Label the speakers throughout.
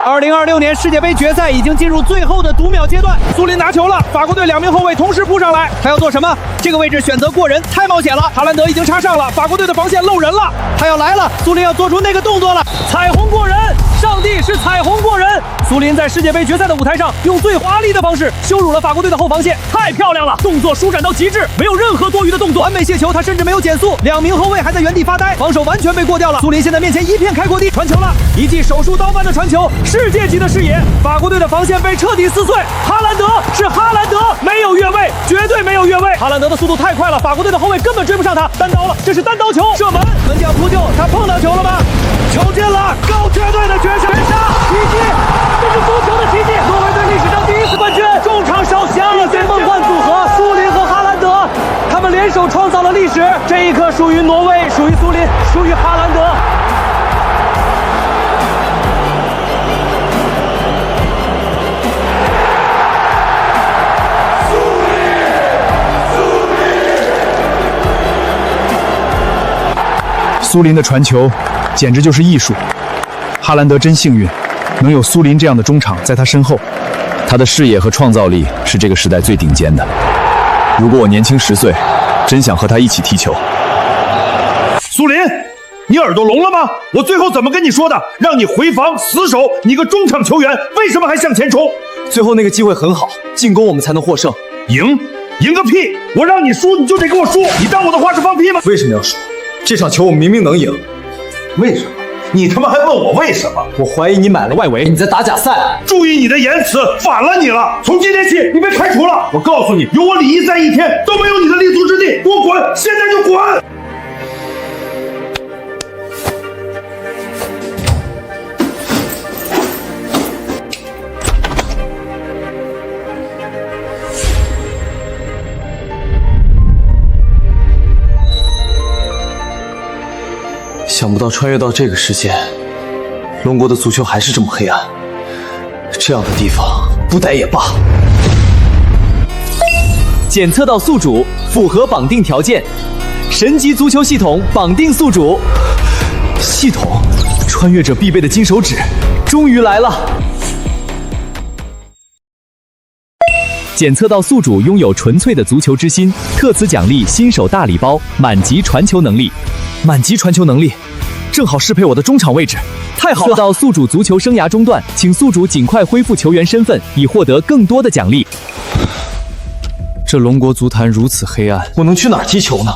Speaker 1: 2026年世界杯决赛已经进入最后的读秒阶段，苏林拿球了，法国队2名后卫同时扑上来，他要做什么？这个位置选择过人太冒险了，哈兰德已经插上了，法国队的防线漏人了，他要来了，苏林要做出那个动作了，彩虹过人，上帝是彩虹过人！苏林在世界杯决赛的舞台上用最华丽的方式羞辱了法国队的后防线，太漂亮了，动作舒展到极致，没有任何多余的动作，完美卸球，他甚至没有减速，2名后卫还在原地发呆，防守完全被过掉了。苏林现在面前一片开阔地，传球了，一记手术刀般的传球，世界级的视野，法国队的防线被彻底撕碎。哈兰德是哈兰德，没有越位，绝对没有越位。哈兰德的速度太快了，法国队的后卫根本追不上他，单刀了，这是单刀球，射门，门将扑救，他碰到球了吗？球进了，高绝对的绝杀，奇迹，这是足球的奇迹！挪威队历史上第1次冠军，中场哨响，一对梦幻组合，苏林和哈兰德，他们联手创造了历史。这一刻属于挪威，属于苏林，属于哈兰德。
Speaker 2: 苏林的传球简直就是艺术，哈兰德真幸运，能有苏林这样的中场在他身后。他的视野和创造力是这个时代最顶尖的。如果我年轻10岁，真想和他一起踢球。
Speaker 3: 苏林，你耳朵聋了吗？我最后怎么跟你说的？让你回防死守，你个中场球员为什么还向前冲？
Speaker 4: 最后那个机会很好，进攻我们才能获胜。
Speaker 3: 赢个屁！我让你输，你就得给我输！你当我的话是放屁吗？
Speaker 4: 为什么要输？这场球我们明明能赢。
Speaker 3: 为什么？你他妈还问我为什么？
Speaker 4: 我怀疑你买了外围，你在打假赛。
Speaker 3: 注意你的言辞，反了你了！从今天起，你被开除了！我告诉你，有我李一在一天都没有你的立足之地！给我滚！现在就滚！
Speaker 4: 想不到穿越到这个世界，龙国的足球还是这么黑暗。这样的地方不待也罢。
Speaker 5: 检测到宿主，符合绑定条件。神级足球系统绑定宿主。系统，穿越者必备的金手指，终于来了。检测到宿主拥有纯粹的足球之心，特此奖励新手大礼包，满级传球能力。
Speaker 2: 满级传球能力，正好适配我的中场位置，太好了！
Speaker 5: 到宿主足球生涯中断，请宿主尽快恢复球员身份，以获得更多的奖励。
Speaker 2: 这龙国足坛如此黑暗，
Speaker 4: 我能去哪儿踢球呢？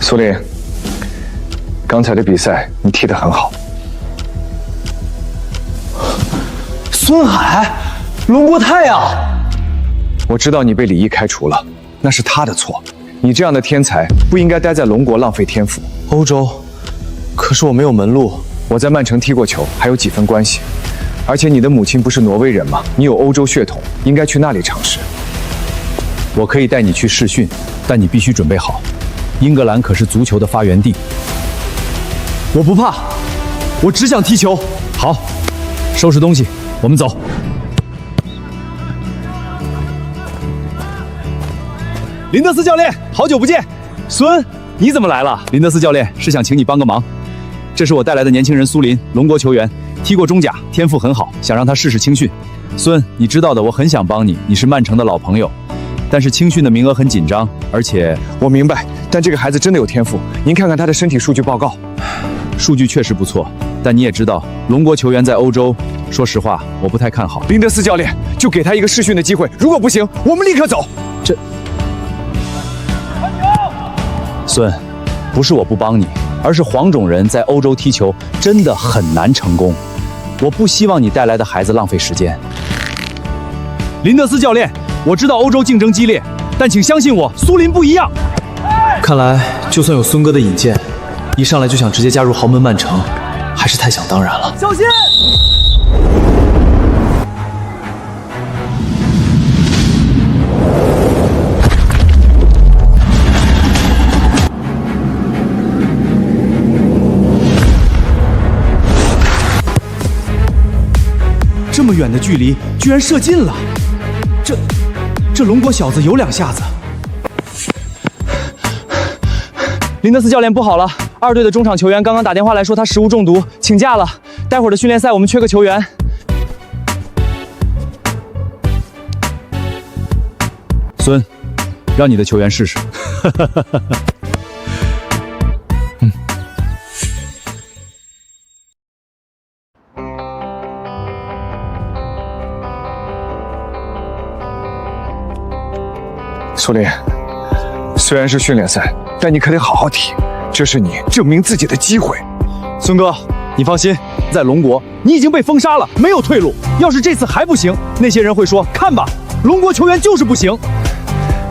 Speaker 6: 苏林，刚才的比赛你踢得很好。
Speaker 4: 孙海，龙国太阳。
Speaker 6: 我知道你被李毅开除了，那是他的错。你这样的天才不应该待在龙国浪费天赋。
Speaker 4: 欧洲，可是我没有门路。
Speaker 6: 我在曼城踢过球，还有几分关系。而且你的母亲不是挪威人吗？你有欧洲血统，应该去那里尝试。
Speaker 2: 我可以带你去试训，但你必须准备好。英格兰可是足球的发源地。
Speaker 4: 我不怕，我只想踢球。
Speaker 2: 好，收拾东西，我们走。林德斯教练，好久不见。孙，你怎么来了？林德斯教练是想请你帮个忙。这是我带来的年轻人苏林，龙国球员，踢过中甲，天赋很好，想让他试试青训。孙，你知道的，我很想帮你，你是曼城的老朋友，但是青训的名额很紧张，而且
Speaker 6: 我明白，但这个孩子真的有天赋。您看看他的身体数据报告，
Speaker 2: 数据确实不错，但你也知道，龙国球员在欧洲，说实话，我不太看好。
Speaker 6: 林德斯教练，就给他一个试训的机会，如果不行，我们立刻走。
Speaker 2: 孙，不是我不帮你，而是黄种人在欧洲踢球真的很难成功。我不希望你带来的孩子浪费时间。林德斯教练，我知道欧洲竞争激烈，但请相信我，苏林不一样。
Speaker 4: 看来，就算有孙哥的引荐，一上来就想直接加入豪门曼城，还是太想当然了。
Speaker 1: 小心！
Speaker 4: 这么远的距离，居然射进了！这龙国小子有两下子。
Speaker 5: 林德斯教练不好了，2队的中场球员刚刚打电话来说他食物中毒，请假了。待会儿的训练赛我们缺个球员。
Speaker 2: 孙，让你的球员试试。
Speaker 6: 苏林，虽然是训练赛，但你可得好好踢，这是你证明自己的机会。
Speaker 2: 孙哥，你放心，在龙国你已经被封杀了，没有退路。要是这次还不行，那些人会说：看吧，龙国球员就是不行。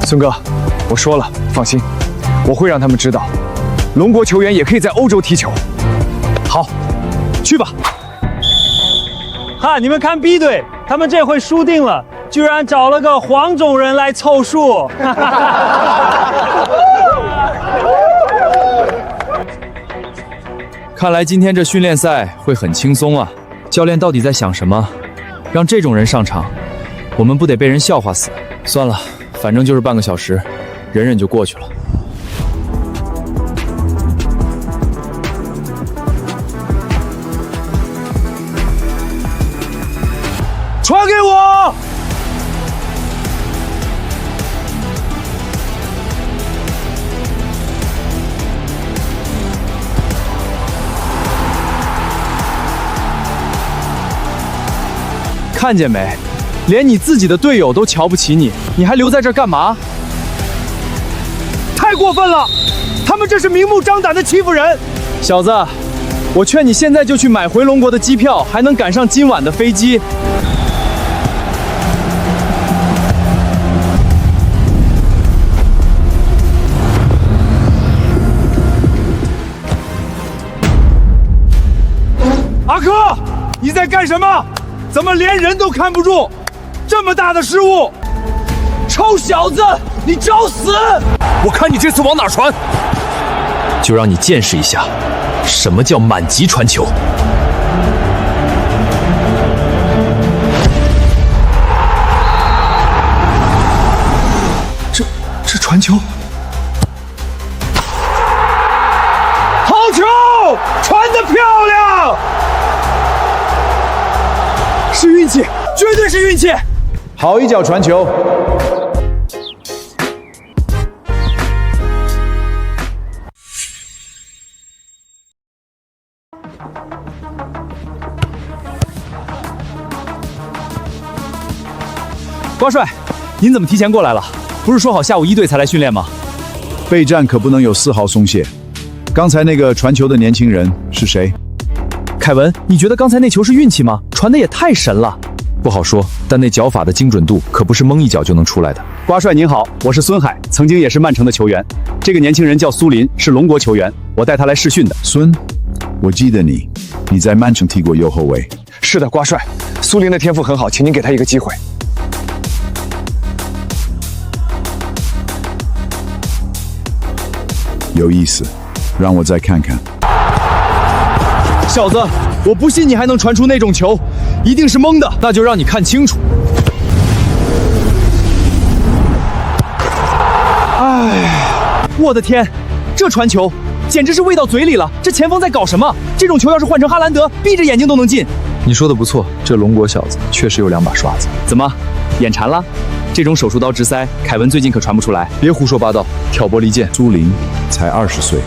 Speaker 6: 孙哥，我说了，放心，我会让他们知道，龙国球员也可以在欧洲踢球。
Speaker 2: 好，去吧。
Speaker 7: 哈，你们看 B 队，他们这回输定了，居然找了个黄种人来凑数。
Speaker 2: 看来今天这训练赛会很轻松啊！教练到底在想什么？让这种人上场，我们不得被人笑话死？算了，反正就是半个小时，忍忍就过去了。
Speaker 1: 传给我！
Speaker 2: 看见没？连你自己的队友都瞧不起你，你还留在这儿干嘛？
Speaker 1: 太过分了！他们这是明目张胆的欺负人！
Speaker 2: 小子，我劝你现在就去买回龙国的机票，还能赶上今晚的飞机。
Speaker 1: 阿珂，你在干什么？怎么连人都看不住？这么大的失误！臭小子，你找死！
Speaker 5: 我看你这次往哪传，就让你见识一下什么叫满级传球。
Speaker 2: 这传球，
Speaker 1: 好球，传得漂亮！
Speaker 2: 是运气，绝对是运气！
Speaker 3: 好一脚传球。
Speaker 2: 瓜帅，您怎么提前过来了？不是说好下午1队才来训练吗？
Speaker 3: 备战可不能有丝毫松懈。刚才那个传球的年轻人是谁？
Speaker 2: 凯文，你觉得刚才那球是运气吗？传的也太神了。不好说，但那脚法的精准度可不是蒙一脚就能出来的。瓜帅您好，我是孙海，曾经也是曼城的球员。这个年轻人叫苏林，是龙国球员，我带他来试训的。
Speaker 3: 孙，我记得你在曼城踢过右后卫。
Speaker 6: 是的，瓜帅，苏林的天赋很好，请您给他一个机会。
Speaker 3: 有意思，让我再看看。
Speaker 2: 小子，我不信你还能传出那种球，一定是蒙的，那就让你看清楚。哎，我的天，这传球简直是喂到嘴里了！这前锋在搞什么？这种球要是换成哈兰德，闭着眼睛都能进。你说的不错，这龙国小子确实有2把刷子。怎么，眼馋了？这种手术刀直塞，凯文最近可传不出来。别胡说八道，挑拨离间。
Speaker 3: 苏林才20岁，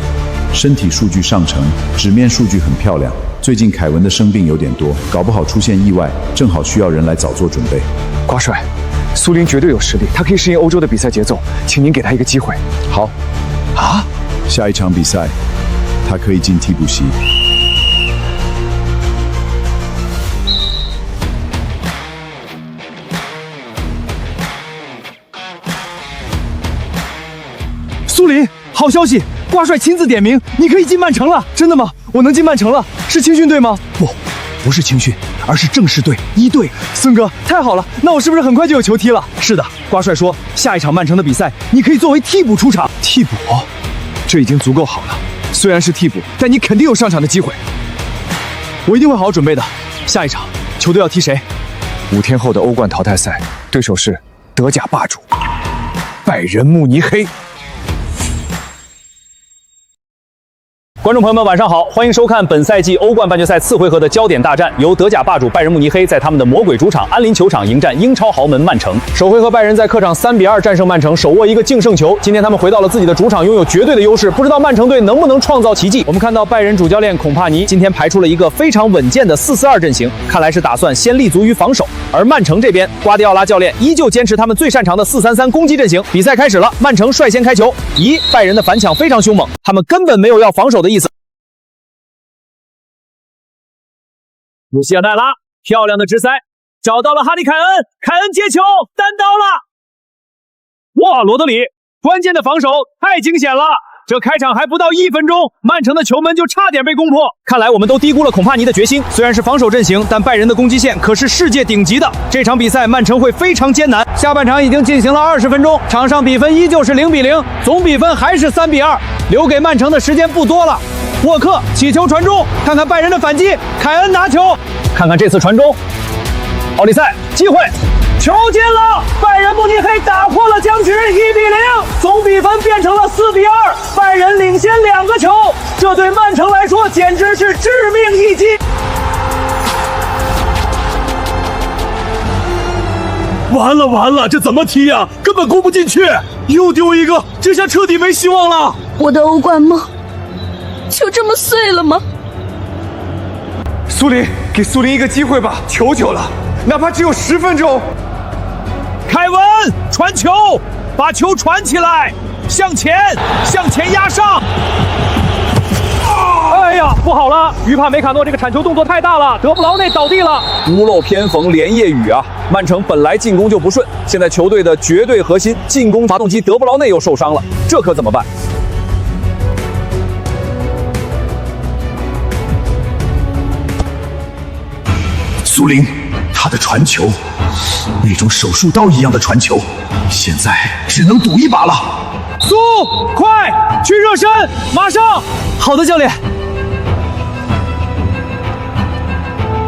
Speaker 3: 身体数据上乘，纸面数据很漂亮。最近凯文的生病有点多，搞不好出现意外，正好需要人来早做准备。
Speaker 6: 瓜帅，苏林绝对有实力，他可以适应欧洲的比赛节奏，请您给他一个机会。
Speaker 3: 好，
Speaker 6: 啊，
Speaker 3: 下一场比赛他可以进替补席。
Speaker 2: 苏林，好消息！瓜帅亲自点名，你可以进曼城了。真的吗？我能进曼城了？是青训队吗？不是青训，而是正式队1队。孙哥，太好了，那我是不是很快就有球踢了？是的，瓜帅说下一场曼城的比赛，你可以作为替补出场。
Speaker 6: 替补，这已经足够好了。虽然是替补，但你肯定有上场的机会。
Speaker 2: 我一定会好好准备的。下一场球队要踢谁
Speaker 6: ？5天后的欧冠淘汰赛，对手是德甲霸主拜仁慕尼黑。
Speaker 2: 观众朋友们，晚上好，欢迎收看本赛季欧冠半决赛次回合的焦点大战，由德甲霸主拜仁慕尼黑在他们的魔鬼主场安林球场迎战英超豪门曼城。首回合拜仁在客场3-2战胜曼城，手握一个净胜球。今天他们回到了自己的主场，拥有绝对的优势，不知道曼城队能不能创造奇迹。我们看到拜仁主教练孔帕尼今天排出了一个非常稳健的4-4-2阵型，看来是打算先立足于防守。而曼城这边，瓜迪奥拉教练依旧坚持他们最擅长的4-3-3攻击阵型。比赛开始了，曼城率先开球，咦，拜仁的反抢非常凶猛，他们根本没有要防守的意思。
Speaker 1: 卢西亚奈拉漂亮的直塞，找到了哈利凯恩，凯恩接球单刀了。哇，罗德里关键的防守太惊险了！这开场还不到1分钟，曼城的球门就差点被攻破。
Speaker 2: 看来我们都低估了孔帕尼的决心。虽然是防守阵型，但拜仁的攻击线可是世界顶级的。这场比赛曼城会非常艰难。
Speaker 1: 下半场已经进行了20分钟，场上比分依旧是0-0，总比分还是3-2，留给曼城的时间不多了。沃克起球传中，看看拜仁的反击，凯恩拿球，
Speaker 2: 看看这次传中，奥利塞机会，
Speaker 1: 球进了，拜仁慕尼黑打破了僵局，1-0，总比分变成了4-2，拜仁领先2个球，这对曼城来说简直是致命一击。
Speaker 7: 完了，这怎么踢啊？根本攻不进去，又丢一个，这下彻底没希望了。
Speaker 8: 我的欧冠梦就这么碎了吗？
Speaker 6: 苏林，给苏林一个机会吧，求求了，哪怕只有10分钟。
Speaker 1: 凯文传球，把球传起来，向前压上。哎呀，不好了！于帕梅卡诺这个铲球动作太大了，德布劳内倒地了。
Speaker 2: 屋漏偏逢连夜雨啊！曼城本来进攻就不顺，现在球队的绝对核心进攻发动机德布劳内又受伤了，这可怎么办？
Speaker 3: 苏林，他的传球，那种手术刀一样的传球，现在只能赌一把了。
Speaker 1: 苏，快去热身，马上！
Speaker 5: 好的，教练。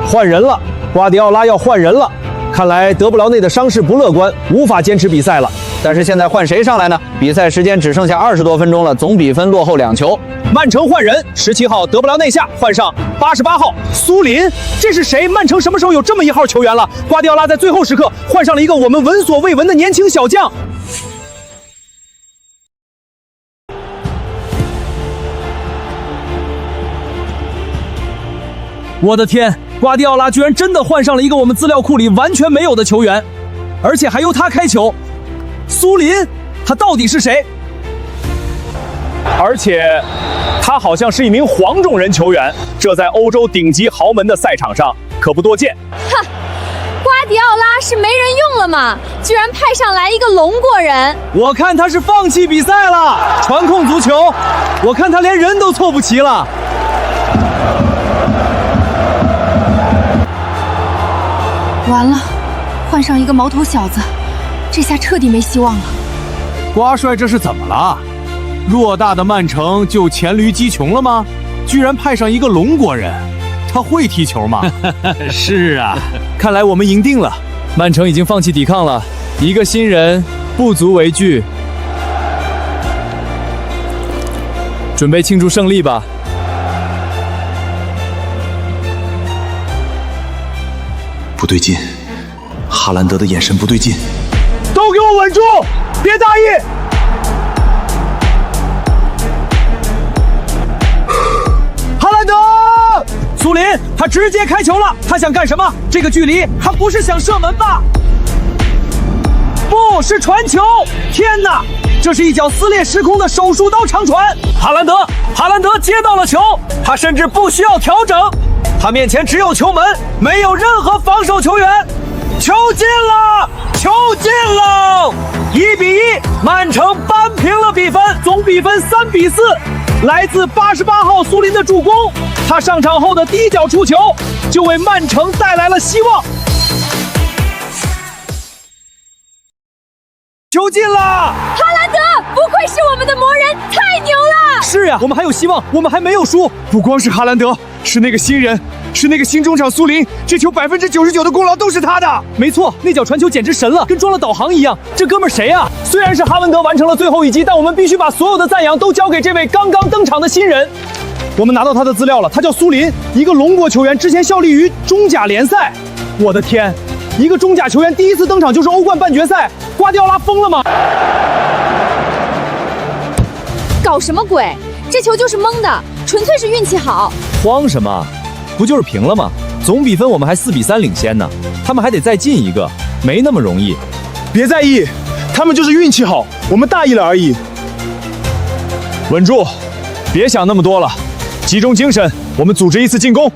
Speaker 5: 换人了，瓜迪奥拉要换人了。看来德布劳内的伤势不乐观，无法坚持比赛了。
Speaker 1: 但是现在换谁上来呢？比赛时间只剩下20多分钟了，总比分落后2球。
Speaker 2: 曼城换人，17号德布劳内下，换上88号苏林。这是谁？曼城什么时候有这么一号球员了？瓜迪奥拉在最后时刻换上了一个我们闻所未闻的年轻小将。
Speaker 5: 我的天，瓜迪奥拉居然真的换上了一个我们资料库里完全没有的球员，而且还由他开球。苏林，他到底是谁？
Speaker 2: 而且他好像是一名黄种人球员，这在欧洲顶级豪门的赛场上可不多见。
Speaker 8: 哼，瓜迪奥拉是没人用了吗？居然派上来一个龙国人。
Speaker 5: 我看他是放弃比赛了，传控足球，我看他连人都凑不齐了。
Speaker 8: 完了，换上一个毛头小子，这下彻底没希望了。
Speaker 1: 瓜帅这是怎么了？偌大的曼城就黔驴技穷了吗？居然派上一个龙国人，他会踢球吗？
Speaker 5: 是啊，看来我们赢定了。曼城已经放弃抵抗了，一个新人不足为惧。准备庆祝胜利吧。
Speaker 3: 不对劲，哈兰德的眼神不对劲。
Speaker 1: 都给我稳住，别大意。哈兰德，
Speaker 2: 苏林，他直接开球了，他想干什么？这个距离，他不是想射门吧？不是传球！天哪，这是一脚撕裂时空的手术刀长传。哈兰德接到了球，他甚至不需要调整，他面前只有球门，没有任何防守球员。球进了！1-1，曼城扳平了比分，总比分3-4。来自88号苏林的助攻，他上场后的第一脚出球就为曼城带来了希望。球进了！
Speaker 8: 哈兰德，不愧是我们的魔人，太牛了！
Speaker 5: 是呀，我们还有希望，我们还没有输。
Speaker 6: 不光是哈兰德，是那个新人，是那个新中场苏林，这球99%的功劳都是他的。
Speaker 5: 没错，那脚传球简直神了，跟装了导航一样。这哥们儿谁啊？
Speaker 2: 虽然是哈文德完成了最后一击，但我们必须把所有的赞扬都交给这位刚刚登场的新人。我们拿到他的资料了，他叫苏林，一个龙国球员，之前效力于中甲联赛。我的天，一个中甲球员第一次登场就是欧冠半决赛，瓜迪奥拉疯了吗？
Speaker 8: 搞什么鬼？这球就是蒙的，纯粹是运气好。
Speaker 5: 慌什么？不就是平了吗？总比分我们还4比3领先呢，他们还得再进一个，没那么容易。
Speaker 2: 别在意，他们就是运气好，我们大意了而已。稳住，别想那么多了，集中精神，我们组织一次进攻。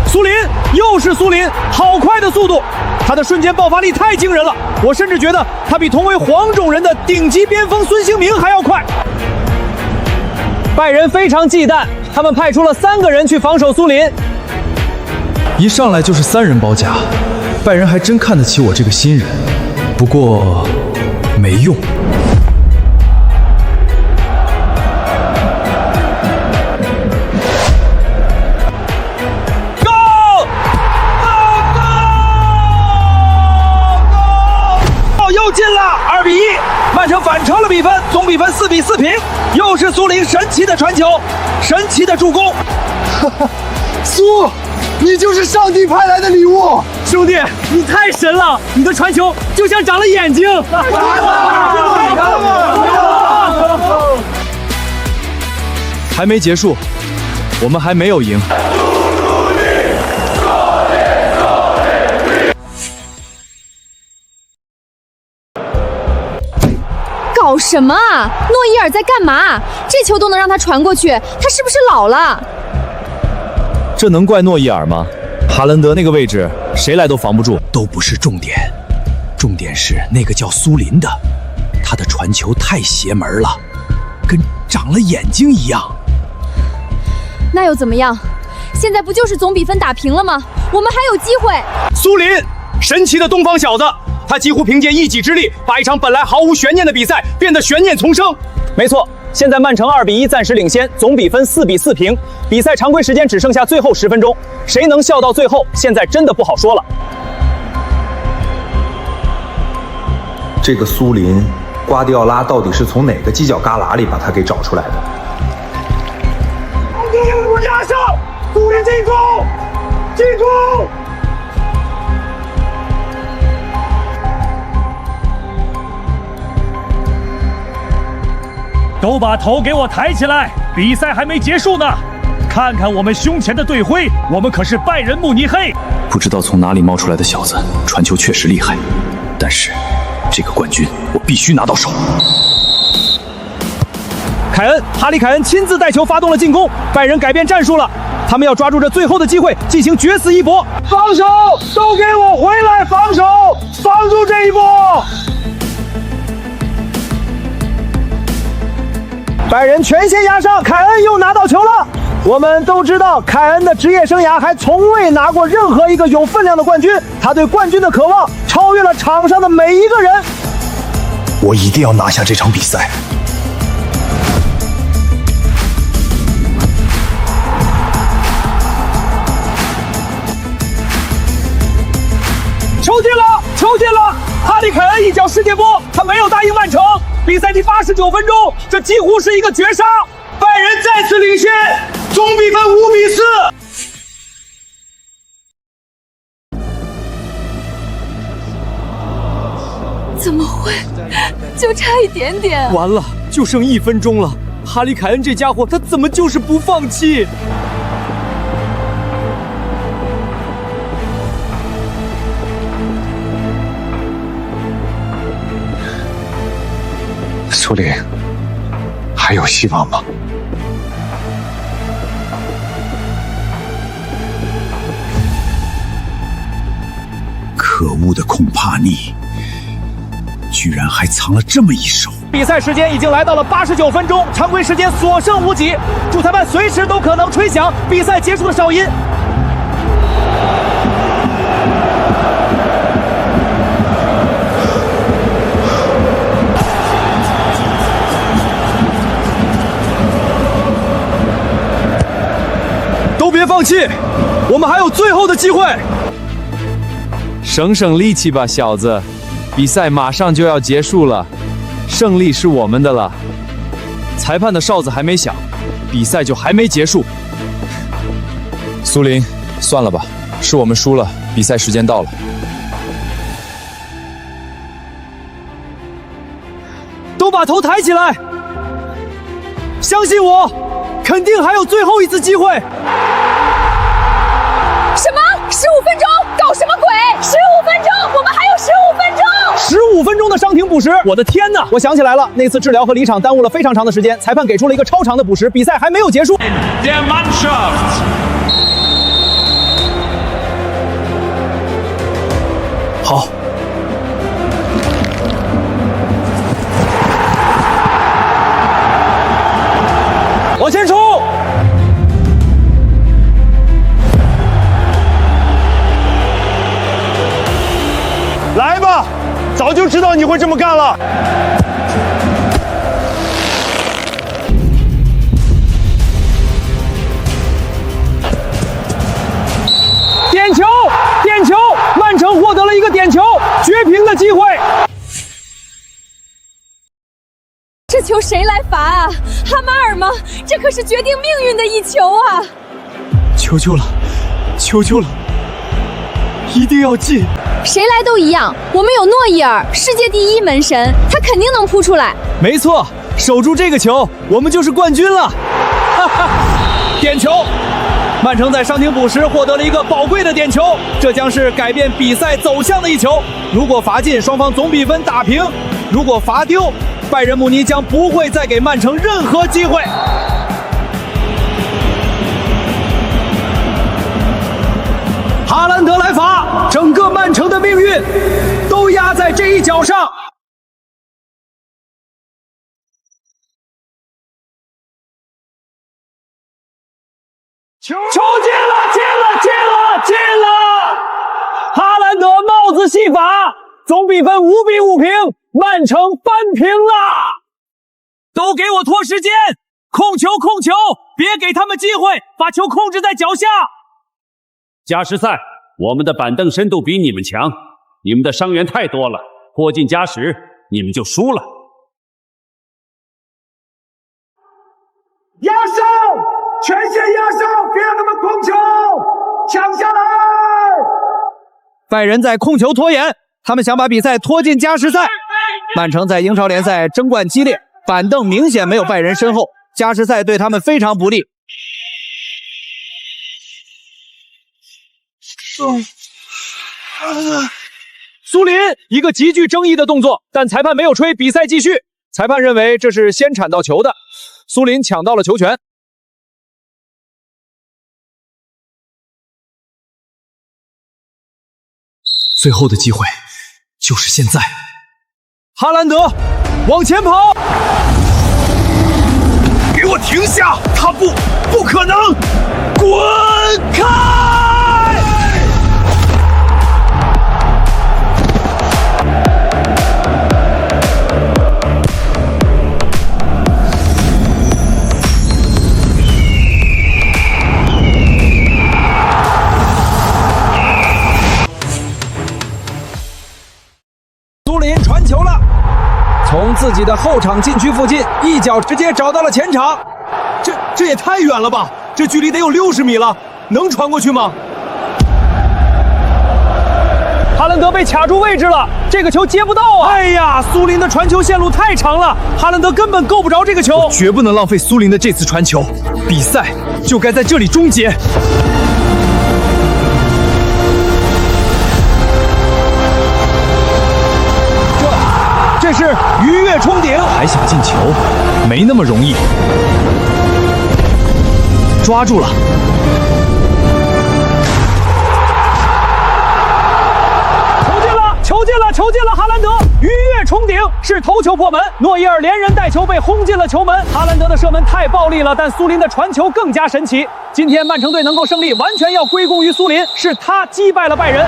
Speaker 2: 苏林，又是苏林，好快的速度，他的瞬间爆发力太惊人了，我甚至觉得他比同为黄种人的顶级边锋孙兴民还要快。
Speaker 5: 拜仁非常忌惮，他们派出了3个人去防守苏林。
Speaker 9: 一上来就是3人包夹，拜仁还真看得起我这个新人，不过没用。
Speaker 1: 又进了2比1，曼城反超了比分，总比分4比4平。又是苏林神奇的传球，神奇的助攻。
Speaker 6: 苏，你就是上帝派来的礼物，
Speaker 1: 兄弟，你太神了！你的传球就像长了眼睛。
Speaker 2: 还没结束，我们还没有赢。
Speaker 8: 搞什么啊？诺伊尔在干嘛？这球都能让他传过去，他是不是老了？
Speaker 5: 这能怪诺伊尔吗？哈兰德那个位置，谁来都防不住。
Speaker 9: 都不是重点，重点是那个叫苏林的，他的传球太邪门了，跟长了眼睛一样。
Speaker 8: 那又怎么样？现在不就是总比分打平了吗？我们还有机会。
Speaker 2: 苏林，神奇的东方小子，他几乎凭借一己之力，把一场本来毫无悬念的比赛变得悬念丛生。
Speaker 5: 没错，现在曼城2比1暂时领先，总比分4比4平。比赛常规时间只剩下最后10分钟，谁能笑到最后，现在真的不好说了。
Speaker 10: 这个苏林，瓜迪奥拉到底是从哪个犄角旮旯里把他给找出来的？
Speaker 1: 压上，苏林进攻，进攻！
Speaker 7: 都把头给我抬起来！比赛还没结束呢，看看我们胸前的队徽，我们可是拜仁慕尼黑。
Speaker 9: 不知道从哪里冒出来的小子，传球确实厉害，但是这个冠军我必须拿到手。
Speaker 2: 哈里凯恩亲自带球发动了进攻，拜仁改变战术了，他们要抓住这最后的机会进行决死一搏。
Speaker 1: 防守，都给我回来防守，防住这一波！
Speaker 2: 拜仁全线压上，凯恩又拿到球了。我们都知道，凯恩的职业生涯还从未拿过任何一个有分量的冠军，他对冠军的渴望超越了场上的每一个人。
Speaker 9: 我一定要拿下这场比赛。
Speaker 1: 球进了，球进了！哈里凯恩一脚世界波，他没有答应曼城。比赛第89分钟，这几乎是一个绝杀，拜仁再次领先，总比分5比
Speaker 8: 4。怎么会？就差一点点。
Speaker 5: 完了，就剩1分钟了。哈里凯恩这家伙，他怎么就是不放弃？
Speaker 6: 苏林，还有希望吗？
Speaker 9: 可恶的孔帕尼，居然还藏了这么一手！
Speaker 2: 比赛时间已经来到了89分钟，常规时间所剩无几，主裁判随时都可能吹响比赛结束的哨音。都别放弃，我们还有最后的机会。
Speaker 5: 省省力气吧，小子，
Speaker 2: 比赛马上就要结束了，胜利是我们的了。裁判的哨子还没响，比赛就还没结束。苏林，算了吧，是我们输了，比赛时间到了。
Speaker 1: 都把头抬起来，相信我，肯定还有最后一次机会。
Speaker 8: 什么？15分钟？搞什么鬼？15分钟？我们还有15分钟！
Speaker 1: 15分钟的伤停补时，我的天哪！我想起来了，那次治疗和离场耽误了非常长的时间，裁判给出了一个超长的补时，比赛还没有结束。
Speaker 2: 好，
Speaker 1: 往前冲！
Speaker 6: 来吧，早就知道你会这么干了。
Speaker 1: 点球！点球！曼城获得了一个点球，绝平的机会。
Speaker 8: 这球谁来罚啊？哈马尔吗？这可是决定命运的一球啊！
Speaker 5: 求求了，求求了，一定要进！
Speaker 8: 谁来都一样，我们有诺伊尔，世界第一门神，他肯定能扑出来。
Speaker 1: 没错，守住这个球，我们就是冠军了。哈哈，点球！曼城在伤停补时获得了一个宝贵的点球，这将是改变比赛走向的一球。如果罚进，双方总比分打平；如果罚丢，拜仁慕尼将不会再给曼城任何机会。哈兰德来罚，整个曼城的命运都压在这一脚上。球进了！哈兰德帽子戏法，总比分5比5平，曼城翻平了。都给我拖时间，控球，别给他们机会，把球控制在脚下。
Speaker 11: 加时赛，我们的板凳深度比你们强，你们的伤员太多了，拖进加时，你们就输了。
Speaker 1: 压上，全线压上，别让他们控球，抢下来！拜仁在控球拖延，他们想把比赛拖进加时赛。曼城在英超联赛争冠激烈，板凳明显没有拜仁深厚，加时赛对他们非常不利。苏林一个极具争议的动作，但裁判没有吹，比赛继续。裁判认为这是先铲到球的，苏林抢到了球权。
Speaker 5: 最后的机会就是现在。
Speaker 1: 哈兰德往前跑，
Speaker 6: 给我停下！他不可能！
Speaker 1: 滚开！苏林传球了，从自己的后场禁区附近一脚直接找到了前场，这也太远了吧！这距离得有60米了，能传过去吗？哈兰德被卡住位置了，这个球接不到啊！哎呀，苏林的传球线路太长了，哈兰德根本够不着这个球。
Speaker 5: 绝不能浪费苏林的这次传球，比赛就该在这里终结。
Speaker 1: 这是鱼跃冲顶，
Speaker 5: 还想进球，没那么容易。抓住了，
Speaker 1: 球进了！哈兰德鱼跃冲顶，是头球破门，诺伊尔连人带球被轰进了球门。哈兰德的射门太暴力了，但苏林的传球更加神奇。今天曼城队能够胜利，完全要归功于苏林，是他击败了拜仁。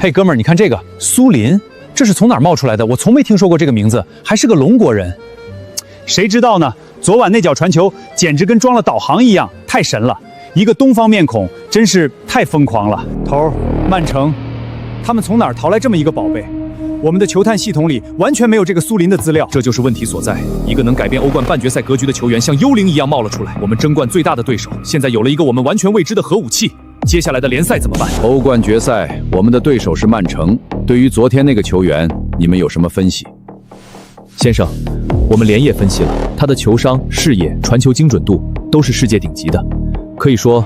Speaker 2: 嘿，哥们儿，你看这个苏林，这是从哪儿冒出来的？我从没听说过这个名字，还是个龙国人。谁知道呢？昨晚那脚传球简直跟装了导航一样，太神了！一个东方面孔，真是太疯狂了。头儿，曼城，他们从哪儿淘来这么一个宝贝？我们的球探系统里完全没有这个苏林的资料，这就是问题所在。一个能改变欧冠半决赛格局的球员，像幽灵一样冒了出来。我们争冠最大的对手，现在有了一个我们完全未知的核武器。接下来的联赛怎么办？
Speaker 3: 欧冠决赛，我们的对手是曼城。对于昨天那个球员，你们有什么分析？
Speaker 5: 先生，我们连夜分析了，他的球商、视野、传球精准度都是世界顶级的。可以说，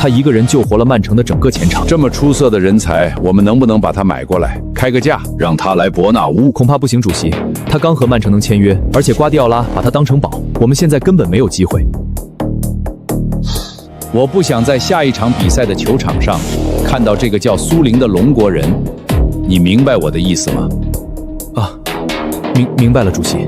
Speaker 5: 他一个人救活了曼城的整个前场。
Speaker 3: 这么出色的人才，我们能不能把他买过来，开个价，让他来伯纳乌？
Speaker 5: 恐怕不行，主席。他刚和曼城能签约，而且瓜迪奥拉把他当成宝，我们现在根本没有机会。
Speaker 3: 我不想在下一场比赛的球场上看到这个叫苏林的龙国人，你明白我的意思吗？
Speaker 5: 啊，明白了，主席。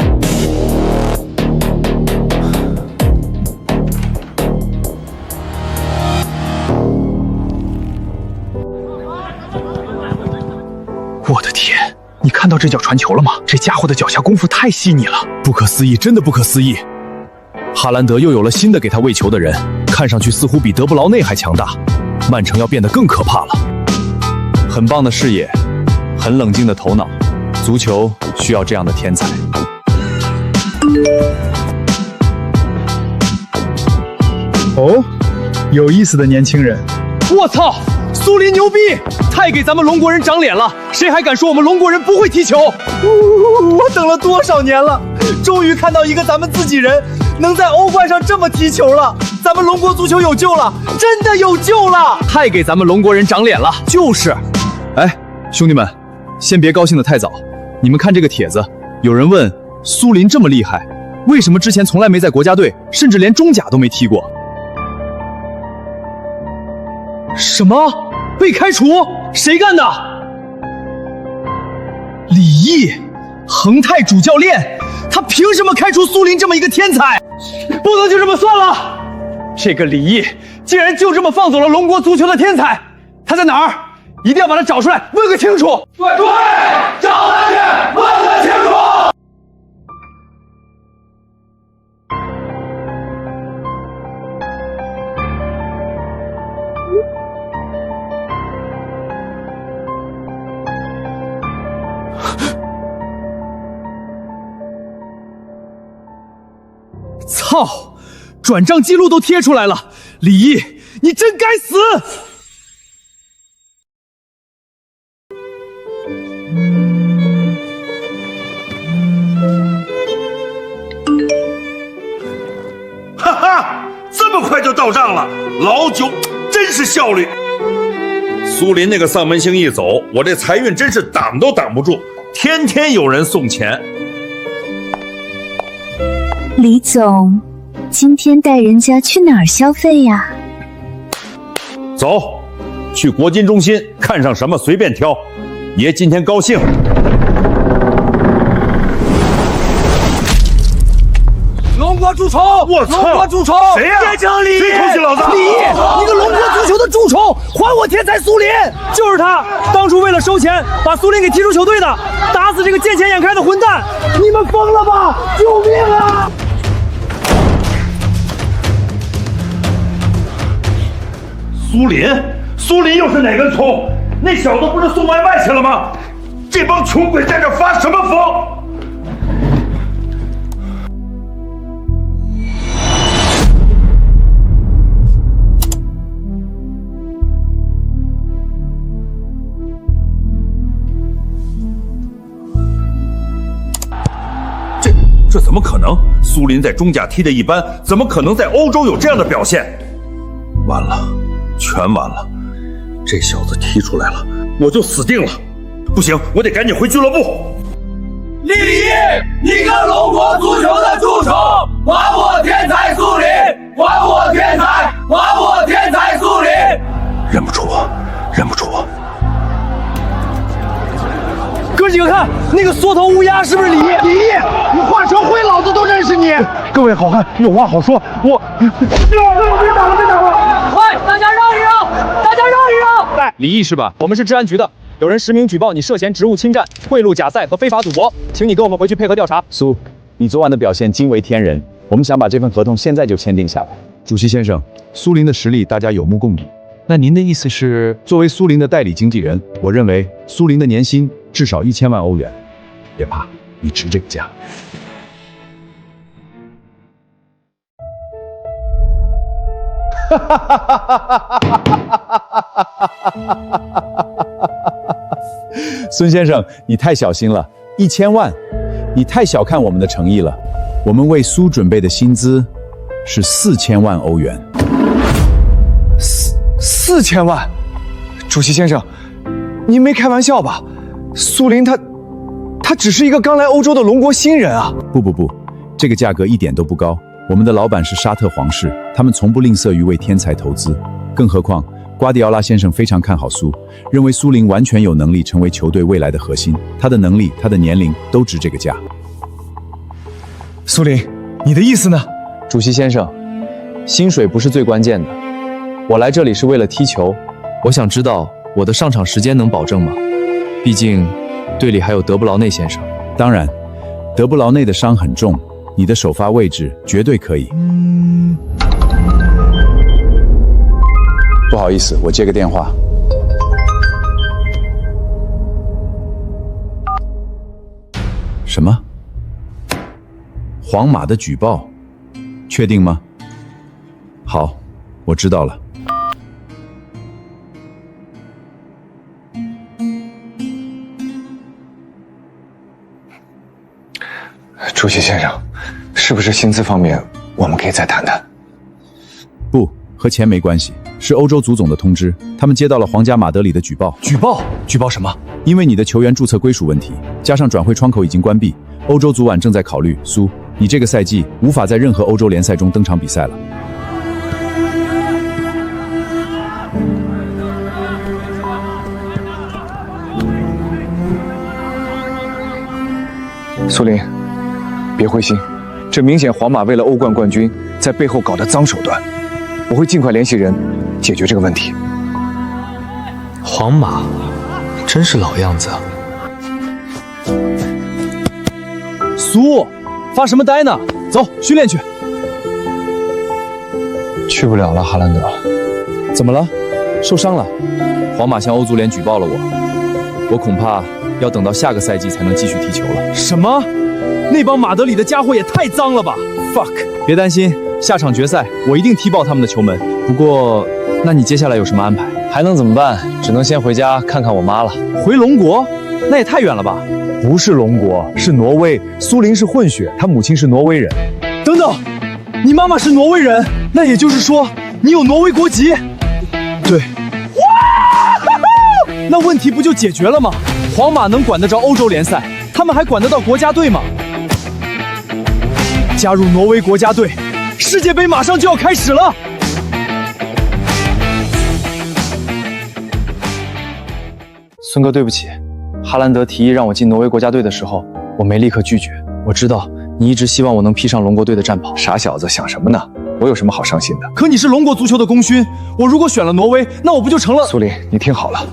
Speaker 1: 我的天，你看到这脚传球了吗？这家伙的脚下功夫太细腻了，
Speaker 2: 不可思议，真的不可思议！哈兰德又有了新的给他喂球的人，看上去似乎比德布劳内还强大。曼城要变得更可怕了。很棒的视野，很冷静的头脑，足球需要这样的天才。
Speaker 1: 哦，有意思的年轻人。
Speaker 2: 我操！苏林牛逼，太给咱们龙国人长脸了！谁还敢说我们龙国人不会踢球？
Speaker 5: 我等了多少年了，终于看到一个咱们自己人能在欧冠上这么踢球了！咱们龙国足球有救了，真的有救了！
Speaker 2: 太给咱们龙国人长脸了！就是，哎，兄弟们，先别高兴得太早。你们看这个帖子，有人问苏林这么厉害，为什么之前从来没在国家队，甚至连中甲都没踢过？什么？被开除？谁干的？李毅，恒泰主教练，他凭什么开除苏林这么一个天才？不能就这么算了！这个李毅竟然就这么放走了龙国足球的天才，他在哪儿？一定要把他找出来，问个清楚！对，找他去，问个清楚！操！转账记录都贴出来了，李毅，你真该死！
Speaker 12: 哈哈，这么快就到账了，老九真是效率。苏林那个丧门星一走，我这财运真是挡都挡不住，天天有人送钱。
Speaker 13: 李总，今天带人家去哪儿消费呀？
Speaker 12: 走，去国金中心，看上什么随便挑。爷今天高兴。
Speaker 1: 龙国蛀虫！
Speaker 12: 我操！
Speaker 1: 龙国蛀虫！
Speaker 12: 谁呀？
Speaker 1: 别整李毅！
Speaker 12: 谁偷袭老子？
Speaker 1: 李毅，你个龙国足球的蛀虫，还我天才苏林！
Speaker 7: 就是他，当初为了收钱，把苏林给踢出球队的，打死这个见钱眼开的混蛋！
Speaker 1: 你们疯了吧！救命啊！
Speaker 12: 苏林又是哪根葱？那小子不是送外卖去了吗？这帮穷鬼在这发什么疯？这怎么可能？苏林在中甲踢得一般，怎么可能在欧洲有这样的表现？完了，全完了！这小子踢出来了，我就死定了！不行，我得赶紧回俱乐部。
Speaker 1: 李毅，你个龙国足球的蛀虫，还我天才苏林！还我天才！还我天才苏林！
Speaker 12: 认不出我，认不出我！
Speaker 1: 哥几个看，那个缩头乌鸦是不是李毅？李毅，你化成灰，老子都认识你！
Speaker 12: 各位好汉，有话好说，我别打了！
Speaker 8: 快，大家让一让！大家让一让！
Speaker 2: 李毅是吧？我们是治安局的，
Speaker 1: 有人实名举报你涉嫌职务侵占、贿赂假赛和非法赌博，请你跟我们回去配合调查。
Speaker 3: 苏，你昨晚的表现惊为天人，我们想把这份合同现在就签订下来。主席先生，苏林的实力大家有目共睹。
Speaker 9: 那您的意思是，
Speaker 3: 作为苏林的代理经纪人，我认为苏林的年薪至少1000万欧元，别怕，你值这个价。孙先生，你太小心了，1000万，你太小看我们的诚意了。我们为苏准备的薪资是4000万欧元。
Speaker 6: 4000万？主席先生，您没开玩笑吧？苏林他只是一个刚来欧洲的龙国新人啊！
Speaker 3: 不，这个价格一点都不高。我们的老板是沙特皇室，他们从不吝啬于为天才投资。更何况，瓜迪奥拉先生非常看好苏，认为苏林完全有能力成为球队未来的核心。他的能力，他的年龄都值这个价。
Speaker 6: 苏林，你的意思呢？
Speaker 4: 主席先生，薪水不是最关键的。我来这里是为了踢球，我想知道我的上场时间能保证吗？毕竟队里还有德布劳内先生。
Speaker 3: 当然，德布劳内的伤很重，你的首发位置绝对可以。不好意思，我接个电话。什么？皇马的举报？确定吗？好，我知道了。
Speaker 6: 主席先生，是不是薪资方面我们可以再谈谈？
Speaker 3: 不，和钱没关系，是欧洲足总的通知，他们接到了皇家马德里的举报。
Speaker 5: 举报什么？
Speaker 3: 因为你的球员注册归属问题，加上转会窗口已经关闭，欧洲足委正在考虑。苏，你这个赛季无法在任何欧洲联赛中登场比赛了。
Speaker 6: 苏林，别灰心，这明显皇马为了欧冠冠军在背后搞的脏手段，我会尽快联系人解决这个问题。
Speaker 4: 皇马真是老样子啊！
Speaker 5: 苏，发什么呆呢？走，训练去。
Speaker 4: 去不了了，哈兰德。怎么了？受伤了？皇马向欧足联举报了我恐怕要等到下个赛季才能继续踢球了。
Speaker 5: 什么？那帮马德里的家伙也太脏了吧 ！fuck！
Speaker 4: 别担心，下场决赛我一定踢爆他们的球门。不过，那你接下来有什么安排？还能怎么办？只能先回家看看我妈了。
Speaker 5: 回龙国？那也太远了吧？
Speaker 6: 不是龙国，是挪威。苏林是混血，他母亲是挪威人。
Speaker 5: 等等，你妈妈是挪威人，那也就是说你有挪威国籍？
Speaker 6: 对。
Speaker 5: 哇！那问题不就解决了吗？皇马能管得着欧洲联赛，他们还管得到国家队吗？加入挪威国家队，世界杯马上就要开始了。
Speaker 4: 孙哥，对不起，哈兰德提议让我进挪威国家队的时候，我没立刻拒绝。我知道你一直希望我能披上龙国队的战袍。
Speaker 6: 傻小子，想什么呢？我有什么好伤心的？
Speaker 5: 可你是龙国足球的功勋，我如果选了挪威，那我不就成了……
Speaker 6: 苏林，你听好了，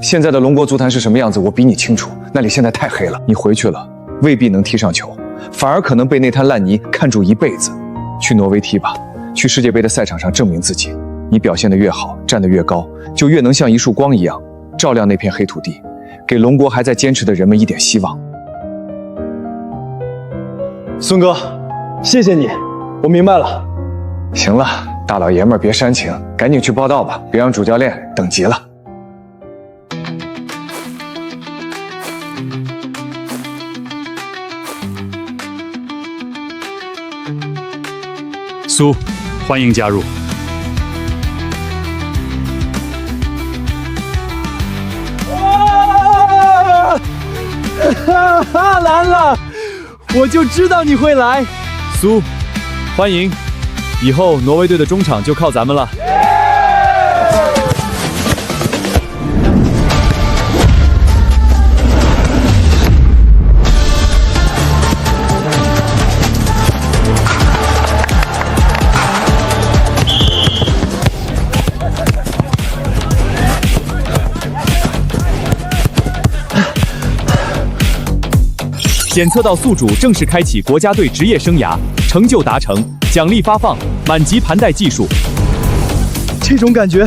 Speaker 6: 现在的龙国足坛是什么样子，我比你清楚。那里现在太黑了，你回去了未必能踢上球，反而可能被那滩烂泥看住一辈子。去挪威踢吧，去世界杯的赛场上证明自己。你表现得越好，站得越高，就越能像一束光一样照亮那片黑土地，给龙国还在坚持的人们一点希望。
Speaker 5: 孙哥，谢谢你，我明白了。
Speaker 6: 行了，大老爷们儿别煽情，赶紧去报道吧，别让主教练等急了。
Speaker 12: 苏，欢迎加入。
Speaker 5: 来了，我就知道你会来。
Speaker 4: 苏，欢迎，以后挪威队的中场就靠咱们了。检测到宿主正式开启国家队职业生涯，成就达成，奖励发放，满级盘带技术。
Speaker 1: 这种感觉，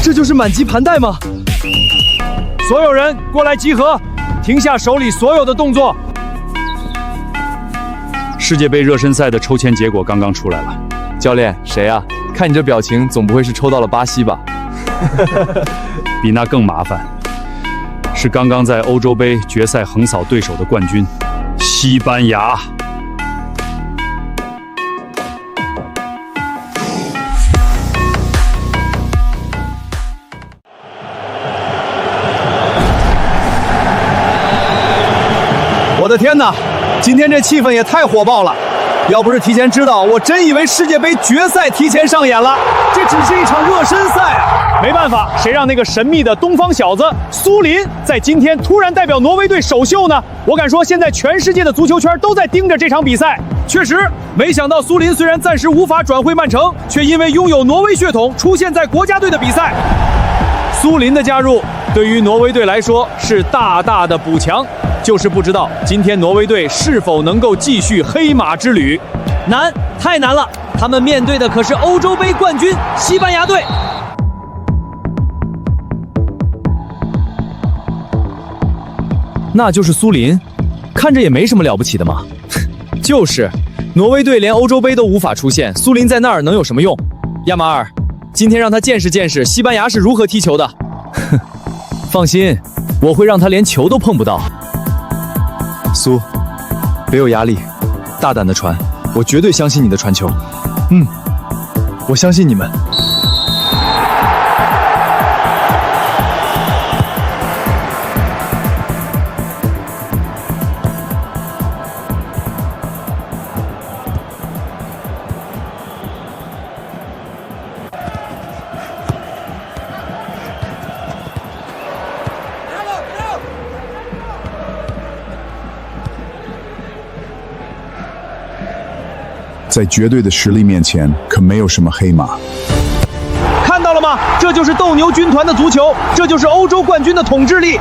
Speaker 1: 这就是满级盘带吗？所有人过来集合，停下手里所有的动作。
Speaker 2: 世界杯热身赛的抽签结果刚刚出来了，
Speaker 4: 教练，谁啊？看你这表情，总不会是抽到了巴西吧？
Speaker 2: 比那更麻烦，是刚刚在欧洲杯决赛横扫对手的冠军——西班牙。
Speaker 1: 我的天哪，今天这气氛也太火爆了！要不是提前知道，我真以为世界杯决赛提前上演了。这只是一场热身赛啊！没办法，谁让那个神秘的东方小子苏林在今天突然代表挪威队首秀呢？我敢说，现在全世界的足球圈都在盯着这场比赛。确实，没想到苏林虽然暂时无法转会曼城，却因为拥有挪威血统，出现在国家队的比赛。苏林的加入对于挪威队来说是大大的补强。就是不知道今天挪威队是否能够继续黑马之旅。
Speaker 5: 难，太难了！他们面对的可是欧洲杯冠军西班牙队。
Speaker 4: 那就是苏林，看着也没什么了不起的嘛。就是，挪威队连欧洲杯都无法出现，苏林在那儿能有什么用？亚马尔，今天让他见识见识西班牙是如何踢球的。放心，我会让他连球都碰不到。苏，别有压力，大胆的传，我绝对相信你的传球。
Speaker 1: 我相信你们。
Speaker 3: 在绝对的实力面前，可没有什么黑马。
Speaker 1: 看到了吗？这就是斗牛军团的足球，这就是欧洲冠军的统治力。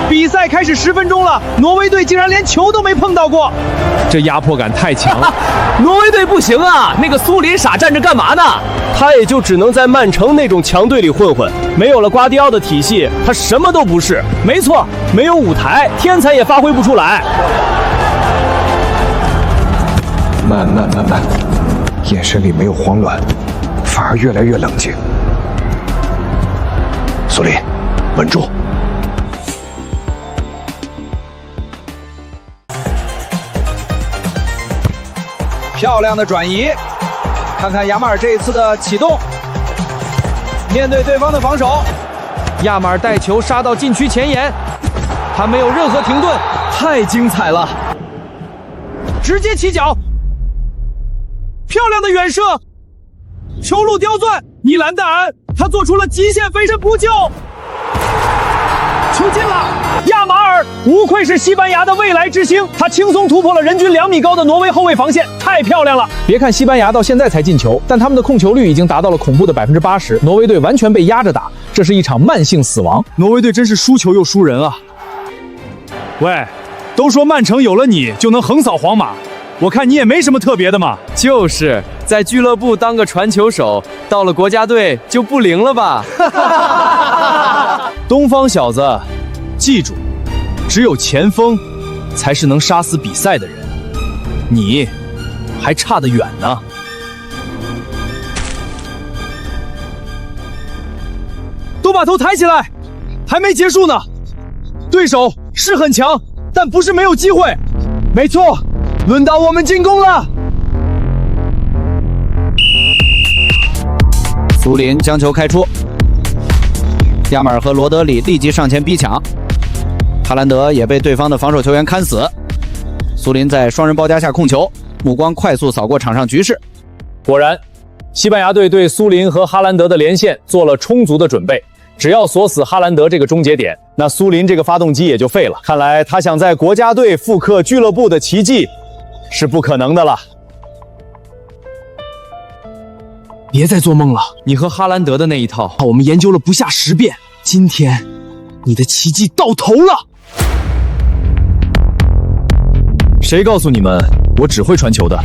Speaker 1: 比赛开始10分钟了，挪威队竟然连球都没碰到过，
Speaker 4: 这压迫感太强了。
Speaker 5: 挪威队不行啊，那个苏林傻站着干嘛呢？他也就只能在曼城那种强队里混混，没有了瓜迪奥的体系，他什么都不是。没错，没有舞台，天才也发挥不出来。
Speaker 6: 慢，眼神里没有慌乱，反而越来越冷静。苏林，稳住！
Speaker 1: 漂亮的转移，看看亚马尔这一次的启动，面对对方的防守，亚马尔带球杀到禁区前沿，他没有任何停顿，太精彩了！直接起脚。漂亮的远射，球路刁钻，伊兰戴安，他做出了极限飞身扑救，球进了！亚马尔无愧是西班牙的未来之星，他轻松突破了人均2米高的挪威后卫防线，太漂亮了！别看西班牙到现在才进球，但他们的控球率已经达到了恐怖的80%，挪威队完全被压着打，这是一场慢性死亡。
Speaker 2: 挪威队真是输球又输人啊！喂，都说曼城有了你就能横扫皇马。我看你也没什么特别的嘛，
Speaker 4: 就是在俱乐部当个传球手，到了国家队就不灵了吧？
Speaker 2: 东方小子，记住，只有前锋才是能杀死比赛的人，你还差得远呢。
Speaker 1: 都把头抬起来，还没结束呢。对手是很强，但不是没有机会。没错。轮到我们进攻了！苏林将球开出，亚马尔和罗德里立即上前逼抢，哈兰德也被对方的防守球员看死。苏林在双人包夹下控球，目光快速扫过场上局势。
Speaker 7: 果然，西班牙队对苏林和哈兰德的连线做了充足的准备，只要锁死哈兰德这个终结点，那苏林这个发动机也就废了。看来他想在国家队复刻俱乐部的奇迹是不可能的了。
Speaker 5: 别再做梦了，
Speaker 4: 你和哈兰德的那一套，
Speaker 5: 我们研究了不下10遍。今天，你的奇迹到头了。
Speaker 4: 谁告诉你们我只会传球的？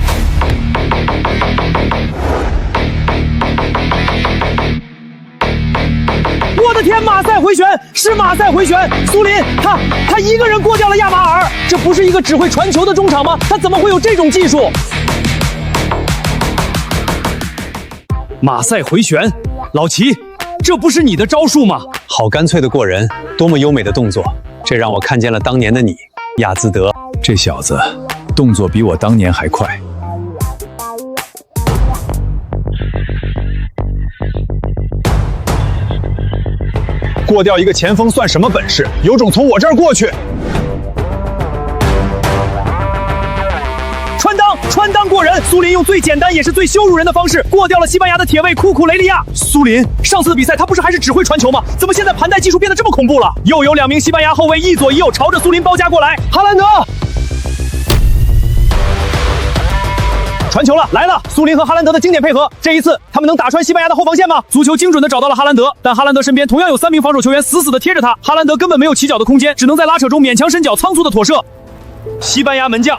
Speaker 1: 我的天，马赛回旋是马赛回旋，苏林他一个人过掉了亚马尔，这不是一个只会传球的中场吗？他怎么会有这种技术？
Speaker 4: 马赛回旋，老齐，这不是你的招数吗？
Speaker 14: 好干脆的过人，多么优美的动作！这让我看见了当年的你，亚兹德。
Speaker 3: 这小子动作比我当年还快。
Speaker 2: 过掉一个前锋算什么本事？有种从我这儿过去！
Speaker 1: 穿裆过人，苏林用最简单也是最羞辱人的方式过掉了西班牙的铁卫库库雷利亚。苏林，上次的比赛他不是还是只会传球吗？怎么现在盘带技术变得这么恐怖了？又有2名西班牙后卫一左一右朝着苏林包夹过来，哈兰德传球了，来了！苏林和哈兰德的经典配合，这一次他们能打穿西班牙的后防线吗？足球精准的找到了哈兰德，但哈兰德身边同样有3名防守球员死死的贴着他，哈兰德根本没有起脚的空间，只能在拉扯中勉强伸脚，仓促的妥射。西班牙门将，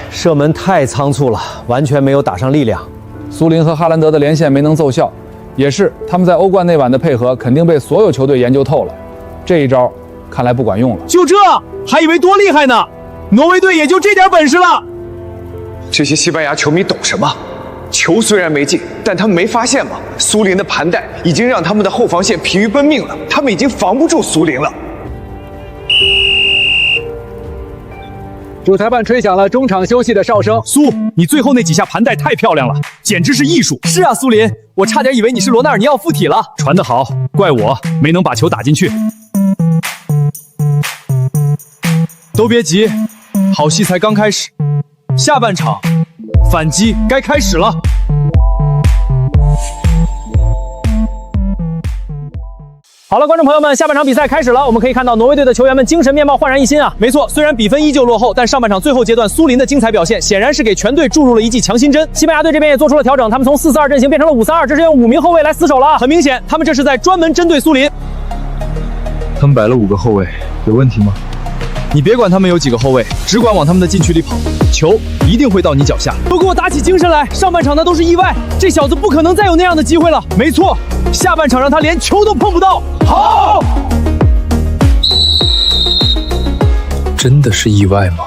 Speaker 7: 射门太仓促了，完全没有打上力量。
Speaker 15: 苏林和哈兰德的连线没能奏效，也是他们在欧冠那晚的配合肯定被所有球队研究透了，这一招看来不管用了。
Speaker 1: 就这，还以为多厉害呢，挪威队也就这点本事了。
Speaker 6: 这些西班牙球迷懂什么？球虽然没进，但他们没发现吗？苏林的盘带已经让他们的后防线疲于奔命了，他们已经防不住苏林了。
Speaker 5: 主裁判吹响了中场休息的哨声。
Speaker 1: 苏，你最后那几下盘带太漂亮了，简直是艺术。
Speaker 4: 是啊，苏林，我差点以为你是罗纳尔尼奥附体了。
Speaker 1: 传得好，怪我没能把球打进去。
Speaker 4: 都别急，好戏才刚开始，下半场反击该开始了。
Speaker 5: 好了，观众朋友们，下半场比赛开始了。我们可以看到挪威队的球员们精神面貌焕然一新啊！
Speaker 1: 没错，虽然比分依旧落后，但上半场最后阶段苏林的精彩表现，显然是给全队注入了一剂强心针。
Speaker 5: 西班牙队这边也做出了调整，他们从4-4-2阵型变成了5-3-2，这是用5名后卫来死守了。
Speaker 1: 很明显，他们这是在专门针对苏林。
Speaker 2: 他们摆了5个后卫，有问题吗？
Speaker 4: 你别管他们有几个后卫，只管往他们的禁区里跑，球一定会到你脚下。
Speaker 1: 都给我打起精神来！上半场那都是意外，这小子不可能再有那样的机会了。没错，下半场让他连球都碰不到。好，
Speaker 9: 真的是意外吗？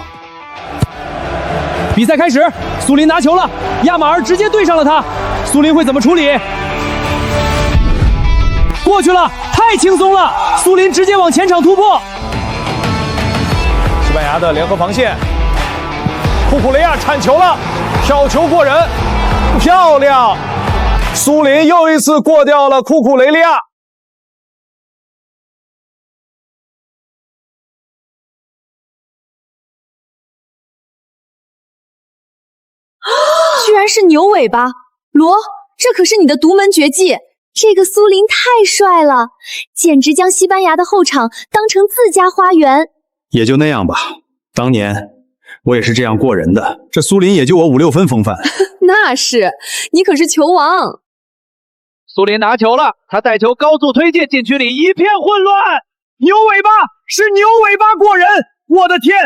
Speaker 1: 比赛开始，苏林拿球了，亚马尔直接对上了他，苏林会怎么处理？过去了，太轻松了，苏林直接往前场突破。
Speaker 7: 西班牙的联合防线，库库雷亚铲球了，挑球过人，漂亮！苏林又一次过掉了库库雷利亚。
Speaker 8: 居然是牛尾巴，罗，这可是你的独门绝技。这个苏林太帅了，简直将西班牙的后场当成自家花园。
Speaker 14: 也就那样吧，当年我也是这样过人的。
Speaker 2: 这苏林也就我5-6分风范。
Speaker 8: 那是，你可是球王。
Speaker 1: 苏林拿球了，他带球高速推进禁区里，一片混乱。牛尾巴是牛尾巴过人，我的天，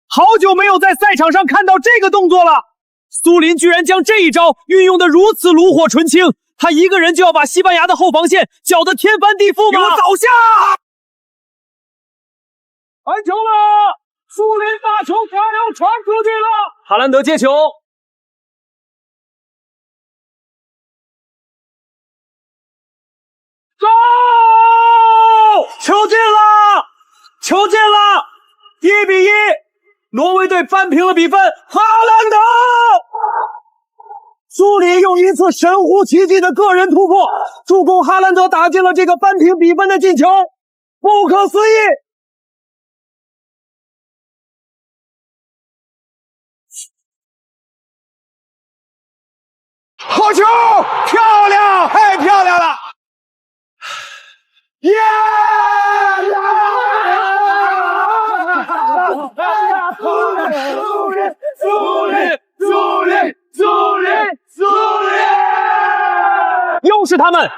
Speaker 1: 好久没有在赛场上看到这个动作了。苏林居然将这一招运用得如此炉火纯青，他一个人就要把西班牙的后防线搅得天翻地覆吗？给我倒下！传球了，苏林把球漂亮传出去了。
Speaker 5: 哈兰德接球，
Speaker 1: 走！球进了，球进了，1-1，挪威队扳平了比分。哈兰德，苏林用一次神乎其技的个人突破，助攻哈兰德打进了这个扳平比分的进球，不可思议！好球，漂亮，太漂亮了！耶！
Speaker 5: 又是他们！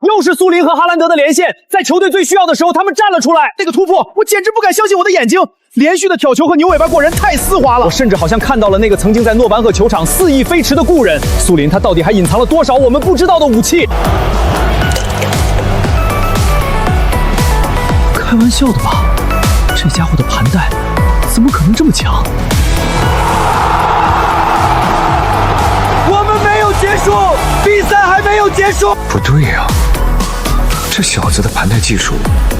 Speaker 5: 又是苏林和哈兰德的连线，在球队最需要的时候，他们站了出来。
Speaker 1: 那个突破，我简直不敢相信我的眼睛！连续的挑球和牛尾巴过人太丝滑了，
Speaker 5: 我甚至好像看到了那个曾经在诺班赫球场肆意飞驰的故人苏林，他到底还隐藏了多少我们不知道的武器？
Speaker 1: 开玩笑的吧？这家伙的盘带怎么可能这么强？我们没有结束，比赛还没有结束。
Speaker 6: 不对呀，这小子的盘带技术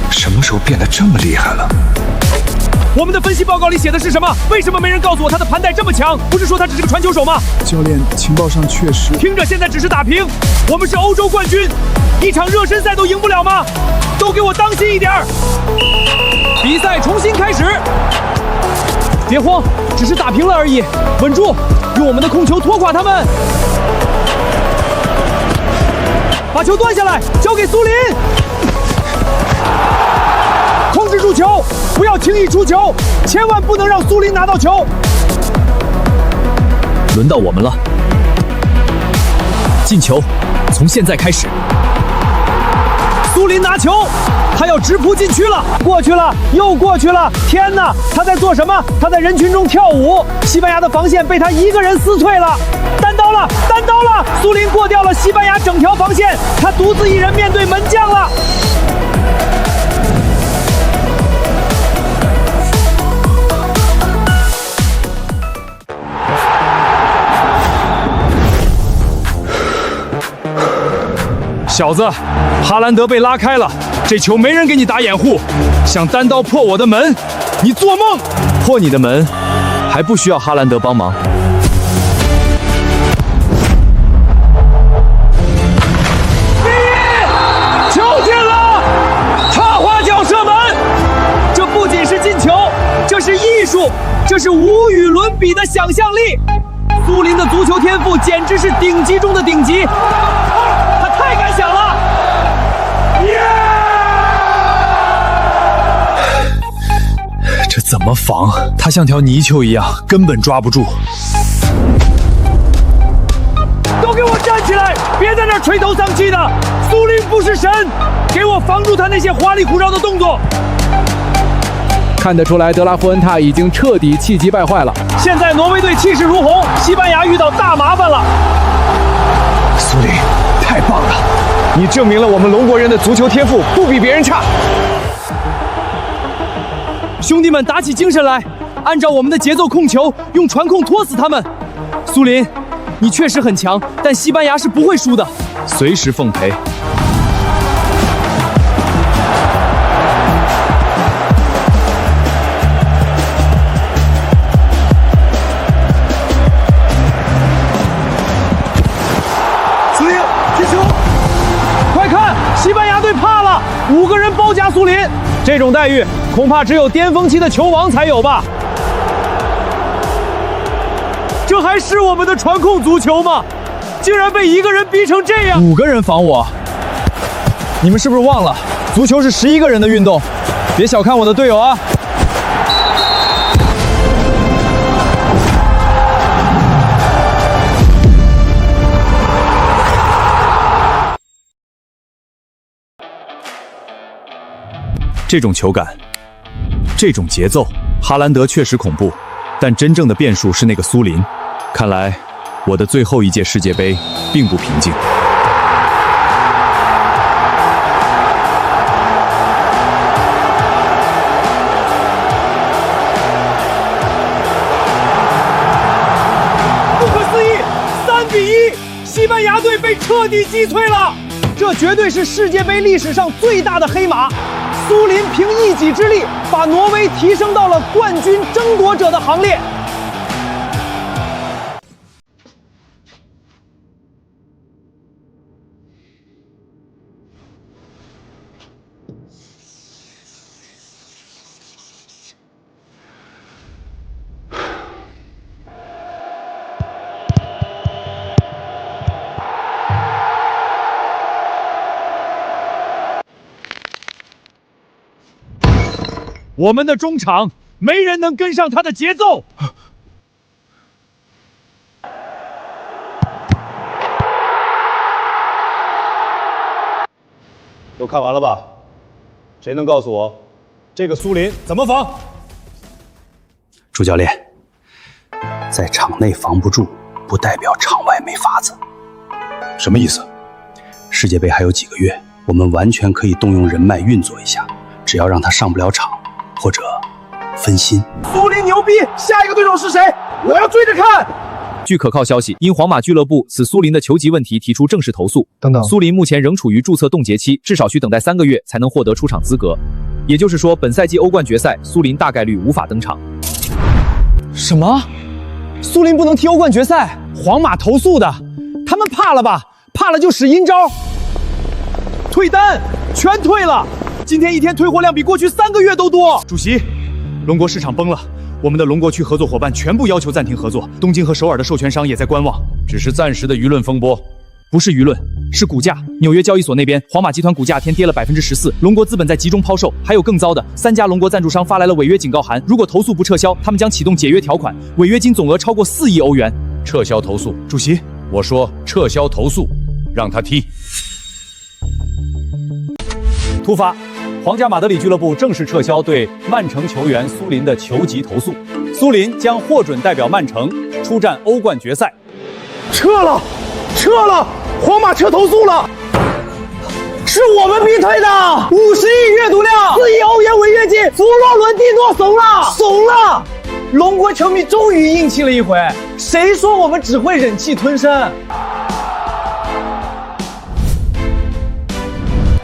Speaker 6: 什么时候变得这么厉害了？
Speaker 1: 我们的分析报告里写的是什么？为什么没人告诉我他的盘带这么强？不是说他只是个传球手吗？
Speaker 16: 教练，情报上确实。
Speaker 1: 听着，现在只是打平，我们是欧洲冠军，一场热身赛都赢不了吗？都给我当心一点儿！比赛重新开始，别慌，只是打平了而已，稳住，用我们的控球拖垮他们，把球端下来，交给苏林。控制住球，不要轻易出球，千万不能让苏林拿到球。
Speaker 4: 轮到我们了，进球，从现在开始。
Speaker 1: 苏林拿球，他要直扑禁区了，过去了，又过去了！天哪，他在做什么？他在人群中跳舞。西班牙的防线被他一个人撕碎了，单刀了，单刀了！苏林过掉了西班牙整条防线，他独自一人面对门将了。
Speaker 4: 小子，哈兰德被拉开了，这球没人给你打掩护，想单刀破我的门，你做梦！破你的门，还不需要哈兰德帮忙。
Speaker 1: 球进了，插花脚射门，这不仅是进球，这是艺术，这是无与伦比的想象力。苏林的足球天赋简直是顶级中的顶级。太敢想了！
Speaker 4: 这怎么防？他像条泥鳅一样，根本抓不住。
Speaker 1: 都给我站起来！别在那儿垂头丧气的！苏林不是神，给我防住他那些花里胡哨的动作。
Speaker 15: 看得出来，德拉夫恩塔已经彻底气急败坏了。
Speaker 1: 现在挪威队气势如虹，西班牙遇到大麻烦了。
Speaker 6: 苏林，太棒了！你证明了我们龙国人的足球天赋不比别人差。
Speaker 1: 兄弟们，打起精神来，按照我们的节奏控球，用传控拖死他们。苏林，你确实很强，但西班牙是不会输的，
Speaker 4: 随时奉陪。
Speaker 1: 苏林，进球！快看，西班牙队怕了，5个人包夹苏林，这种待遇恐怕只有巅峰期的球王才有吧？这还是我们的传控足球吗？竟然被1个人逼成这样！
Speaker 4: 5个人防我，你们是不是忘了，足球是11个人的运动？别小看我的队友啊！这种球感，这种节奏，哈兰德确实恐怖，但真正的变数是那个苏林。看来我的最后一届世界杯并不平静。
Speaker 1: 不可思议，3比1，西班牙队被彻底击退了。这绝对是世界杯历史上最大的黑马。苏林凭一己之力，把挪威提升到了冠军争夺者的行列。我们的中场没人能跟上他的节奏。
Speaker 7: 都看完了吧？谁能告诉我，这个苏林怎么防？
Speaker 9: 主教练，在场内防不住，不代表场外没法子。
Speaker 12: 什么意思？
Speaker 9: 世界杯还有几个月，我们完全可以动用人脉运作一下，只要让他上不了场，或者分心。
Speaker 1: 苏林牛逼，下一个对手是谁？我要追着看。
Speaker 4: 据可靠消息，因皇马俱乐部此苏林的球籍问题提出正式投诉。
Speaker 1: 等等，
Speaker 4: 苏林目前仍处于注册冻结期，至少需等待3个月才能获得出场资格。也就是说，本赛季欧冠决赛，苏林大概率无法登场。
Speaker 5: 什么？苏林不能踢欧冠决赛？皇马投诉的？他们怕了吧？怕了就使阴招。
Speaker 1: 退单，全退了。今天一天退货量比过去3个月都多。
Speaker 2: 主席，龙国市场崩了。我们的龙国区合作伙伴全部要求暂停合作，东京和首尔的授权商也在观望，
Speaker 7: 只是暂时的舆论风波，
Speaker 4: 不是舆论，是股价。纽约交易所那边，皇马集团股价天跌了14%，龙国资本在集中抛售。还有更糟的，3家龙国赞助商发来了违约警告函，如果投诉不撤销，他们将启动解约条款，违约金总额超过4亿欧元。
Speaker 7: 撤销投诉，
Speaker 2: 主席，
Speaker 7: 我说撤销投诉，让他踢。突发。皇家马德里俱乐部正式撤销对曼城球员苏林的球籍投诉，苏林将获准代表曼城出战欧冠决赛。
Speaker 1: 撤了，皇马撤投诉了，是我们逼退的。50亿阅读量，4亿欧元违约金，弗洛伦蒂诺怂了。龙国球迷终于硬气了一回，谁说我们只会忍气吞声？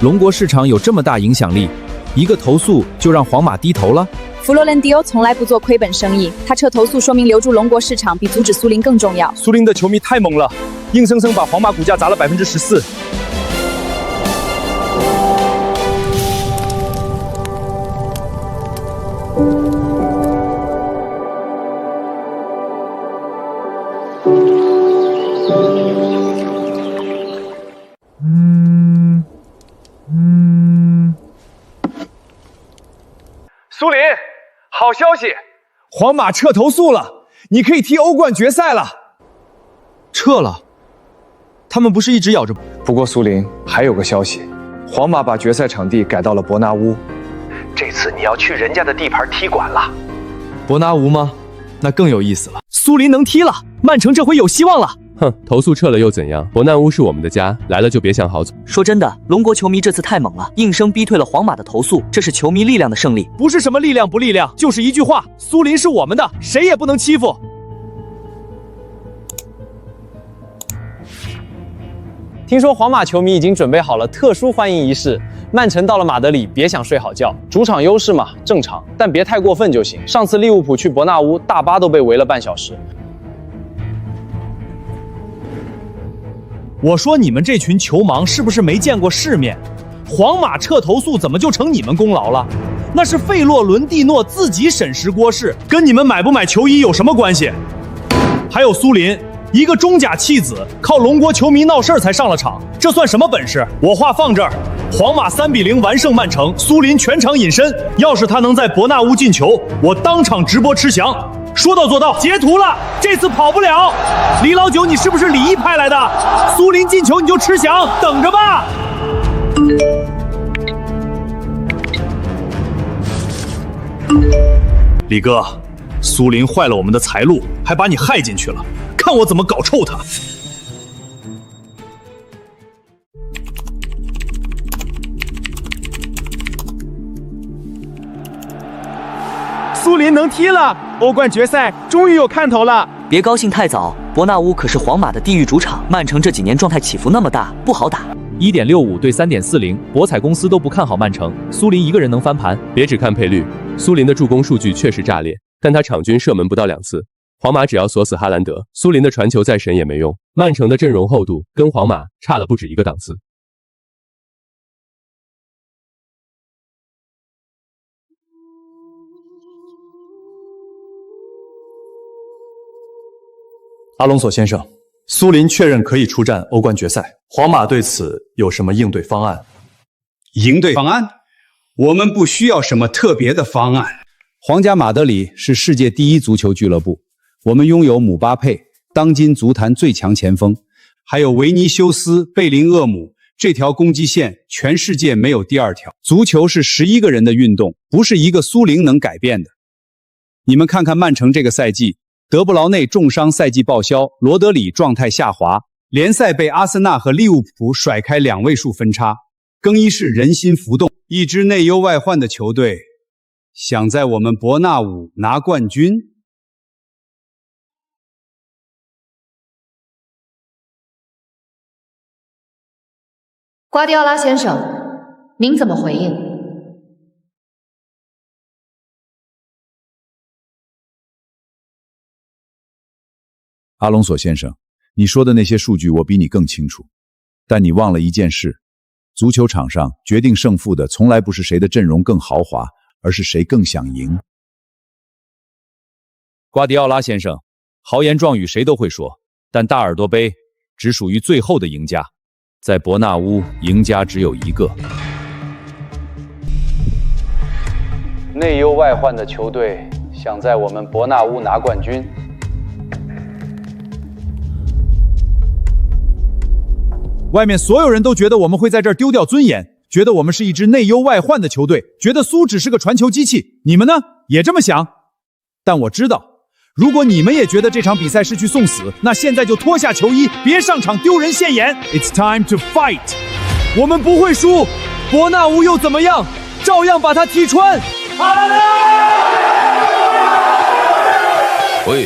Speaker 4: 龙国市场有这么大影响力，一个投诉就让皇马低头了？
Speaker 17: 弗洛伦蒂欧从来不做亏本生意，他撤投诉说明留住龙国市场比阻止苏林更重要。
Speaker 4: 苏林的球迷太猛了，硬生生把皇马股价砸了14%。
Speaker 1: 苏林，好消息，皇马撤投诉了，你可以踢欧冠决赛了。
Speaker 4: 撤了？他们不是一直咬着？
Speaker 6: 不过苏林还有个消息，皇马把决赛场地改到了伯纳乌，
Speaker 9: 这次你要去人家的地盘踢馆了。
Speaker 4: 伯纳乌吗？那更有意思了。苏林能踢了，曼城这回有希望了。
Speaker 18: 哼，投诉撤了又怎样？伯纳乌是我们的家，来了就别想好走。
Speaker 19: 说真的，龙国球迷这次太猛了，应声逼退了皇马的投诉，这是球迷力量的胜利。
Speaker 4: 不是什么力量不力量，就是一句话：苏林是我们的，谁也不能欺负。
Speaker 5: 听说皇马球迷已经准备好了特殊欢迎仪式，曼城到了马德里，别想睡好觉。主场优势嘛，正常，但别太过分就行。上次利物浦去伯纳乌，大巴都被围了半小时。
Speaker 4: 我说你们这群球盲是不是没见过世面？皇马撤投诉怎么就成你们功劳了？那是费洛伦蒂诺自己审时过世，跟你们买不买球衣有什么关系？还有苏林，一个中甲弃子，靠龙国球迷闹事儿才上了场，这算什么本事？我话放这儿，皇马3-0完胜曼城，苏林全场隐身，要是他能在伯纳乌进球，我当场直播吃翔。说到做到，截图了，这次跑不了。李老九，你是不是李毅派来的？苏林进球你就吃翔，等着吧。
Speaker 2: 李哥，苏林坏了我们的财路，还把你害进去了，看我怎么搞臭他！
Speaker 1: 苏林能踢了，欧冠决赛终于有看头了。
Speaker 19: 别高兴太早，伯纳乌可是皇马的地狱主场，曼城这几年状态起伏那么大，不好打。
Speaker 4: 1.65对3.40，博彩公司都不看好曼城，苏林一个人能翻盘？
Speaker 18: 别只看赔率，苏林的助攻数据确实炸裂，但他场均射门不到2次。皇马只要锁死哈兰德，苏林的传球再神也没用。曼城的阵容厚度跟皇马差了不止一个档次。
Speaker 7: 阿隆索先生，苏林确认可以出战欧冠决赛，皇马对此有什么应对方案？
Speaker 20: 应对方案？我们不需要什么特别的方案。
Speaker 3: 皇家马德里是世界第一足球俱乐部，我们拥有姆巴佩，当今足坛最强前锋，还有维尼修斯、贝林厄姆
Speaker 20: 这条攻击线全世界没有第二条。
Speaker 3: 足球是11个人的运动，不是一个苏宁能改变的。你们看看曼城这个赛季，德布劳内重伤赛季报销，罗德里状态下滑，联赛被阿森纳和利物浦甩开2位数分差，更衣室人心浮动。一支内忧外患的球队，想在我们伯纳乌拿冠军？
Speaker 21: 瓜迪奥拉先生，您怎么回应？
Speaker 3: 阿隆索先生，你说的那些数据我比你更清楚，但你忘了一件事，足球场上决定胜负的从来不是谁的阵容更豪华，而是谁更想赢。
Speaker 4: 瓜迪奥拉先生，豪言壮语谁都会说，但大耳朵杯只属于最后的赢家。在伯纳乌，赢家只有一个。
Speaker 2: 内忧外患的球队想在我们伯纳乌拿冠军。
Speaker 3: 外面所有人都觉得我们会在这儿丢掉尊严，觉得我们是一支内忧外患的球队，觉得苏只是个传球机器。你们呢？也这么想？但我知道，如果你们也觉得这场比赛是去送死，那现在就脱下球衣，别上场丢人现眼。It's time to fight！
Speaker 4: 我们不会输，伯纳乌又怎么样？照样把他踢穿。
Speaker 22: 喂，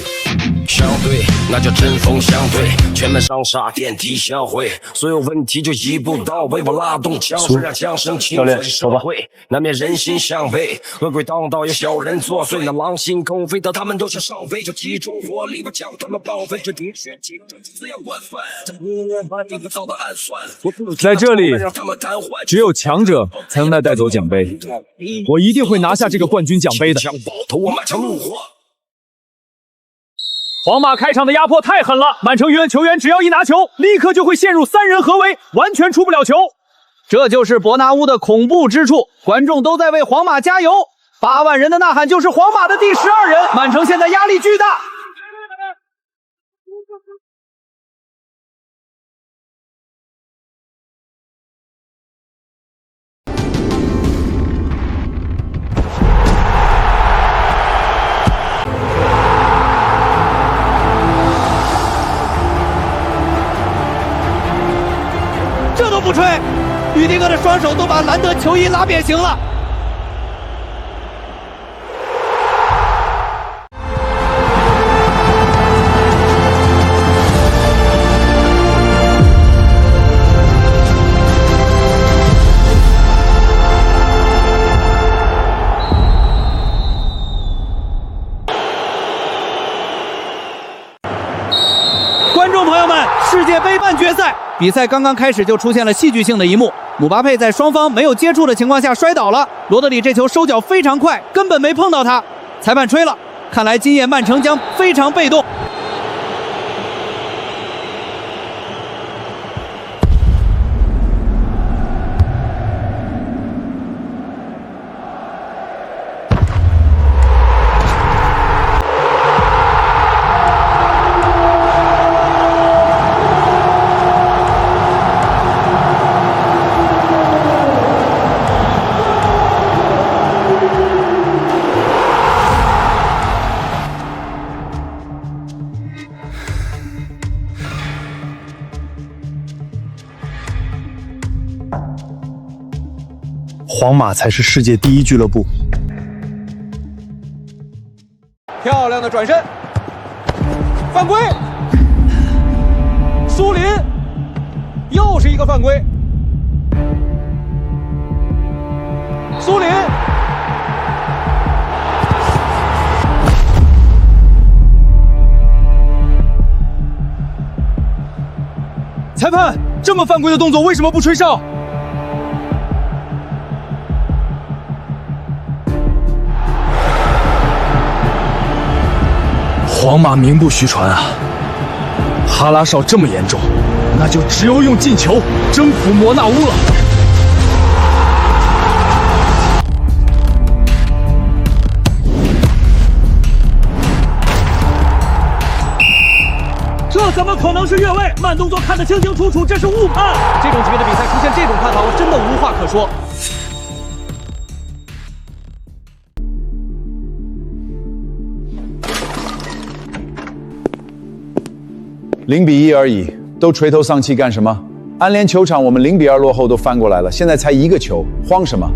Speaker 22: 相对，那叫针锋相对，全面上杀，电梯相会，所有问题就一步到位，我拉动枪声，让枪声清脆社会，难免人心向背，恶鬼当道，有小人作祟，那狼心狗肺的他们都想上位，就集中火力把将他们报废，这滴血竞争滋养晚饭，这5万定造的暗算，
Speaker 4: 在这里，只有强者才能带走奖杯，我一定会拿下这个冠军奖杯的。皇马开场的压迫太狠了，曼城舆论球员只要一拿球，立刻就会陷入3人合围，完全出不了球。
Speaker 1: 这就是伯纳乌的恐怖之处，观众都在为皇马加油，8万人的呐喊就是皇马的第12人，曼城现在压力巨大。不吹，于迪哥的双手都把兰德球衣拉变形了。观众朋友们，世界杯半决赛。比赛刚刚开始就出现了戏剧性的一幕，姆巴佩在双方没有接触的情况下摔倒了，罗德里这球收脚非常快，根本没碰到他。裁判吹了，看来今夜曼城将非常被动。
Speaker 5: 皇马才是世界第1俱乐部。
Speaker 1: 漂亮的转身，犯规！苏林，又是一个犯规。苏林，
Speaker 4: 裁判，这么犯规的动作为什么不吹哨？
Speaker 5: 皇马名不虚传啊！哈拉少这么严重，那就只有用进球征服摩纳乌了。
Speaker 1: 这
Speaker 5: 怎么可能是越位？慢动作看得清清楚楚，这是误判。
Speaker 1: 这种级别的比赛出现这种判罚，我真的无话可说。
Speaker 3: 0比1而已，都垂头丧气干什么？安联球场我们0比2落后都翻过来了，现在才1个球，慌什么？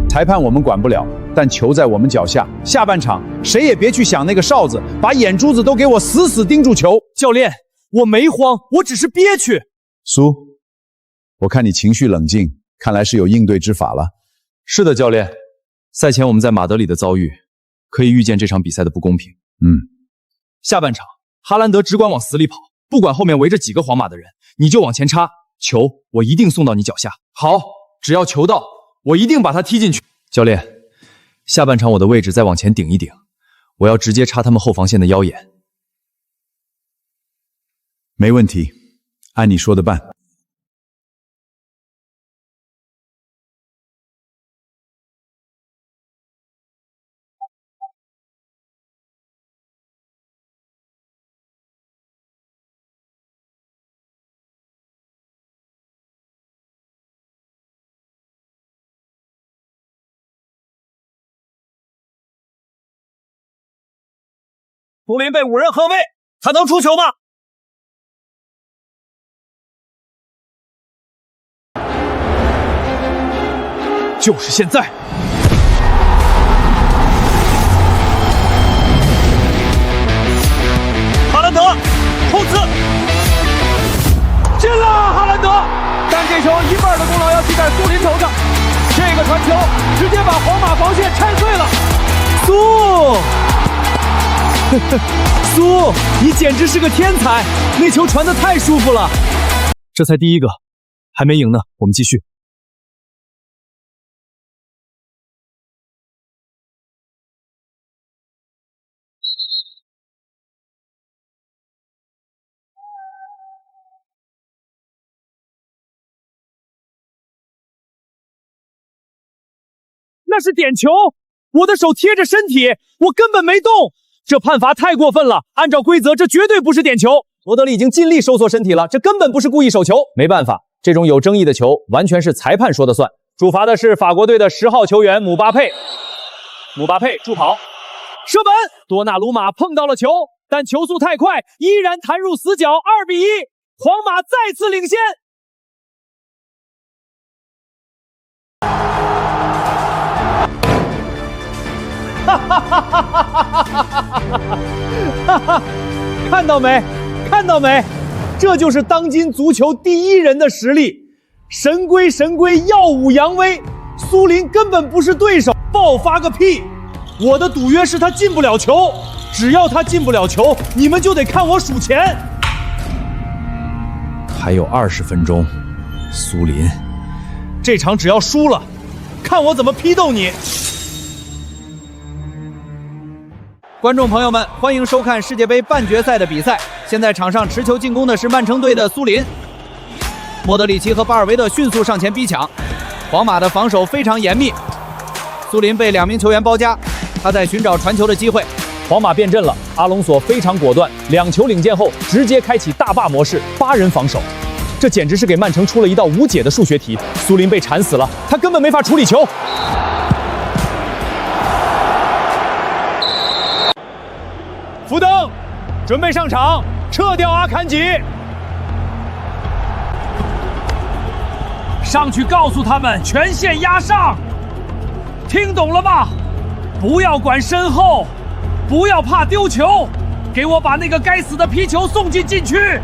Speaker 3: 裁判我们管不了，但球在我们脚下。下半场谁也别去想那个哨子，把眼珠子都给我死死盯住球。
Speaker 4: 教练，我没慌，我只是憋屈。
Speaker 3: 苏，我看你情绪冷静，看来是有应对之法了。
Speaker 4: 是的，教练。赛前我们在马德里的遭遇，可以预见这场比赛的不公平。下半场，哈兰德只管往死里跑，不管后面围着几个皇马的人，你就往前插，球我一定送到你脚下。好，只要球到，我一定把它踢进去。教练，下半场我的位置再往前顶一顶，我要直接插他们后防线的腰眼。
Speaker 3: 没问题，按你说的办。
Speaker 5: 苏林被5人合围，他能出球吗？
Speaker 4: 就是现在！
Speaker 5: 哈兰德冲刺，进了！哈兰德，
Speaker 1: 但这球一半的功劳要记在苏林头上，这个传球直接把皇马防线拆碎了。
Speaker 4: 苏，你简直是个天才！那球传得太舒服了。这才第1个，还没赢呢，我们继续。
Speaker 5: 那是点球，我的手贴着身体，我根本没动。这判罚太过分了，按照规则，这绝对不是点球。
Speaker 7: 罗德里已经尽力收缩身体了，这根本不是故意手球。没办法，这种有争议的球完全是裁判说的算。主罚的是法国队的10号球员姆巴佩。姆巴佩助跑，射门，多纳鲁马碰到了球，但球速太快，依然弹入死角，2比1，皇马再次领先。
Speaker 4: 看到没？看到没？这就是当今足球第1人的实力。神归神归，耀武扬威。苏林根本不是对手，爆发个屁！我的赌约是他进不了球，只要他进不了球，你们就得看我数钱。
Speaker 2: 还有20分钟，苏林，
Speaker 4: 这场只要输了，看我怎么批斗你！
Speaker 1: 观众朋友们，欢迎收看世界杯半决赛的比赛。现在场上持球进攻的是曼城队的苏林，莫德里奇和巴尔维特迅速上前逼抢，皇马的防守非常严密。苏林被2名球员包夹，他在寻找传球的机会。
Speaker 7: 皇马变阵了，阿隆索非常果断，2球领先后直接开启大坝模式，8人防守。这简直是给曼城出了一道无解的数学题。苏林被缠死了，他根本没法处理球。
Speaker 5: 福登准备上场，撤掉阿坎吉，上去告诉他们全线压上，听懂了吗？不要管身后，不要怕丢球，给我把那个该死的皮球送进禁区。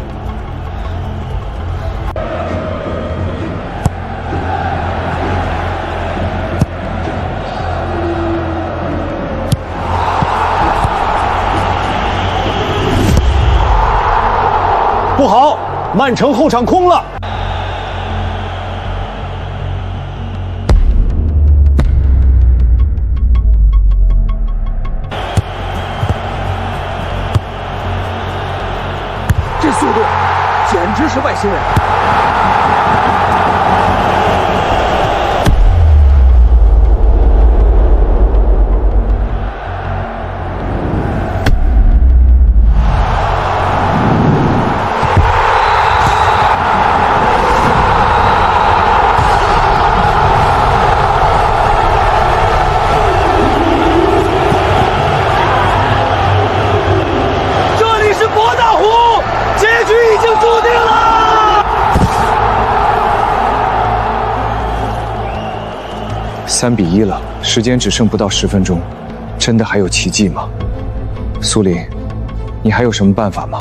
Speaker 7: 不好，曼城后场空了。
Speaker 1: 这速度简直是外星人。
Speaker 6: 3-1了，时间只剩不到10分钟，真的还有奇迹吗？苏林，你还有什么办法吗？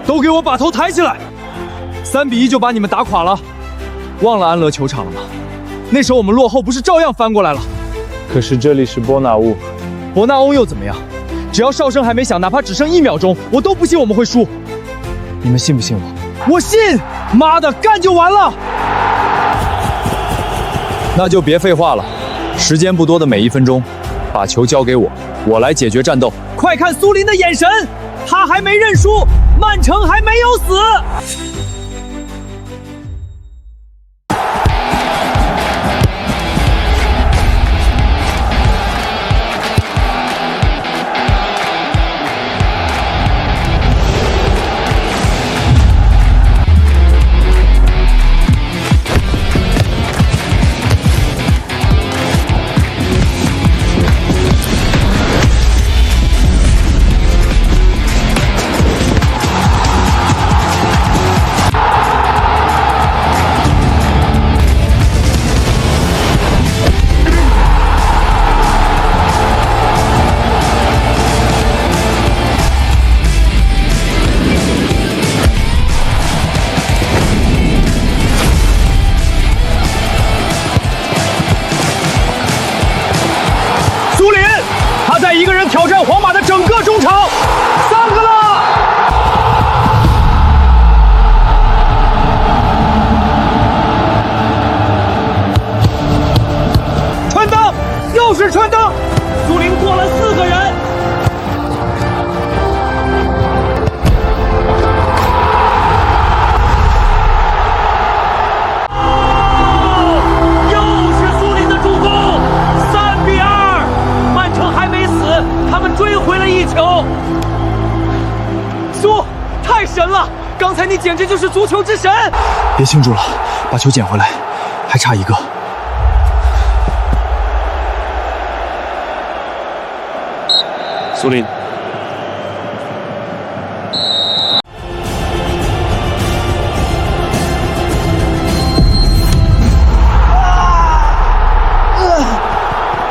Speaker 4: 都给我把头抬起来！3-1就把你们打垮了，忘了安乐球场了吗？那时候我们落后，不是照样翻过来了？
Speaker 15: 可是这里是伯纳乌，
Speaker 4: 伯纳乌又怎么样？只要哨声还没响，哪怕只剩1秒钟，我都不信我们会输。你们信不信我？我信！妈的，干就完了！
Speaker 7: 那就别废话了，时间不多的每1分钟，把球交给我，我来解决战斗。
Speaker 1: 快看苏林的眼神，他还没认输，曼城还没有死。一个人挑战皇马的整个中场，3个了！穿裆，又是穿裆，苏林过了4个人。他们追回了1球，苏，太神了！刚才你简直就是足球之神！
Speaker 4: 别庆祝了，把球捡回来，还差1个。
Speaker 18: 苏林，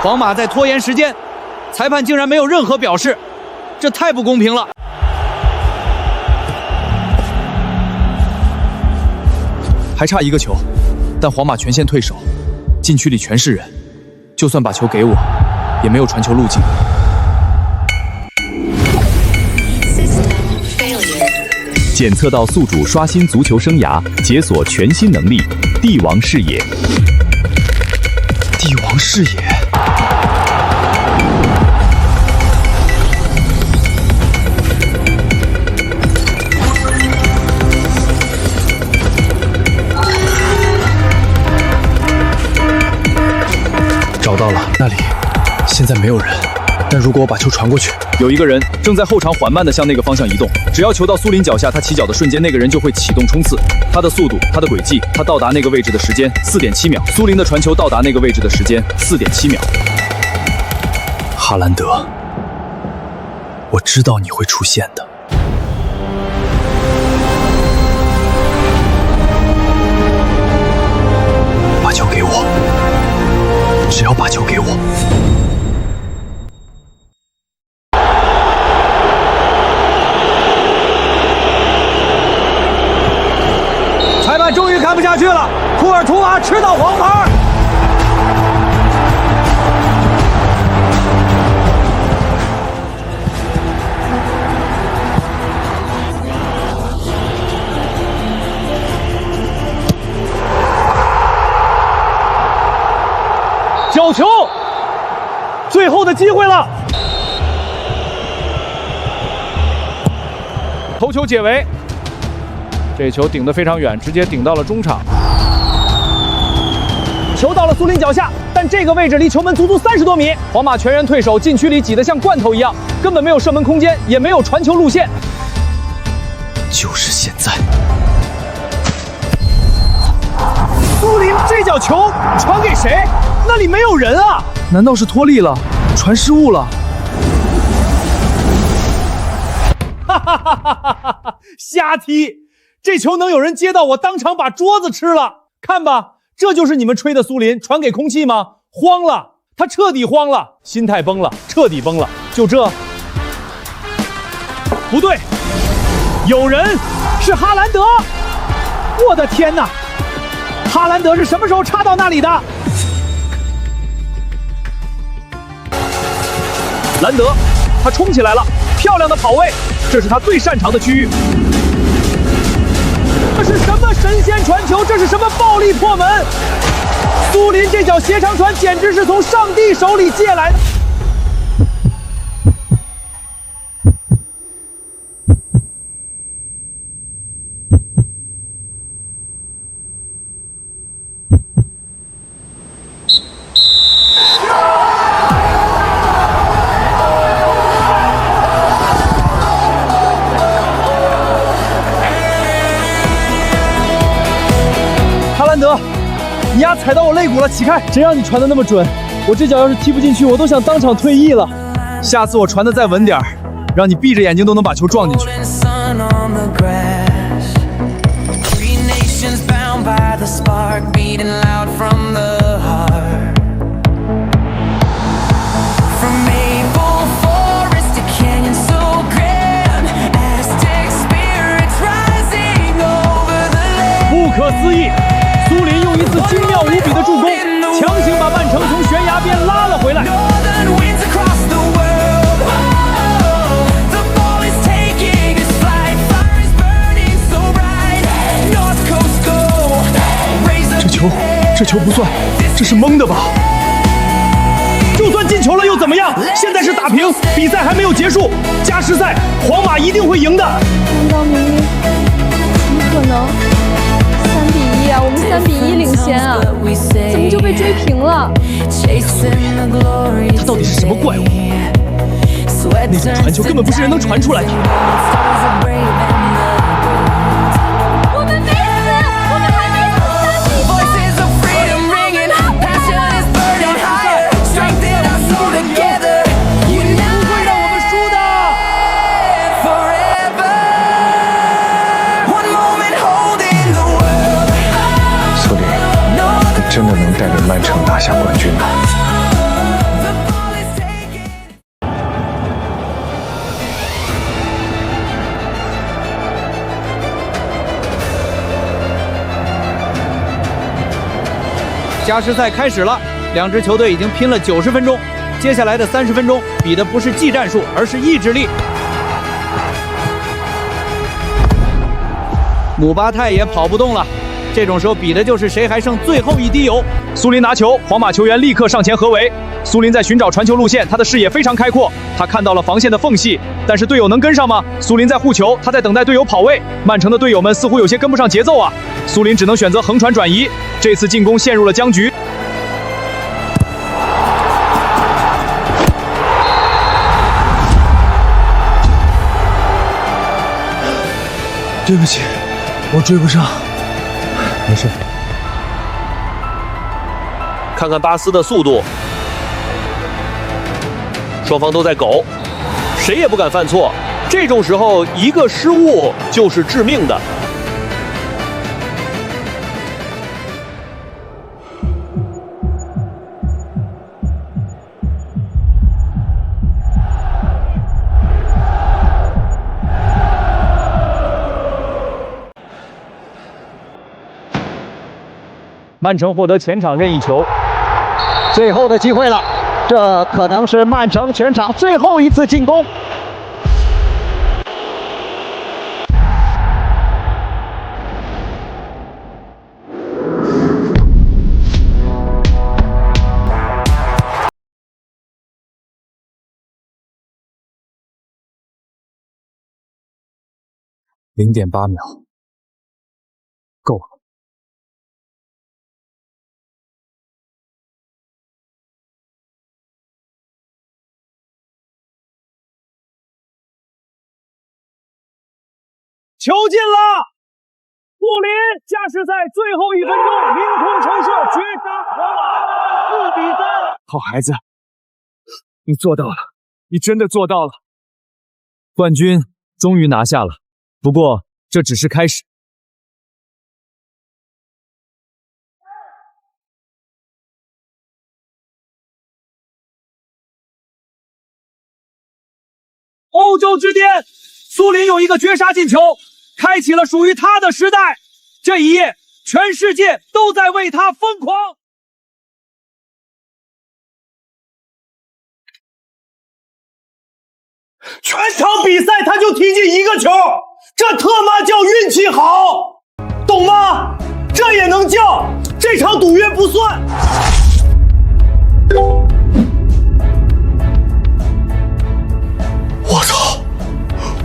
Speaker 1: 皇马在拖延时间。裁判竟然没有任何表示，这太不公平了。
Speaker 4: 还差1个球，但皇马全线退守，禁区里全是人，就算把球给我，也没有传球路径。
Speaker 10: 检测到宿主刷新足球生涯，解锁全新能力——帝王视野。
Speaker 4: 帝王视野。找到了，那里现在没有人，但如果我把球传过去，
Speaker 7: 有一个人正在后场缓慢地向那个方向移动。只要球到苏林脚下，他起脚的瞬间，那个人就会启动冲刺。他的速度，他的轨迹，他到达那个位置的时间4.7秒。苏林的传球到达那个位置的时间4.7秒。
Speaker 4: 哈兰德，我知道你会出现的。把球给我。只要把球给我，
Speaker 1: 裁判终于看不下去了，库尔图瓦吃到黄牌。角球，最后的机会了。
Speaker 15: 头球解围，这球顶得非常远，直接顶到了中场。
Speaker 1: 球到了苏林脚下，但这个位置离球门足足30多米。
Speaker 4: 皇马全员退守，禁区里挤得像罐头一样，根本没有射门空间，也没有传球路线。
Speaker 1: 就是现在，苏林这脚球传给谁？那里没有人啊！
Speaker 4: 难道是脱力了？传失误了？
Speaker 1: 哈哈哈哈哈哈！瞎踢！这球能有人接到，我当场把桌子吃了。看吧，这就是你们吹的苏林传给空气吗？慌了，他彻底慌了，心态崩了，彻底崩了。就这？不对，有人，是哈兰德！我的天哪！哈兰德是什么时候插到那里的？兰德，他冲起来了，漂亮的跑位，这是他最擅长的区域。这是什么神仙传球？这是什么暴力破门？苏林这脚斜长传简直是从上帝手里借来的。你丫踩到我肋骨了，起开！
Speaker 4: 谁让你传的那么准？我这脚要是踢不进去，我都想当场退役了。
Speaker 1: 下次我传的再稳点儿，让你闭着眼睛都能把球撞进去。不可思议！苏林用一次精妙无比的助攻，强行把曼城从悬崖边拉了回来。
Speaker 4: 这球不算，这是蒙的吧？
Speaker 1: 就算进球了又怎么样？现在是打平，比赛还没有结束，加时赛皇马一定会赢的。
Speaker 8: 难道明明？怎么可能？3比1啊，我们3比1领先啊，怎么就被追平了？
Speaker 1: 他到底是什么怪物？那种传球根本不是人能传出来的。
Speaker 6: 真的能带领曼城拿下冠军吗？
Speaker 1: 加时赛开始了，两支球队已经拼了90分钟，接下来的30分钟比的不是技战术，而是意志力。姆巴泰也跑不动了。这种时候比的就是谁还剩最后一滴油。
Speaker 7: 苏林拿球，皇马球员立刻上前合围。苏林在寻找传球路线，他的视野非常开阔，他看到了防线的缝隙，但是队友能跟上吗？苏林在护球，他在等待队友跑位。曼城的队友们似乎有些跟不上节奏啊。苏林只能选择横传转移，这次进攻陷入了僵局。
Speaker 4: 对不起，我追不上。没事。
Speaker 5: 看看巴斯的速度，双方都在苟，谁也不敢犯错。这种时候，一个失误就是致命的。
Speaker 1: 曼城获得前场任意球，
Speaker 11: 最后的机会了，这可能是曼城全场最后一次进攻。
Speaker 4: 0.8秒，够了。
Speaker 1: 球进了！苏林加时赛最后1分钟凌空抽射绝杀皇马，4比
Speaker 4: 好孩子，你做到了，你真的做到了。冠军终于拿下了，不过这只是开始。欧洲之巅，苏林有一个绝杀进球，开启了属于他的时代。这一夜，全世界都在为他疯狂。
Speaker 5: 全场比赛他就踢进一个球，这特妈叫运气好，懂吗？这也能叫？这场赌约不算。我操！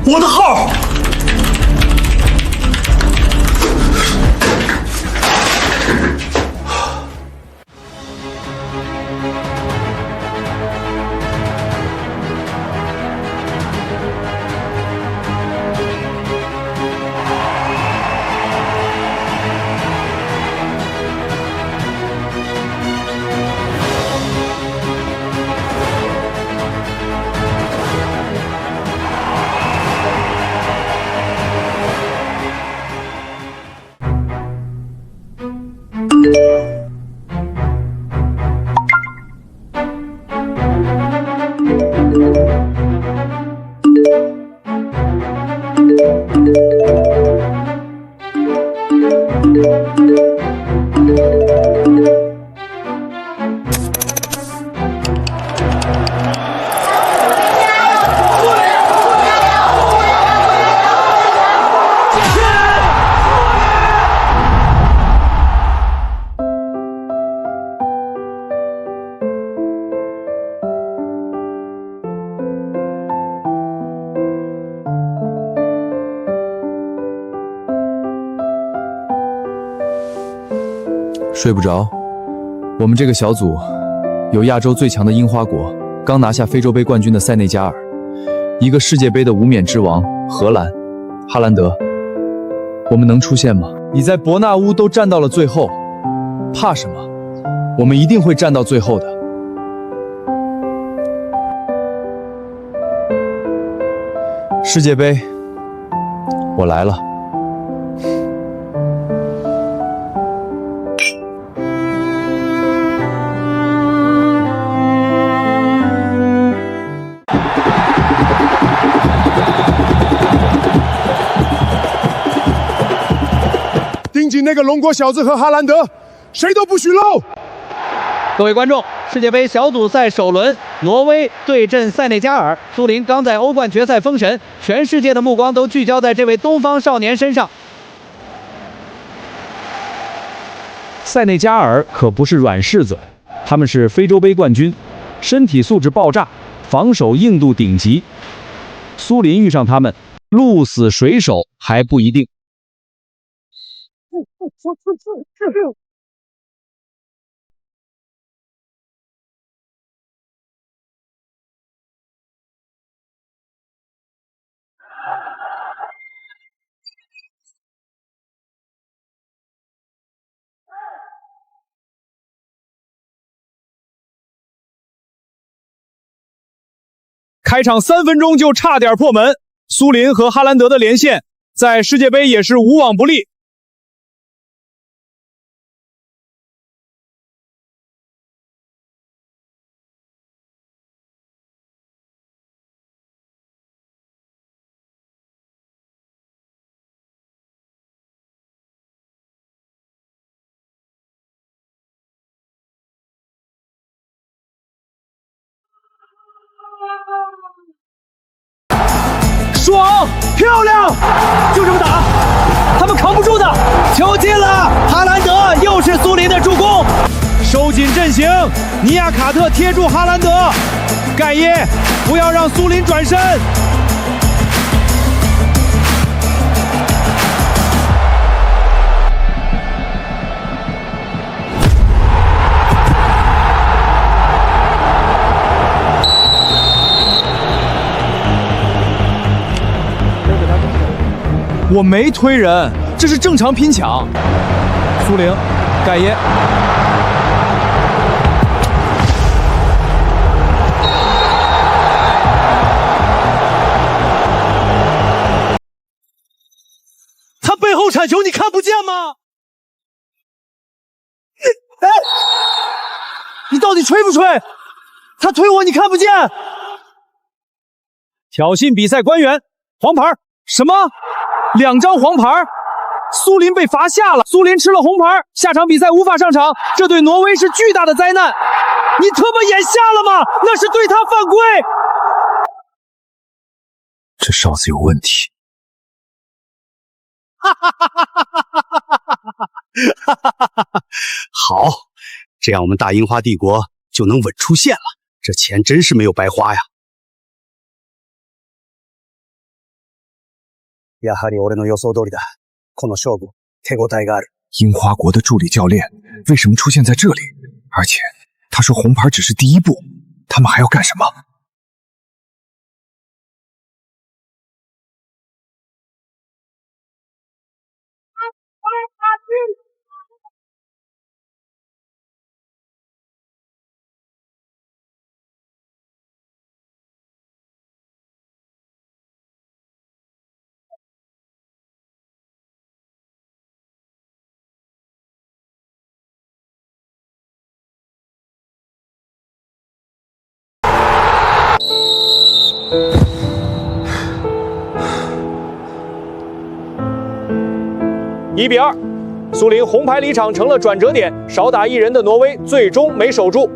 Speaker 5: 我的号！
Speaker 4: 睡不着。我们这个小组有亚洲最强的樱花国，刚拿下非洲杯冠军的塞内加尔，一个世界杯的无冕之王荷兰，哈兰德。我们能出线吗？你在伯纳乌都站到了最后，怕什么？我们一定会站到最后的。世界杯，我来了。
Speaker 13: 盯紧那个龙国小子和哈兰德，谁都不许漏！
Speaker 1: 各位观众，世界杯小组赛首轮，挪威对阵塞内加尔。苏林刚在欧冠决赛封神，全世界的目光都聚焦在这位东方少年身上。
Speaker 14: 塞内加尔可不是软柿子，他们是非洲杯冠军，身体素质爆炸，防守硬度顶级。苏林遇上他们，鹿死谁手还不一定。
Speaker 4: 开场3分钟就差点破门，苏林和哈兰德的连线在世界杯也是无往不利。
Speaker 1: 爽，漂亮，就这么打，他们扛不住的。球进了，哈兰德又是苏林的助攻，
Speaker 4: 收紧阵型，尼亚卡特贴住哈兰德，盖耶不要让苏林转身。我没推人，这是正常拼抢。苏宁，盖耶，
Speaker 1: 铲球你看不见吗？哎，你到底吹不吹？他推我，你看不见？
Speaker 4: 挑衅比赛官员，黄牌！什么？2张黄牌？苏林被罚下了，苏林吃了红牌，下场比赛无法上场，这对挪威是巨大的灾难。你他妈眼瞎了吗？那是对他犯规。
Speaker 9: 这哨子有问题。
Speaker 20: 好，这样我们大樱花帝国就能稳出线了。这钱真是没有白花呀！
Speaker 9: やはり俺の予想通りだ。この勝負手応えがある。
Speaker 6: 樱花国的助理教练为什么出现在这里？而且他说红牌只是第一步，他们还要干什么？1
Speaker 7: 比2，苏林红牌离场成了转折点，少打1人的挪威最终没守住。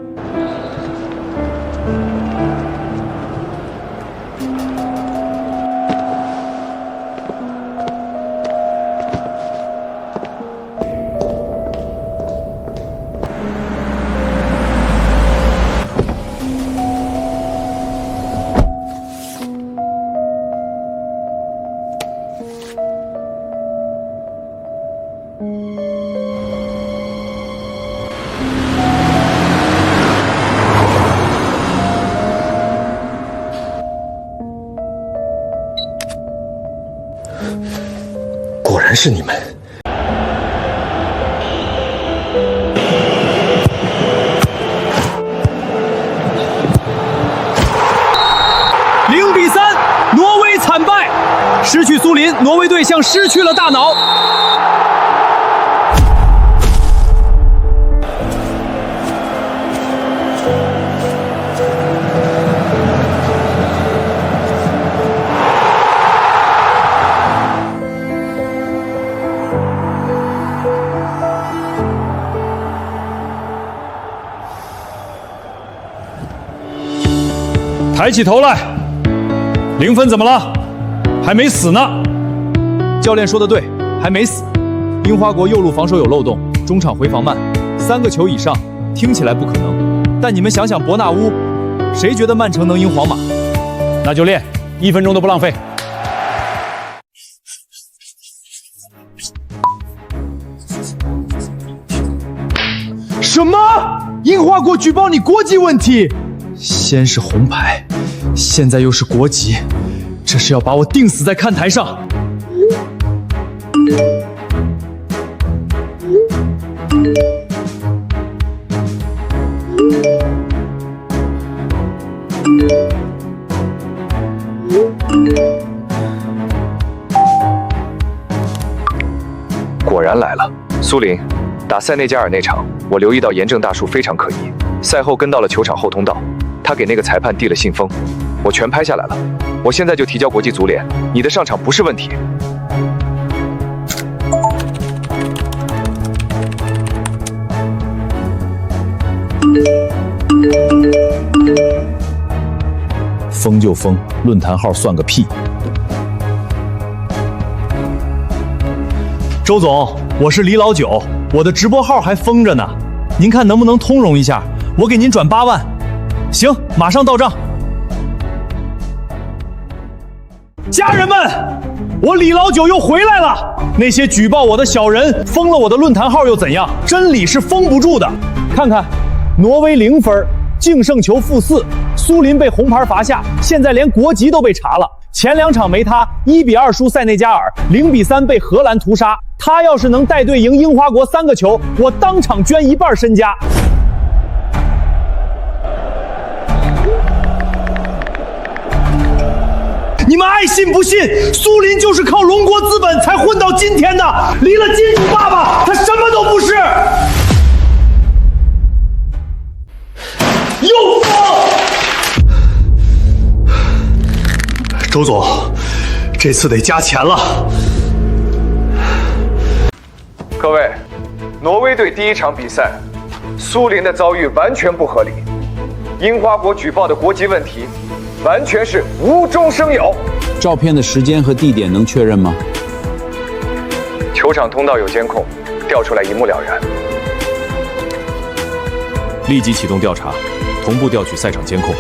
Speaker 6: 果然是你们！0
Speaker 4: 比3，挪威惨败，失去苏林，挪威队像失去了大脑。
Speaker 14: 抬起头来，0分怎么了？还没死呢。
Speaker 4: 教练说的对，还没死。樱花国右路防守有漏洞，中场回防慢，3个球以上，听起来不可能。但你们想想伯纳乌，谁觉得曼城能赢皇马？
Speaker 14: 那就练，1分钟都不浪费。
Speaker 1: 什么？樱花国举报你国籍问题？
Speaker 4: 先是红牌，现在又是国籍，这是要把我钉死在看台上。
Speaker 6: 果然来了，苏林，打塞内加尔那场，我留意到严正大叔非常可疑，赛后跟到了球场后通道。他给那个裁判递了信封，我全拍下来了。我现在就提交国际足联，你的上场不是问题。
Speaker 3: 封就封，论坛号算个屁！
Speaker 4: 周总，我是李老九，我的直播号还封着呢，您看能不能通融一下？我给您转8万。行，马上到账。家人们，我李老九又回来了。那些举报我的小人封了我的论坛号又怎样？真理是封不住的。看看，挪威0分，净胜球-4，苏林被红牌罚下，现在连国籍都被查了。前2场没他，1比2输塞内加尔，0比3被荷兰屠杀。他要是能带队赢樱花国3个球，我当场捐1半身家。
Speaker 1: 你们爱信不信，苏林就是靠龙国资本才混到今天的，离了金主爸爸，他什么都不是。又疯！
Speaker 20: 周总，这次得加钱了。
Speaker 6: 各位，挪威队第一场比赛，苏林的遭遇完全不合理，樱花国举报的国籍问题，完全是无中生有。
Speaker 3: 照片的时间和地点能确认吗？
Speaker 6: 球场通道有监控，调出来一目了然。
Speaker 2: 立即启动调查，同步调取赛场监控。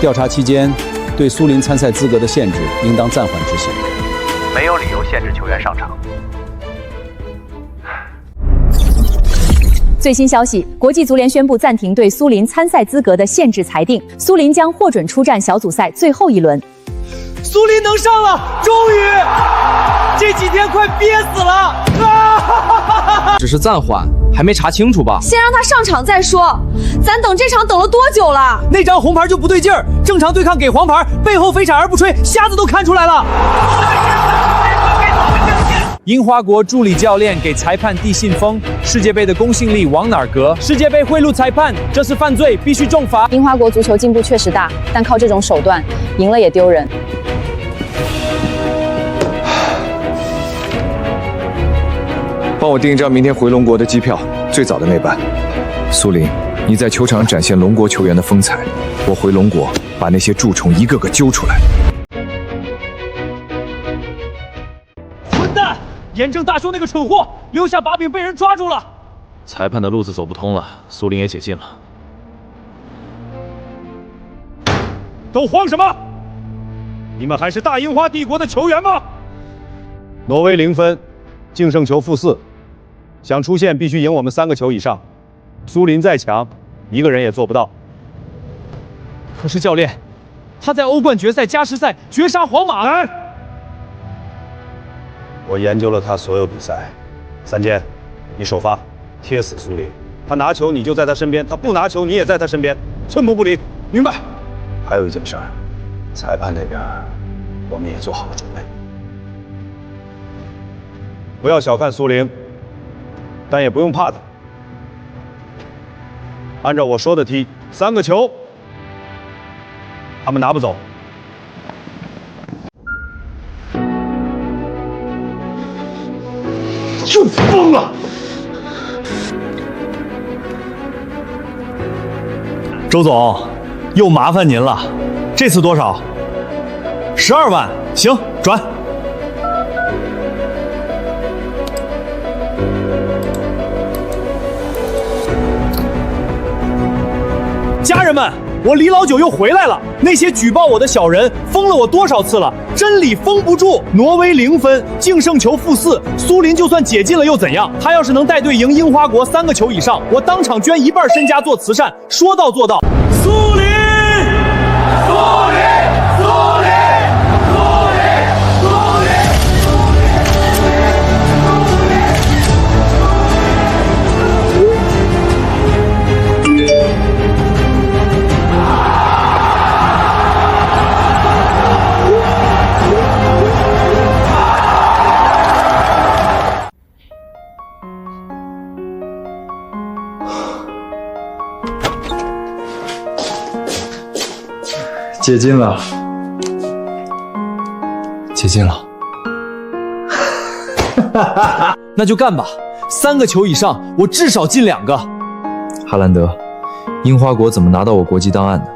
Speaker 3: 调查期间，对苏林参赛资格的限制应当暂缓执行。
Speaker 12: 没有理由限制球员上场。
Speaker 17: 最新消息，国际足联宣布暂停对苏林参赛资格的限制裁定，苏林将获准出战小组赛最后一轮。
Speaker 1: 苏林能上了，终于！这几天快憋死了！
Speaker 4: 只是暂缓，还没查清楚吧？
Speaker 8: 先让他上场再说。咱等这场等了多久了？
Speaker 1: 那张红牌就不对劲儿，正常对抗给黄牌，背后飞铲而不吹，瞎子都看出来了。
Speaker 4: 樱花国助理教练给裁判递信封，世界杯的公信力往哪儿搁？世界杯贿赂裁判，这是犯罪，必须重罚。
Speaker 17: 樱花国足球进步确实大，但靠这种手段，赢了也丢人。
Speaker 6: 帮我订一张明天回龙国的机票，最早的那班。苏林，你在球场展现龙国球员的风采，我回龙国把那些蛀虫一个个揪出来。
Speaker 1: 严正大兄那个蠢货留下把柄被人抓住了，
Speaker 2: 裁判的路子走不通了，苏林也解禁了。
Speaker 13: 都慌什么？你们还是大樱花帝国的球员吗？
Speaker 14: 挪威0分，净胜球-4，想出线必须赢我们3个球以上。苏林再强，一个人也做不到。
Speaker 1: 可是教练，他在欧冠决赛加时赛绝杀皇马。
Speaker 14: 我研究了他所有比赛，三剑，你首发，贴死苏林。他拿球你就在他身边，他不拿球你也在他身边，寸步不离。明白？还有一件事儿，裁判那边我们也做好了准备。不要小看苏林，但也不用怕他。按照我说的踢，3个球，他们拿不走。
Speaker 13: 就疯了！
Speaker 2: 周总，又麻烦您了。这次多少？12万，行，转。
Speaker 1: 家人们，我李老九又回来了。那些举报我的小人封了我多少次了？真理封不住。挪威0分，净胜球-4，苏林就算解禁了又怎样？他要是能带队赢樱花国3个球以上，我当场捐1半身家做慈善，说到做到。苏林，苏林，苏林，苏林，苏林。
Speaker 6: 解禁了，解禁了。
Speaker 4: 那就干吧，3个球以上，我至少进2个。
Speaker 6: 哈兰德，樱花国怎么拿到我国籍档案的？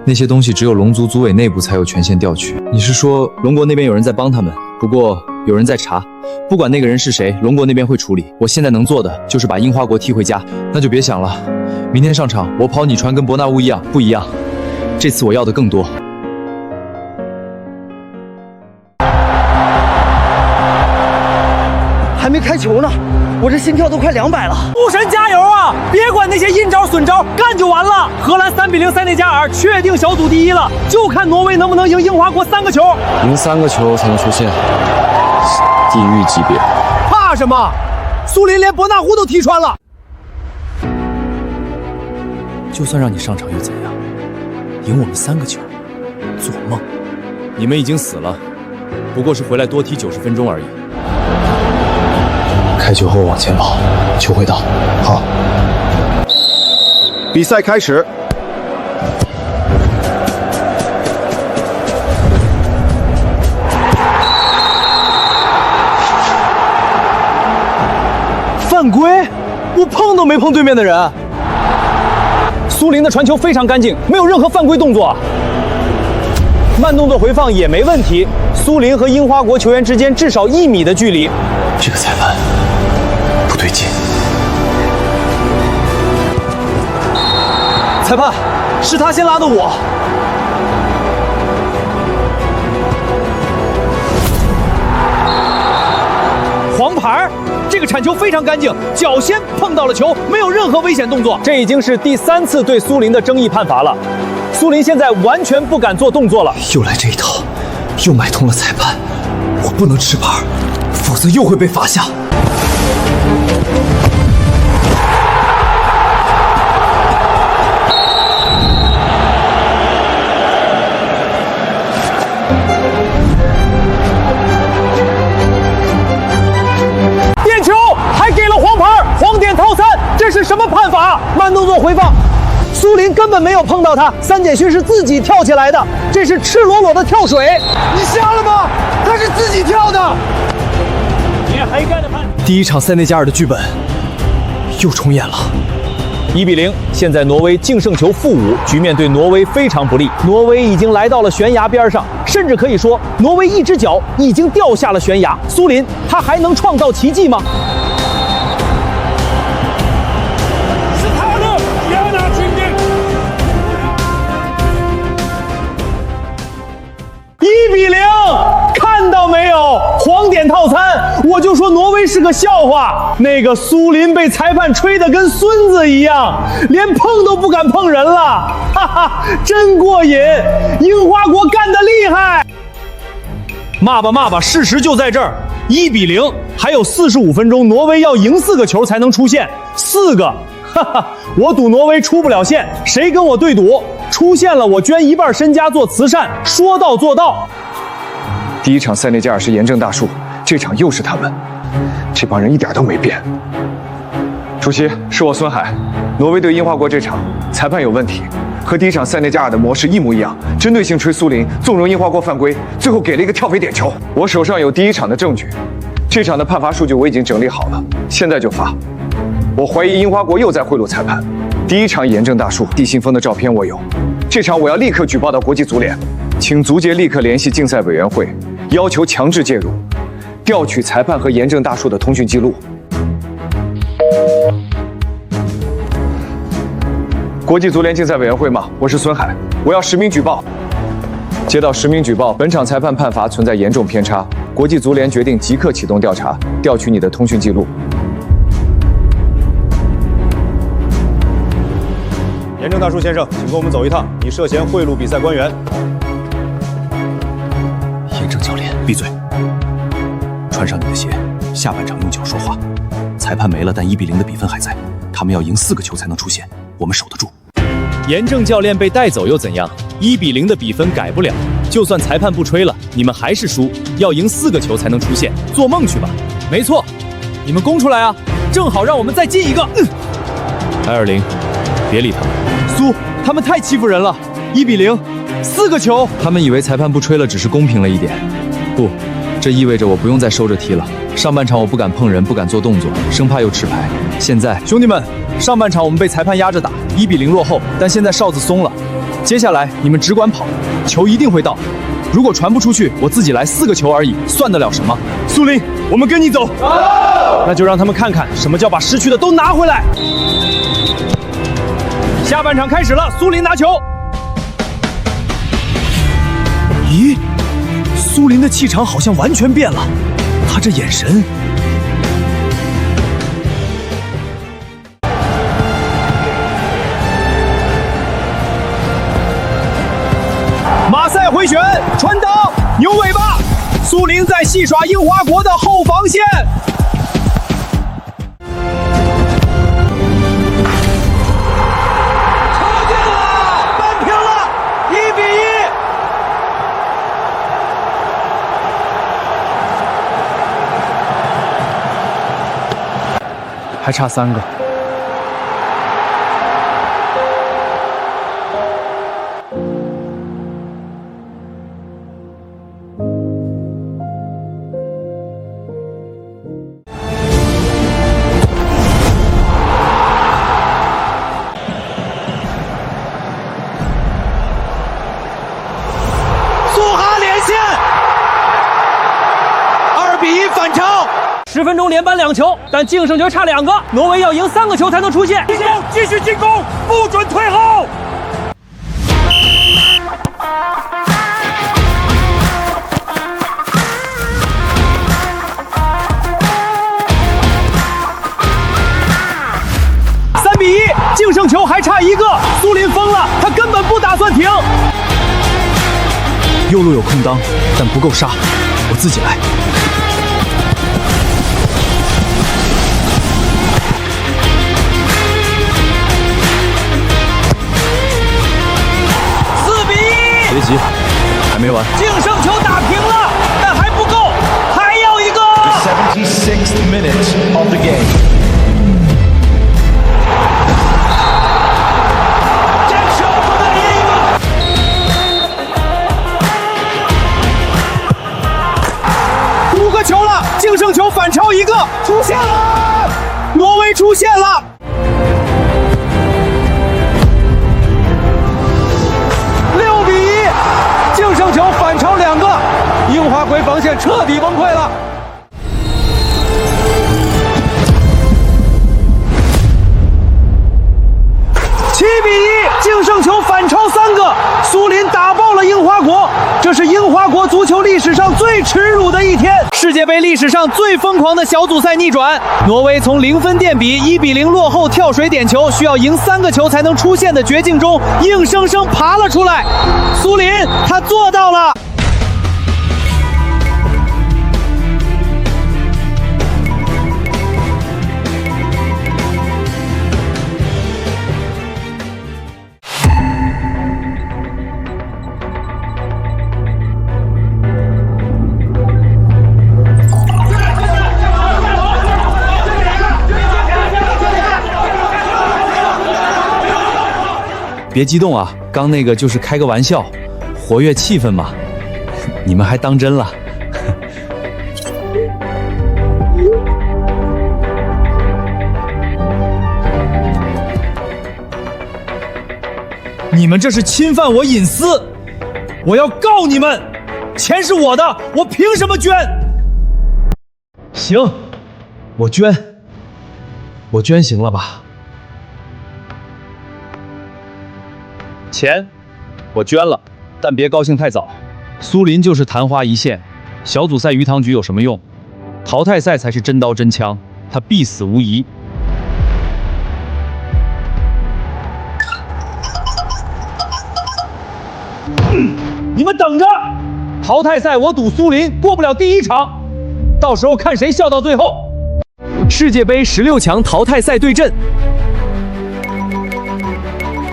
Speaker 6: 那些东西只有龙族组委内部才有权限调取。你是说
Speaker 4: 龙国那边有人在帮他们？不过有人在查，不管那个人是谁，龙国那边会处理。我现在能做的就是把樱花国踢回家。
Speaker 6: 那就别想了，明天上场我跑你船跟伯纳乌一样，
Speaker 4: 不一样。这次我要的更多。
Speaker 11: 还没开球呢，我这心跳都快200了。
Speaker 1: 武神加油啊！别管那些阴招损招，干就完了。荷兰3比0塞内加尔确定小组第1了，就看挪威能不能赢樱花国3个球。
Speaker 6: 赢3个球才能出线，地狱级别。
Speaker 1: 怕什么？苏林连伯纳乌都踢穿了。
Speaker 4: 就算让你上场又怎样？赢我们3个球，做梦！你们已经死了，不过是回来多踢90分钟而已。
Speaker 6: 开球后往前跑，球会到。好，
Speaker 16: 比赛开始。
Speaker 5: 犯规！我碰都没碰对面的人。苏林的传球非常干净，没有任何犯规动作。慢动作回放也没问题。苏林和樱花国球员之间至少1米的距离。
Speaker 6: 这个裁判不对劲。
Speaker 5: 裁判，是他先拉的我。
Speaker 1: 黄牌！这个铲球非常干净，脚先碰到了球，没有任何危险动作。
Speaker 5: 这已经是第3次对苏林的争议判罚了。苏林现在完全不敢做动作了。
Speaker 6: 又来这一套，又买通了裁判，我不能吃牌，否则又会被罚下。
Speaker 5: 这是什么判罚？慢动作回放，苏林根本没有碰到他，三点勋是自己跳起来的，这是赤裸裸的跳水。
Speaker 1: 你瞎了吗？他是自己跳的。
Speaker 5: 也黑盖的判。
Speaker 1: 第一场塞内加尔的剧本又重演了。
Speaker 5: 1比0，现在挪威净胜球-5，局面对挪威非常不利。挪威已经来到了悬崖边上，甚至可以说，挪威一只脚已经掉下了悬崖。苏林，他还能创造奇迹吗？1比0，看到没有？黄点套餐，我就说挪威是个笑话。那个苏林被裁判吹得跟孙子一样，连碰都不敢碰人了，哈哈，真过瘾！樱花国干得厉害！
Speaker 1: 骂吧骂吧，事实就在这儿，1比0，还有45分钟，挪威要赢4个球才能出线，4个，哈哈，我赌挪威出不了线，谁跟我对赌？出现了，我捐1半身家做慈善，说到做到。
Speaker 6: 第一场塞内加尔是严正大树，这场又是他们，这帮人一点都没变。主席，是我孙海。挪威对樱花国这场裁判有问题，和第一场塞内加尔的模式一模一样，针对性吹苏林，纵容樱花国犯规，最后给了一个跳飞点球。我手上有第一场的证据，这场的判罚数据我已经整理好了，现在就发。我怀疑樱花国又在贿赂裁判。第一场严正大树地信封的照片我有，这场我要立刻举报到国际足联，请足协立刻联系竞赛委员会，要求强制介入，调取裁判和严正大树的通讯记录。国际足联竞赛委员会吗？我是孙海，我要实名举报。接到实名举报，本场裁判判罚存在严重偏差，国际足联决定即刻启动调查，调取你的通讯记录。
Speaker 14: 严正大树先生，请跟我们走一趟，你涉嫌贿赂比赛官员。
Speaker 9: 严正教练，闭嘴！穿上你的鞋，下半场用脚说话。裁判没了，但1比0的比分还在，他们要赢4个球才能出线，我们守得住。
Speaker 4: 严正教练被带走又怎样？1比0的比分改不了，就算裁判不吹了，你们还是输，要赢4个球才能出线，做梦去吧！没错，你们攻出来啊，正好让我们再进一个。艾尔林，别理他们。
Speaker 1: 苏，他们太欺负人了！1比0，4个球。
Speaker 2: 他们以为裁判不吹了只是公平了一点，不，这意味着我不用再收着踢了。上半场我不敢碰人，不敢做动作，生怕又吃牌。现在，
Speaker 1: 兄弟们，上半场我们被裁判压着打，1比0落后，但现在哨子松了。接下来你们只管跑，球一定会到。如果传不出去，我自己来，4个球而已，算得了什么？苏林，我们跟你走。那就让他们看看什么叫把失去的都拿回来。下半场开始了，苏林拿球。
Speaker 9: 咦，苏林的气场好像完全变了，他这眼神……
Speaker 1: 马赛回旋，传导，牛尾巴，苏林在戏耍樱花国的后防线。
Speaker 4: 还差3个。
Speaker 5: 10分钟连扳2球，但净胜球差2个，挪威要赢3个球才能出线。
Speaker 13: 继续进攻，不准退后。
Speaker 1: 3比1，净胜球还差1个，苏林疯了，他根本不打算停。
Speaker 4: 右路有空当，但不够杀，我自己来。
Speaker 1: 别
Speaker 4: 急，还没完。
Speaker 1: 净胜球打平了，但还不够，还要一个。76th minute of the game. 5个球了，净胜球反超1个，出现了，挪威出现了。净胜球反超2个，樱花鬼防线彻底崩溃了。7比1，净胜球反超3个，苏林打爆了樱花国，这是樱花国足球历史上最耻辱的一天。世界杯历史上最疯狂的小组赛逆转，挪威从0分垫比1比0落后跳水点球，需要赢3个球才能出线的绝境中，硬生生爬了出来。苏林，他做到了。
Speaker 4: 别激动啊，刚那个就是开个玩笑，活跃气氛嘛。你们还当真了？你们这是侵犯我隐私，我要告你们！钱是我的，我凭什么捐？行，我捐行了吧？钱我捐了，但别高兴太早。苏林就是昙花一现，小组赛鱼塘局有什么用？淘汰赛才是真刀真枪，他必死无疑。
Speaker 1: 你们等着，淘汰赛我赌苏林过不了第1场，到时候看谁笑到最后。
Speaker 4: 世界杯16强淘汰赛对阵。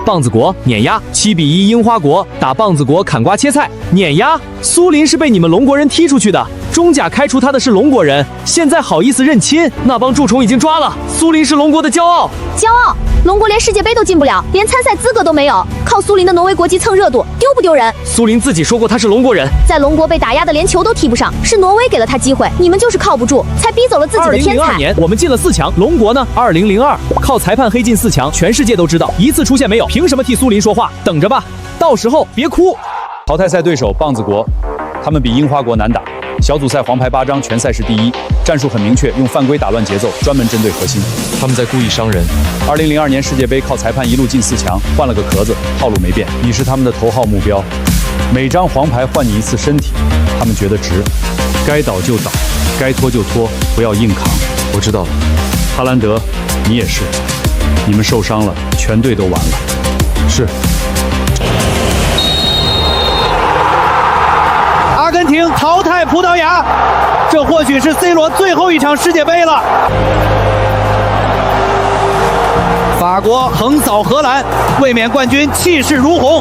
Speaker 4: 棒子国碾压，7比1，樱花国打棒子国砍瓜切菜碾压。苏林是被你们龙国人踢出去的，中甲开除他的是龙国人，现在好意思认亲？那帮蛀虫已经抓了，苏林是龙国的骄傲。
Speaker 8: 骄傲？龙国连世界杯都进不了，连参赛资格都没有，靠苏林的挪威国籍蹭热度，丢不丢人？
Speaker 4: 苏林自己说过他是龙国人，在
Speaker 8: 龙国被打压的连球都踢不上，是挪威给了他机会，你们就是靠不住，才逼走了自己的天才。
Speaker 4: 2002年我们进了4强，龙国呢？2002靠裁判黑进4强，全世界都知道，一次出现没有，凭什么替苏林说话？等着吧，到时候别哭。淘汰赛对手棒子国，他们比樱花国难打。小组赛黄牌8张，全赛事第1，战术很明确，用犯规打乱节奏，专门针对核心。他们在故意伤人。2002年世界杯靠裁判一路进4强，换了个壳子，套路没变。你是他们的头号目标，每张黄牌换你1次身体，他们觉得值。该倒就倒，该拖就拖，不要硬扛。我知道了，哈兰德，你也是。你们受伤了，全队都完了。是。
Speaker 1: 阿根廷淘汰葡萄牙，这或许是 C 罗最后一场世界杯了。法国横扫荷兰，卫冕冠军气势如虹。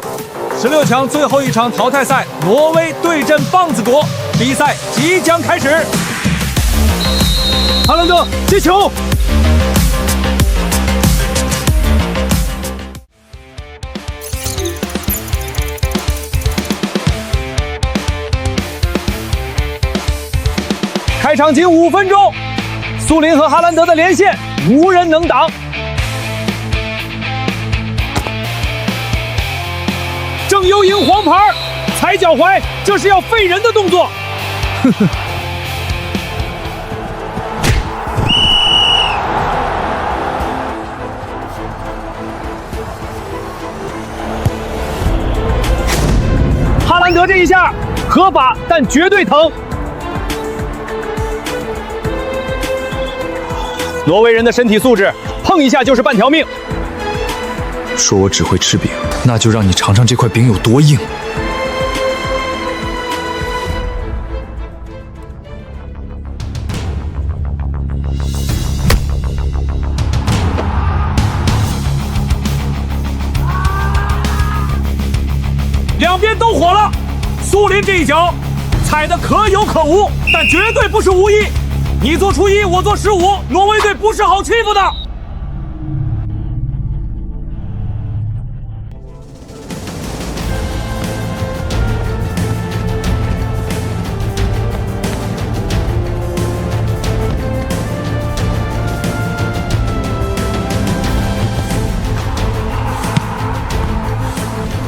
Speaker 13: 16强最后一场淘汰赛，挪威对阵棒子国，比赛即将开始。
Speaker 1: 哈兰德接球，
Speaker 7: 场仅5分钟，苏林和哈兰德的连线无人能挡。郑优赢黄牌，踩脚踝，这是要废人的动作。呵呵。哈兰德这一下合法，但绝对疼。挪威人的身体素质，碰一下就是半条命。
Speaker 6: 说我只会吃饼，那就让你尝尝这块饼有多硬。
Speaker 7: 两边都火了，苏林这一脚踩得可有可无，但绝对不是无意。你做初一，我做15，挪威队不是好欺负的。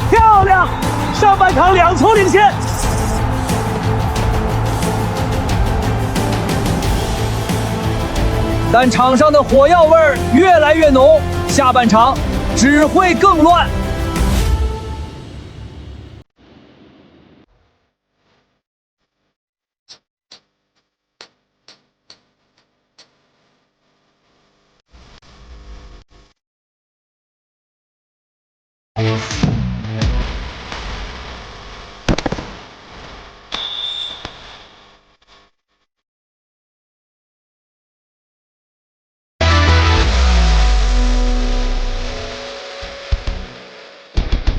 Speaker 7: 漂亮，上半场2球领先。但场上的火药味儿越来越浓，下半场只会更乱。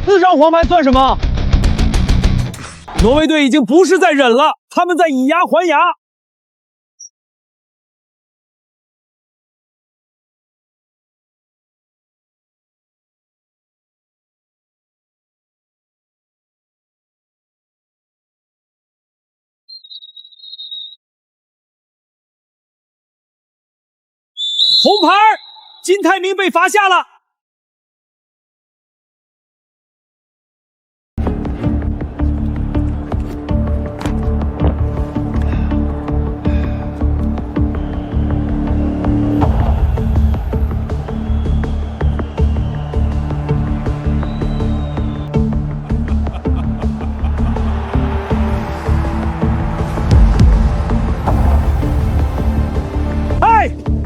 Speaker 7: 4张黄牌算什么？挪威队已经不是在忍了，他们在以牙还牙。红牌，金泰明被罚下了。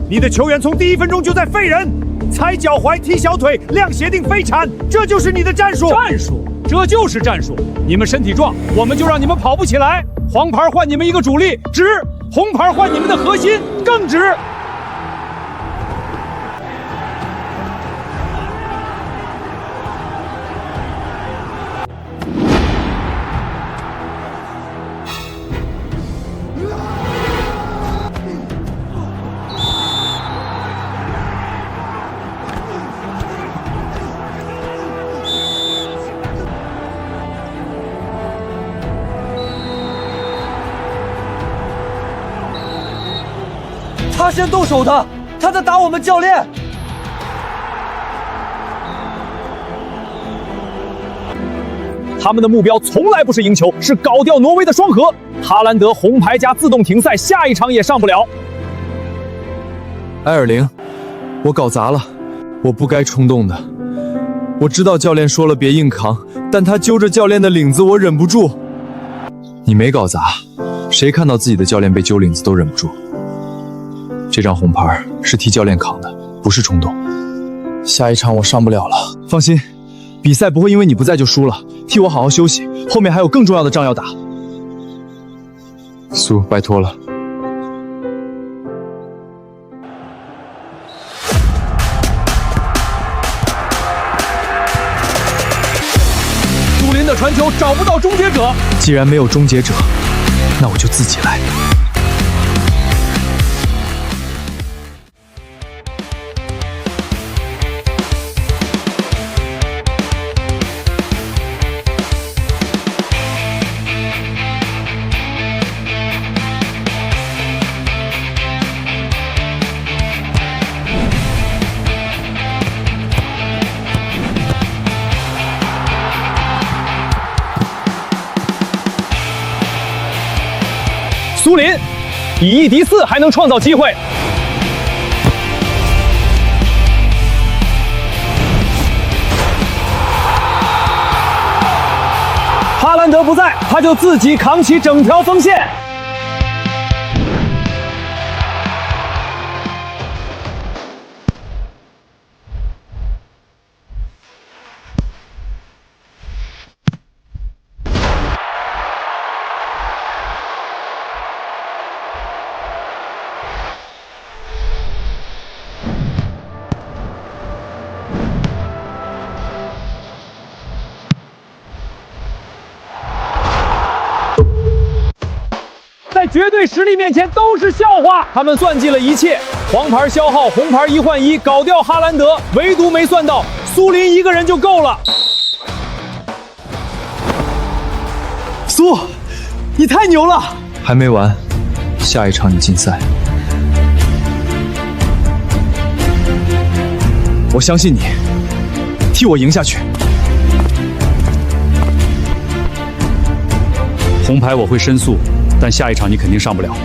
Speaker 7: 你的球员从第1分钟就在废人，踩脚踝、踢小腿、亮鞋定飞铲，这就是你的战术。战术，这就是战术。你们身体壮，我们就让你们跑不起来。黄牌换你们一个主力，值；红牌换你们的核心，更值。他先动手的，他在打我们教练。他们的目标从来不是赢球，是搞掉挪威的双核。哈兰德红牌加自动停赛，下一场也上不了。
Speaker 6: 埃尔灵，我搞砸了，我不该冲动的。我知道教练说了别硬扛，但他揪着教练的领子，我忍不住。你没搞砸，谁看到自己的教练被揪领子都忍不住。这张红牌是替教练扛的，不是冲动。下一场我上不了了。放心，比赛不会因为你不在就输了。替我好好休息，后面还有更重要的仗要打。苏，拜托了。
Speaker 7: 苏林的传球找不到终结者，
Speaker 6: 既然没有终结者，那我就自己来。
Speaker 7: 苏林以1敌4，还能创造机会。哈兰德不在，他就自己扛起整条锋线。在绝对实力面前都是笑话。他们算计了一切，黄牌消耗，红牌1换1，搞掉哈兰德，唯独没算到苏林一个人就够了。
Speaker 2: 苏，你太牛了！还没完，下一场你禁赛。我相信你，替我赢下去。红牌我会申诉。但下一场你肯定上不了，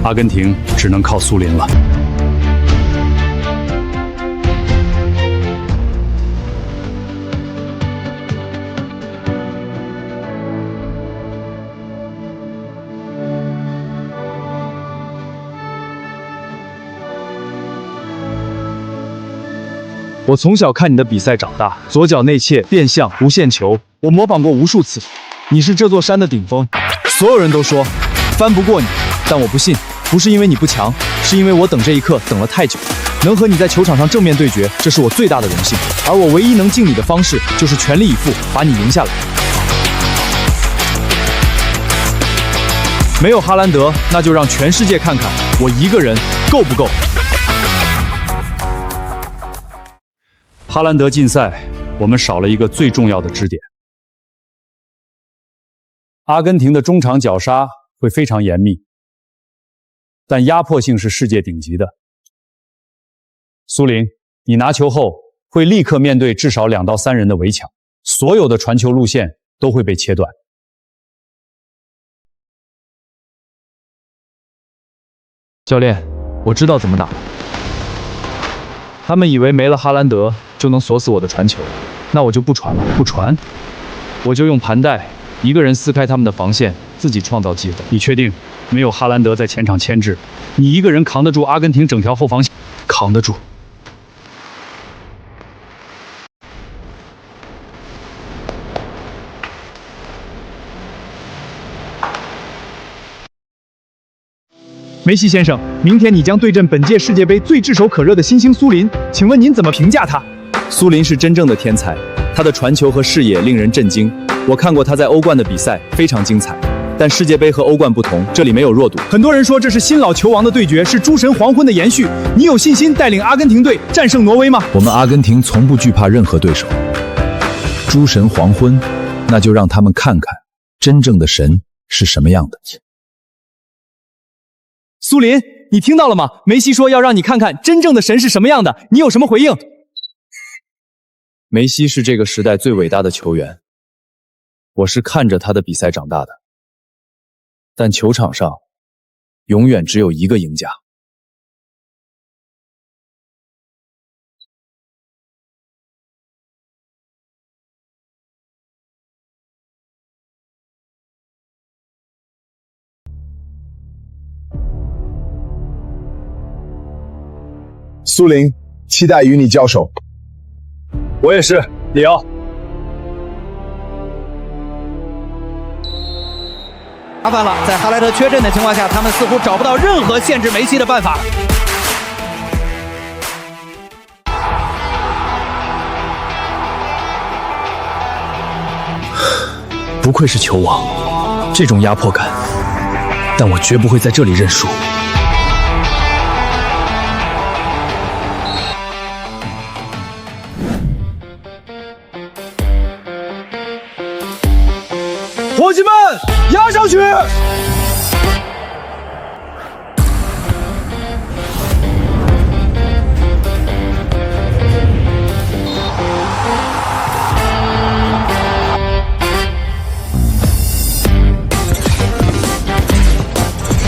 Speaker 2: 阿根廷只能靠苏林了。我从小看你的比赛长大，左脚内切、变向、无限球，我模仿过无数次。你是这座山的顶峰，所有人都说翻不过你，但我不信，不是因为你不强，是因为我等这一刻等了太久。能和你在球场上正面对决，这是我最大的荣幸。而我唯一能敬你的方式，就是全力以赴把你赢下来。没有哈兰德，那就让全世界看看我一个人够不够。哈兰德禁赛，我们少了一个最重要的支点。阿根廷的中场绞杀会非常严密，但压迫性是世界顶级的。苏林，你拿球后会立刻面对至少2到3人的围墙，所有的传球路线都会被切断。
Speaker 14: 教练，我知道怎么打。他们以为没了哈兰德就能锁死我的传球，那我就不传了，不传，我就用盘带。一个人撕开他们的防线，自己创造机会。
Speaker 2: 你确定没有哈兰德在前场牵制，你一个人扛得住阿根廷整条后防线？扛得住。
Speaker 1: 梅西先生，明天你将对阵本届世界杯最炙手可热的新星苏林，请问您怎么评价他？
Speaker 2: 苏林是真正的天才，他的传球和视野令人震惊。我看过他在欧冠的比赛，非常精彩。但世界杯和欧冠不同，这里没有弱赌。
Speaker 1: 很多人说这是新老球王的对决，是诸神黄昏的延续。你有信心带领阿根廷队战胜挪威吗？
Speaker 3: 我们阿根廷从不惧怕任何对手。诸神黄昏，那就让他们看看真正的神是什么样的。
Speaker 1: 苏林，你听到了吗？梅西说要让你看看真正的神是什么样的，你有什么回应？
Speaker 2: 梅西是这个时代最伟大的球员，我是看着他的比赛长大的。但球场上永远只有一个赢家。
Speaker 16: 苏林，期待与你交手。
Speaker 7: 我也是，里奥。
Speaker 1: 麻烦了，在哈莱德缺阵的情况下，他们似乎找不到任何限制梅西的办法。
Speaker 2: 不愧是球王，这种压迫感，但我绝不会在这里认输。
Speaker 1: 伙计们，压上去！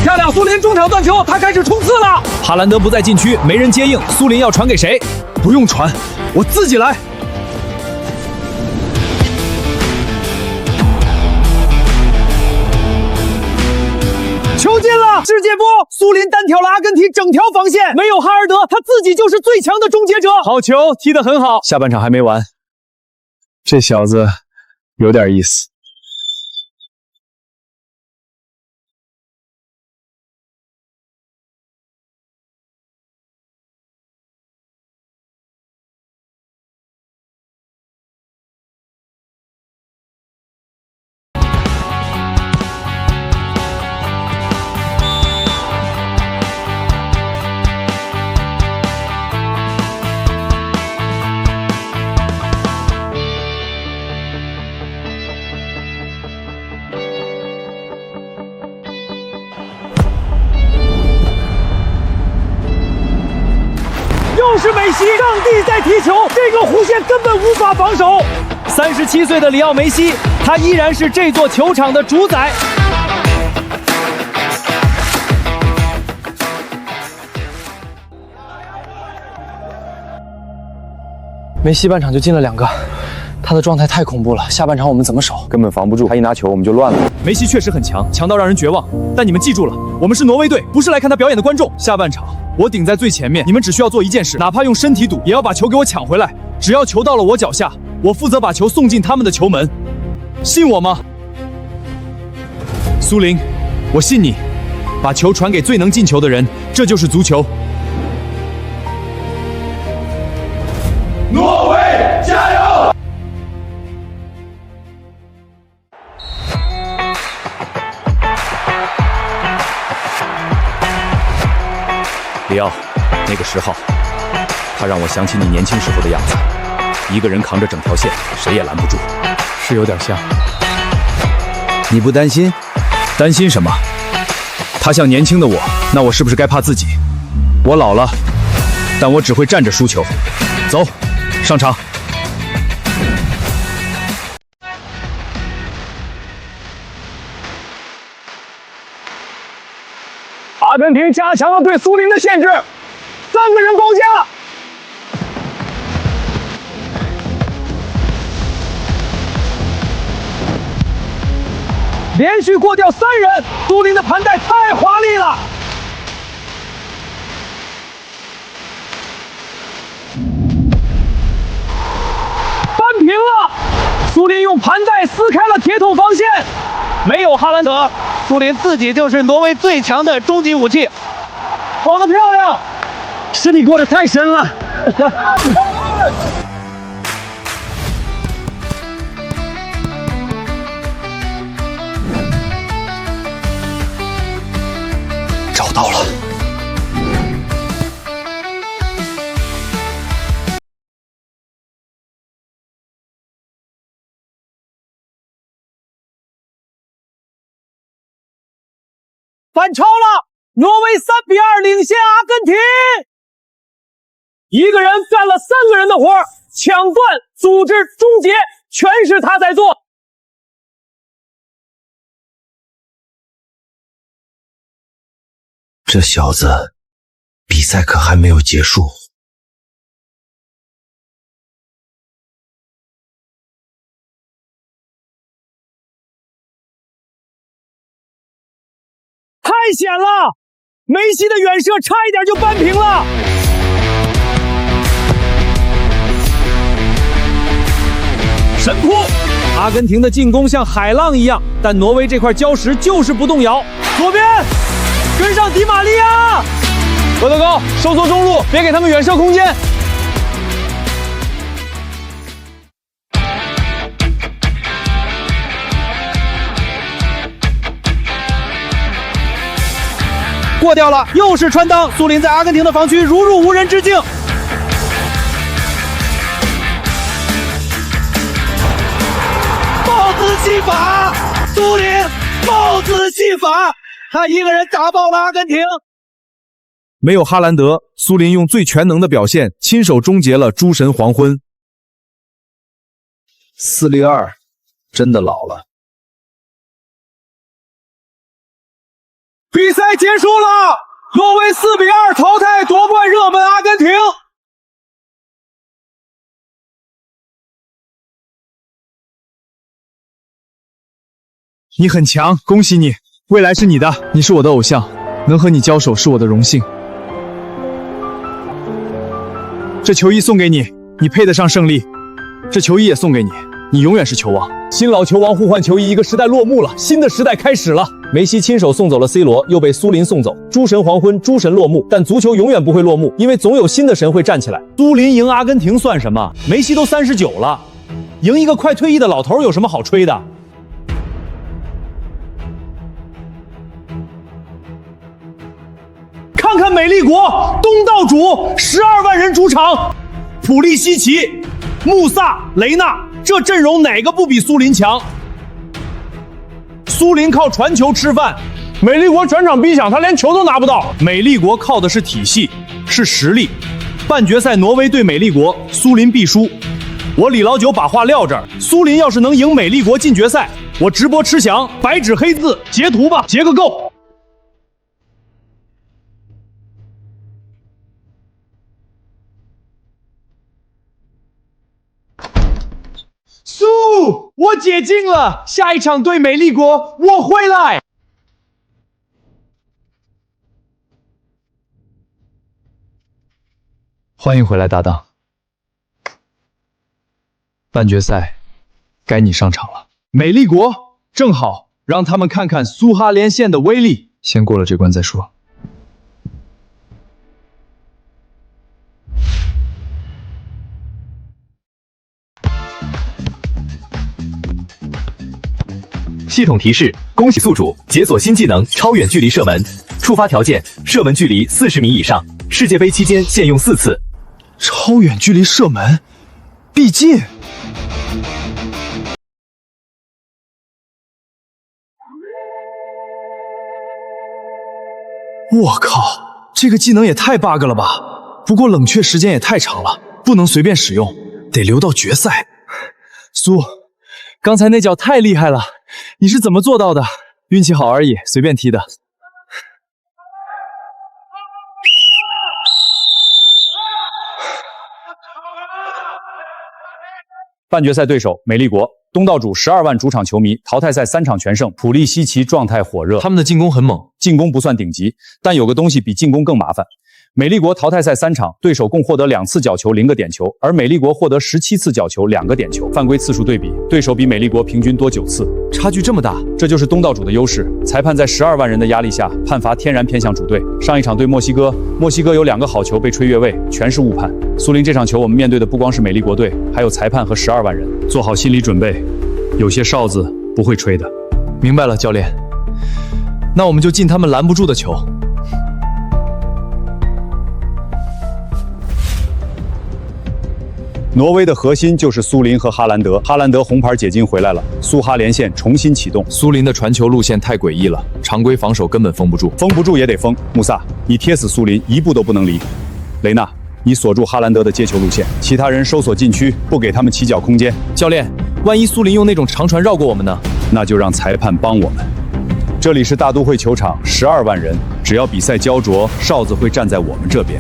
Speaker 7: 漂亮！
Speaker 1: 中场断球，他开始冲刺了。
Speaker 4: 哈兰德不在禁区，没人接应，苏林要传给谁？
Speaker 2: 不用传，我自己来。
Speaker 1: 球进了，世界波！苏林单挑了阿根廷整条防线，没有哈尔德，他自己就是最强的终结者。
Speaker 4: 好球，踢得很好。
Speaker 2: 下半场还没完，这小子有点意思。
Speaker 1: 又是梅西，上帝在踢球，这个弧线根本无法防守。37岁的里奥梅西，他依然是这座球场的主宰。
Speaker 5: 梅西半场就进了2个，他的状态太恐怖了。下半场我们怎么守？
Speaker 2: 根本防不住，他一拿球我们就乱了。
Speaker 4: 梅西确实很强，强到让人绝望。但你们记住了，我们是挪威队，不是来看他表演的观众。下半场我顶在最前面，你们只需要做一件事，哪怕用身体赌，也要把球给我抢回来。只要球到了我脚下，我负责把球送进他们的球门。信我吗？苏林，我信你。把球传给最能进球的人，这就是足球。
Speaker 13: 挪威加油！
Speaker 2: 里奥，那个10号，他让我想起你年轻时候的样子，一个人扛着整条线，谁也拦不住，
Speaker 4: 是有点像。
Speaker 2: 你不担心？担心什么？他像年轻的我，那我是不是该怕自己？我老了，但我只会站着输球。走，上场。
Speaker 1: 阿根廷加强了对苏林的限制，3个人包夹。连续过掉3人，苏林的盘带太华丽了。扳平了，苏林用盘带撕开了铁桶防线。没有哈兰德，苏林自己就是挪威最强的终极武器。跑得漂亮，是你过得太深了。
Speaker 2: 找到了。
Speaker 1: 反超了，挪威3-2领先阿根廷。一个人干了3个人的活，抢断、组织、终结，全是他在做。
Speaker 20: 这小子，比赛可还没有结束。
Speaker 1: 太险了！梅西的远射差一点就扳平了。神扑！阿根廷的进攻像海浪一样，但挪威这块礁石就是不动摇。左边，跟上迪玛利亚。
Speaker 5: 罗德高，收缩中路，别给他们远射空间。
Speaker 1: 过掉了，又是穿裆。苏林在阿根廷的防区如入无人之境。帽子戏法，苏林帽子戏法，他一个人打爆了阿根廷。
Speaker 3: 没有哈兰德，苏林用最全能的表现，亲手终结了诸神黄昏。
Speaker 2: 4-6-2，真的老了。
Speaker 1: 比赛结束了，挪威4比2淘汰夺冠热门阿根廷。
Speaker 2: 你很强，恭喜你，未来是你的，你是我的偶像，能和你交手是我的荣幸。这球衣送给你，你配得上胜利。这球衣也送给你，你永远是球王。
Speaker 7: 新老球王互换球衣，一个时代落幕了，新的时代开始了。梅西亲手送走了 C 罗，又被苏林送走。诸神黄昏，诸神落幕，但足球永远不会落幕，因为总有新的神会站起来。
Speaker 4: 苏林赢阿根廷算什么？梅西都39了，赢一个快退役的老头有什么好吹的？看看美丽国东道主12万人主场，普利西奇、穆萨、雷纳，这阵容哪个不比苏林强？苏林靠传球吃饭，美丽国全场逼抢，他连球都拿不到。美丽国靠的是体系，是实力。半决赛挪威对美丽国，苏林必输。我李老九把话撂这儿，苏林要是能赢美丽国进决赛，我直播吃翔，白纸黑字截图吧，截个够。苏，我解禁了，下一场对美丽国，我回来。
Speaker 2: 欢迎回来，搭档。半决赛，该你上场了。美丽国，正好让他们看看苏哈连线的威力。先过了这关再说。
Speaker 10: 系统提示：恭喜宿主解锁新技能超远距离射门，触发条件：射门距离40米以上，世界杯期间限用4次。
Speaker 2: 超远距离射门，必进。我靠，这个技能也太 bug 了吧！不过冷却时间也太长了，不能随便使用，得留到决赛。苏，刚才那脚太厉害了，你是怎么做到的？运气好而已，随便踢的。
Speaker 7: 半决赛对手美丽国，东道主12万主场球迷，淘汰赛3场全胜，普利西奇状态火热。
Speaker 2: 他们的进攻很猛，
Speaker 7: 进攻不算顶级，但有个东西比进攻更麻烦。美丽国淘汰赛3场，对手共获得2次角球0个点球，而美丽国获得17次角球2个点球。犯规次数对比，对手比美丽国平均多9次，
Speaker 2: 差距这么大，
Speaker 7: 这就是东道主的优势。裁判在12万人的压力下，判罚天然偏向主队。上一场对墨西哥，墨西哥有2个好球被吹越位，全是误判。苏林这场球我们面对的不光是美丽国队，还有裁判和12万人，做好心理准备，有些哨子不会吹的。
Speaker 2: 明白了，教练。那我们就进他们拦不住的球。
Speaker 7: 挪威的核心就是苏林和哈兰德，哈兰德红牌解禁回来了，苏哈连线重新启动。
Speaker 2: 苏林的传球路线太诡异了，常规防守根本封不住，
Speaker 7: 封不住也得封。穆萨，你贴死苏林，一步都不能离。雷纳，你锁住哈兰德的接球路线，其他人收缩禁区，不给他们起脚空间。
Speaker 2: 教练，万一苏林用那种长传绕过我们呢？
Speaker 7: 那就让裁判帮我们。这里是大都会球场，12万人，只要比赛焦灼，哨子会站在我们这边，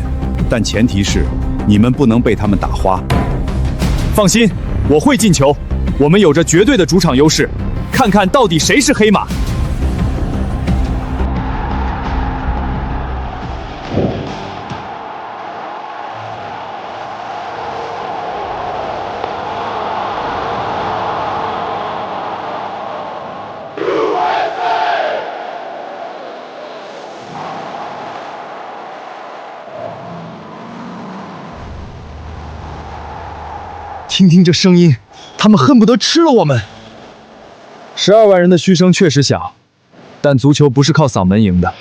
Speaker 7: 但前提是你们不能被他们打花。放心，我会进球，我们有着绝对的主场优势，看看到底谁是黑马。
Speaker 2: 听听这声音，他们恨不得吃了我们。12万人的嘘声确实响，但足球不是靠嗓门赢的。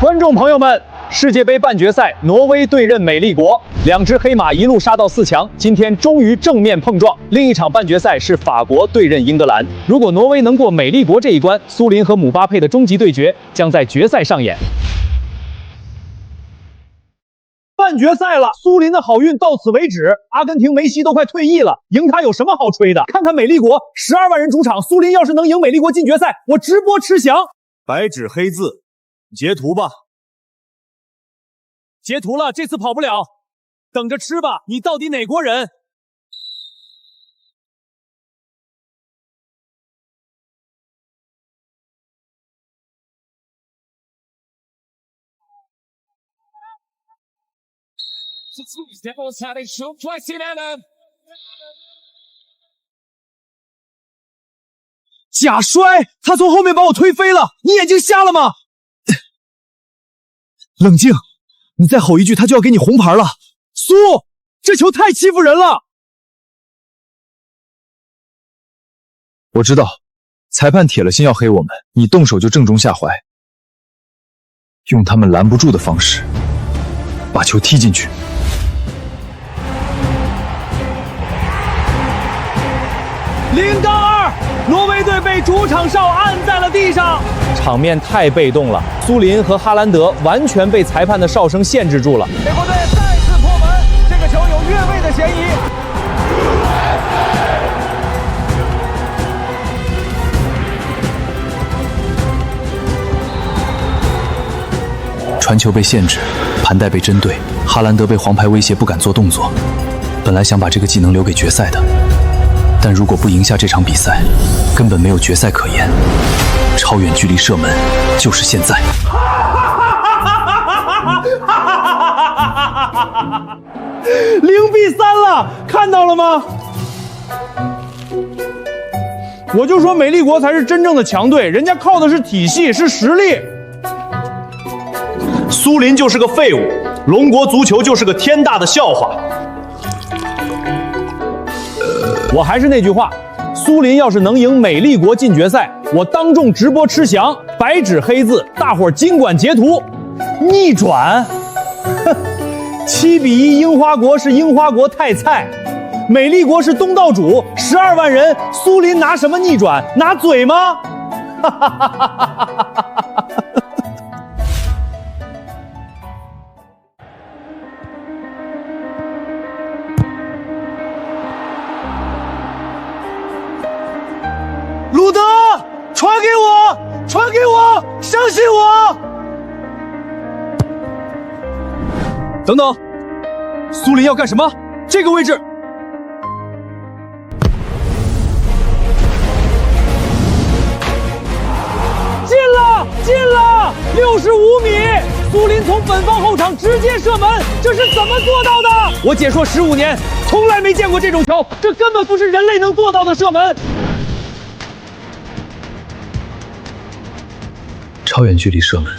Speaker 7: 观众朋友们，世界杯半决赛，挪威对阵美丽国，2只黑马一路杀到4强，今天终于正面碰撞。另一场半决赛是法国对阵英格兰，如果挪威能过美丽国这一关，苏林和姆巴佩的终极对决将在决赛上演。半决赛了，苏林的好运到此为止。阿根廷梅西都快退役了，赢他有什么好吹的？看看美丽国，12万人主场，苏林要是能赢美丽国进决赛，我直播吃翔。白纸黑字，截图吧。
Speaker 4: 截图了，这次跑不了，等着吃吧。你到底哪国人？
Speaker 1: 假摔，他从后面把我推飞了，你眼睛瞎了吗？冷静，你再吼一句，他就要给你红牌了。苏，这球太欺负人了。
Speaker 6: 我知道，裁判铁了心要黑我们，你动手就正中下怀，用他们拦不住的方式，把球踢进去。
Speaker 1: 0-2，挪威队被主场哨按在了地上。
Speaker 7: 场面太被动了，苏林和哈兰德完全被裁判的哨声限制住了。
Speaker 1: 美国队再次破门，这个球有越位的嫌疑。
Speaker 9: 传球被限制，盘带被针对，哈兰德被黄牌威胁不敢做动作。本来想把这个技能留给决赛的，但如果不赢下这场比赛，根本没有决赛可言。超远距离射门就是现在。
Speaker 1: 0-3了，看到了吗？
Speaker 7: 我就说美丽国才是真正的强队，人家靠的是体系，是实力。
Speaker 13: 苏林就是个废物，龙国足球就是个天大的笑话。
Speaker 7: 我还是那句话，苏林要是能赢美丽国进决赛，我当众直播吃翔，白纸黑字，大伙儿尽管截图。逆转，哼，7-1，樱花国是樱花国太菜，美丽国是东道主，12万人，苏林拿什么逆转？拿嘴吗？哈哈哈哈哈哈！
Speaker 1: 鲁德，传给我，传给我，相信我。
Speaker 2: 等等，苏林要干什么？这个位置。
Speaker 1: 进了，进了，65米！苏林从本方后场直接射门，这是怎么做到的？我解说15年，从来没见过这种球，这根本不是人类能做到的射门。
Speaker 9: 超远距离射门，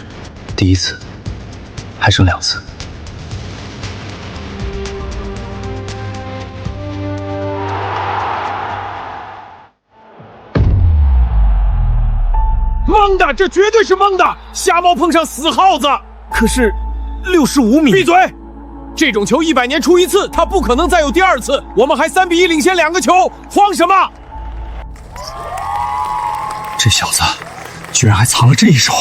Speaker 9: 第1次，还剩2次。
Speaker 13: 蒙的，这绝对是蒙的！瞎猫碰上死耗子。
Speaker 1: 可是，65米！
Speaker 13: 闭嘴！这种球100年出1次，他不可能再有第2次。我们还3-1领先2个球，慌什么？
Speaker 9: 这小子居然还藏了这一手！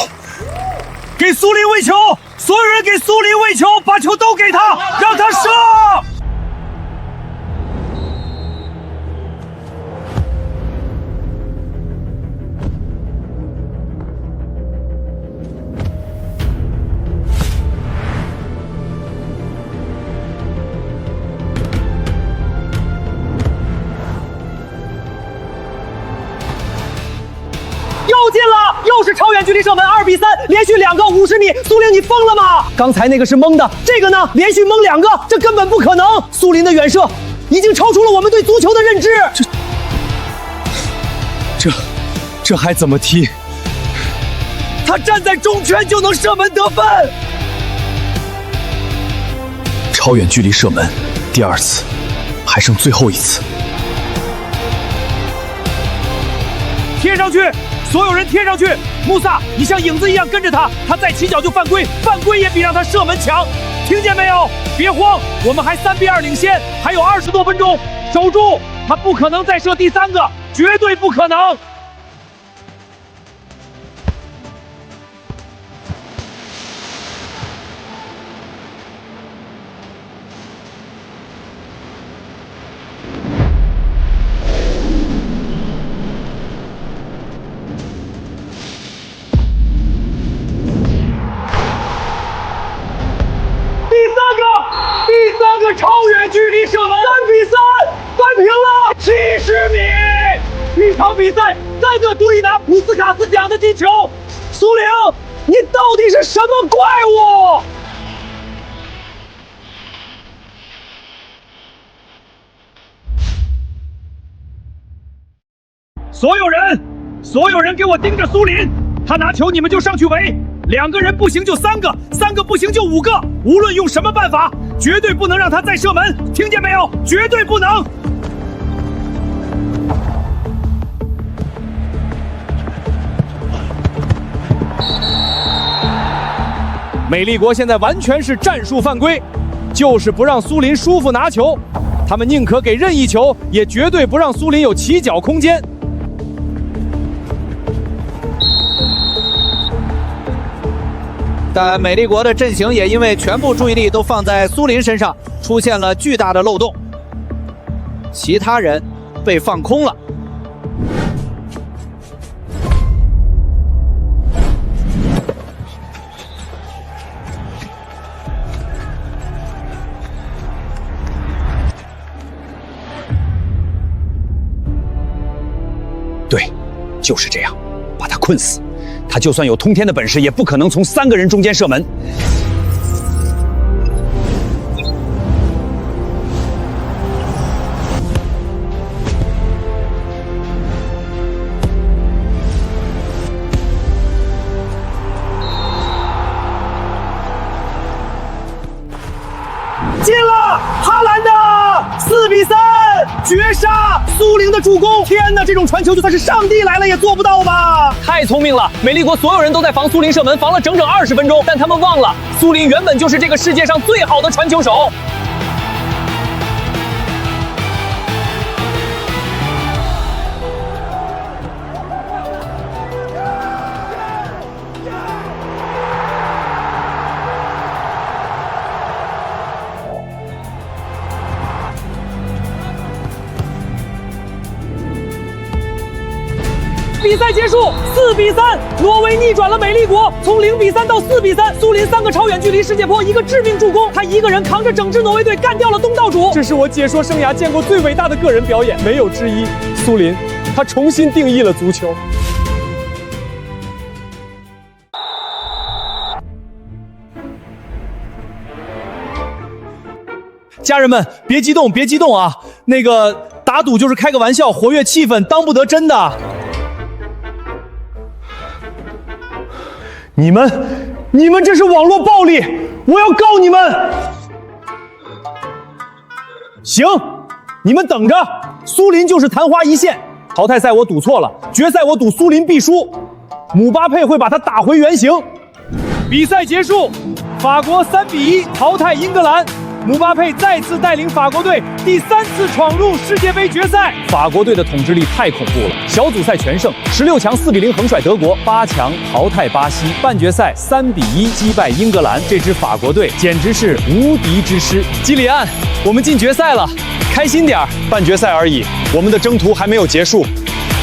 Speaker 1: 给苏林喂球，所有人给苏林喂球，把球都给他，让他射！又进了，又是超远距离射门，2-3，连续2个50米。苏林，你疯了吗？刚才那个是蒙的，这个呢，连续蒙2个，这根本不可能。苏林的远射已经超出了我们对足球的认知。
Speaker 2: 这还怎么踢？
Speaker 1: 他站在中圈就能射门得分。
Speaker 9: 超远距离射门，第2次，还剩最后1次。
Speaker 1: 贴上去，所有人贴上去。穆萨，你像影子一样跟着他，他再起脚就犯规，犯规也比让他射门强。听见没有？别慌，我们还3-2领先，还有20多分钟，守住，他不可能再射第3个，绝对不可能。
Speaker 13: 60米，一场比赛3个足以拿普斯卡斯奖的进球，苏玲，你到底是什么怪物？所有人给我盯着苏林，他拿球你们就上去围，2个人不行就3个，3个不行就5个，无论用什么办法，绝对不能让他再射门，听见没有？绝对不能！
Speaker 7: 美丽国现在完全是战术犯规，就是不让苏林舒服拿球，他们宁可给任意球，也绝对不让苏林有起脚空间。
Speaker 1: 但美丽国的阵型也因为全部注意力都放在苏林身上，出现了巨大的漏洞，其他人被放空了。
Speaker 2: 对，就是这样，把他困死。他就算有通天的本事，也不可能从3个人中间射门。
Speaker 1: 进了，哈兰德4比3绝杀，苏玲的助攻！天哪，这种传球就算是上帝来了也做不到吧？
Speaker 5: 太聪明了！美丽国所有人都在防苏林射门，防了整整20分钟，但他们忘了，苏林原本就是这个世界上最好的传球手。比赛结束，4比3，挪威逆转了美丽国，从0比3到4比3。苏林3个超远距离世界波，1个致命助攻，他一个人扛着整支挪威队干掉了东道主。
Speaker 7: 这是我解说生涯见过最伟大的个人表演，没有之一。苏林，他重新定义了足球。家人们，别激动，别激动啊！那个打赌就是开个玩笑，活跃气氛，当不得真的。你们这是网络暴力，我要告你们！行，你们等着，苏林就是昙花一现。淘汰赛我赌错了，决赛我赌苏林必输，姆巴佩会把他打回原形。比赛结束，法国3比1淘汰英格兰。姆巴佩再次带领法国队第3次闯入世界杯决赛。法国队的统治力太恐怖了，小组赛全胜，16强4比0横甩德国，8强淘汰巴西，半决赛3比1击败英格兰。这支法国队简直是无敌之师。基里安，我们进决赛了，开心点儿。
Speaker 2: 半决赛而已，我们的征途还没有结束。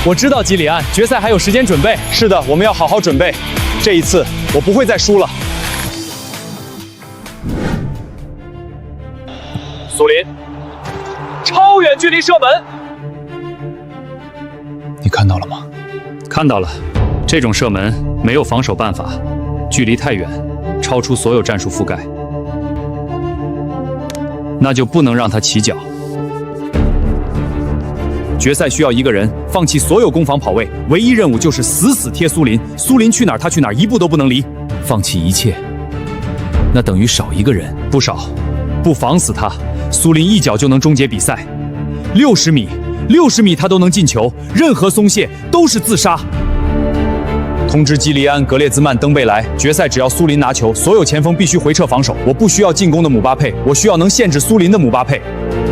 Speaker 7: 我知道基里安，决赛还有时间准备。
Speaker 2: 是的，我们要好好准备。这一次我不会再输了。
Speaker 5: 苏林，超远距离射门，
Speaker 9: 你看到了吗？看到了，这种射门没有防守办法，距离太远，超出所有战术覆盖，那就不能让他起脚。决赛需要1个人放弃所有攻防跑位，唯一任务就是死死贴苏林，苏林去哪儿他去哪儿，一步都不能离。放弃一切，那等于少1个人，不少，不防死他。苏林一脚就能终结比赛，60米他都能进球，任何松懈都是自杀。通知基利安·格列兹曼、登贝莱，决赛只要苏林拿球，所有前锋必须回撤防守。我不需要进攻的姆巴佩，我需要能限制苏林的姆巴佩。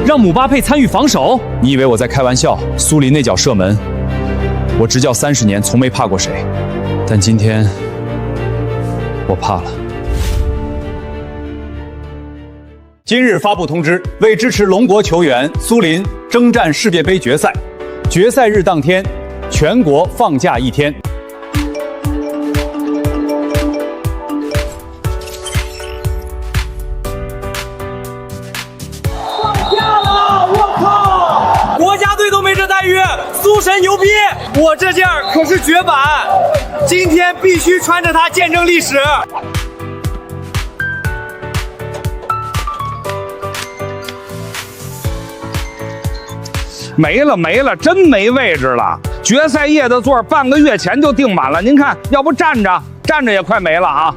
Speaker 9: 让姆巴佩参与防守？你以为我在开玩笑？苏林那脚射门，我执教30年从没怕过谁，但今天我怕了。
Speaker 2: 今日发布通知，为支持龙国球员苏林征战世界杯决赛，决赛日当天，全国放假1天。
Speaker 5: 放假了，我靠！国家队都没这待遇。
Speaker 4: 神牛逼！我这件可是绝版，今天必须穿着它见证历史。
Speaker 13: 没了，真没位置了。决赛夜的座半个月前就订满了，您看，要不站着也快没了啊！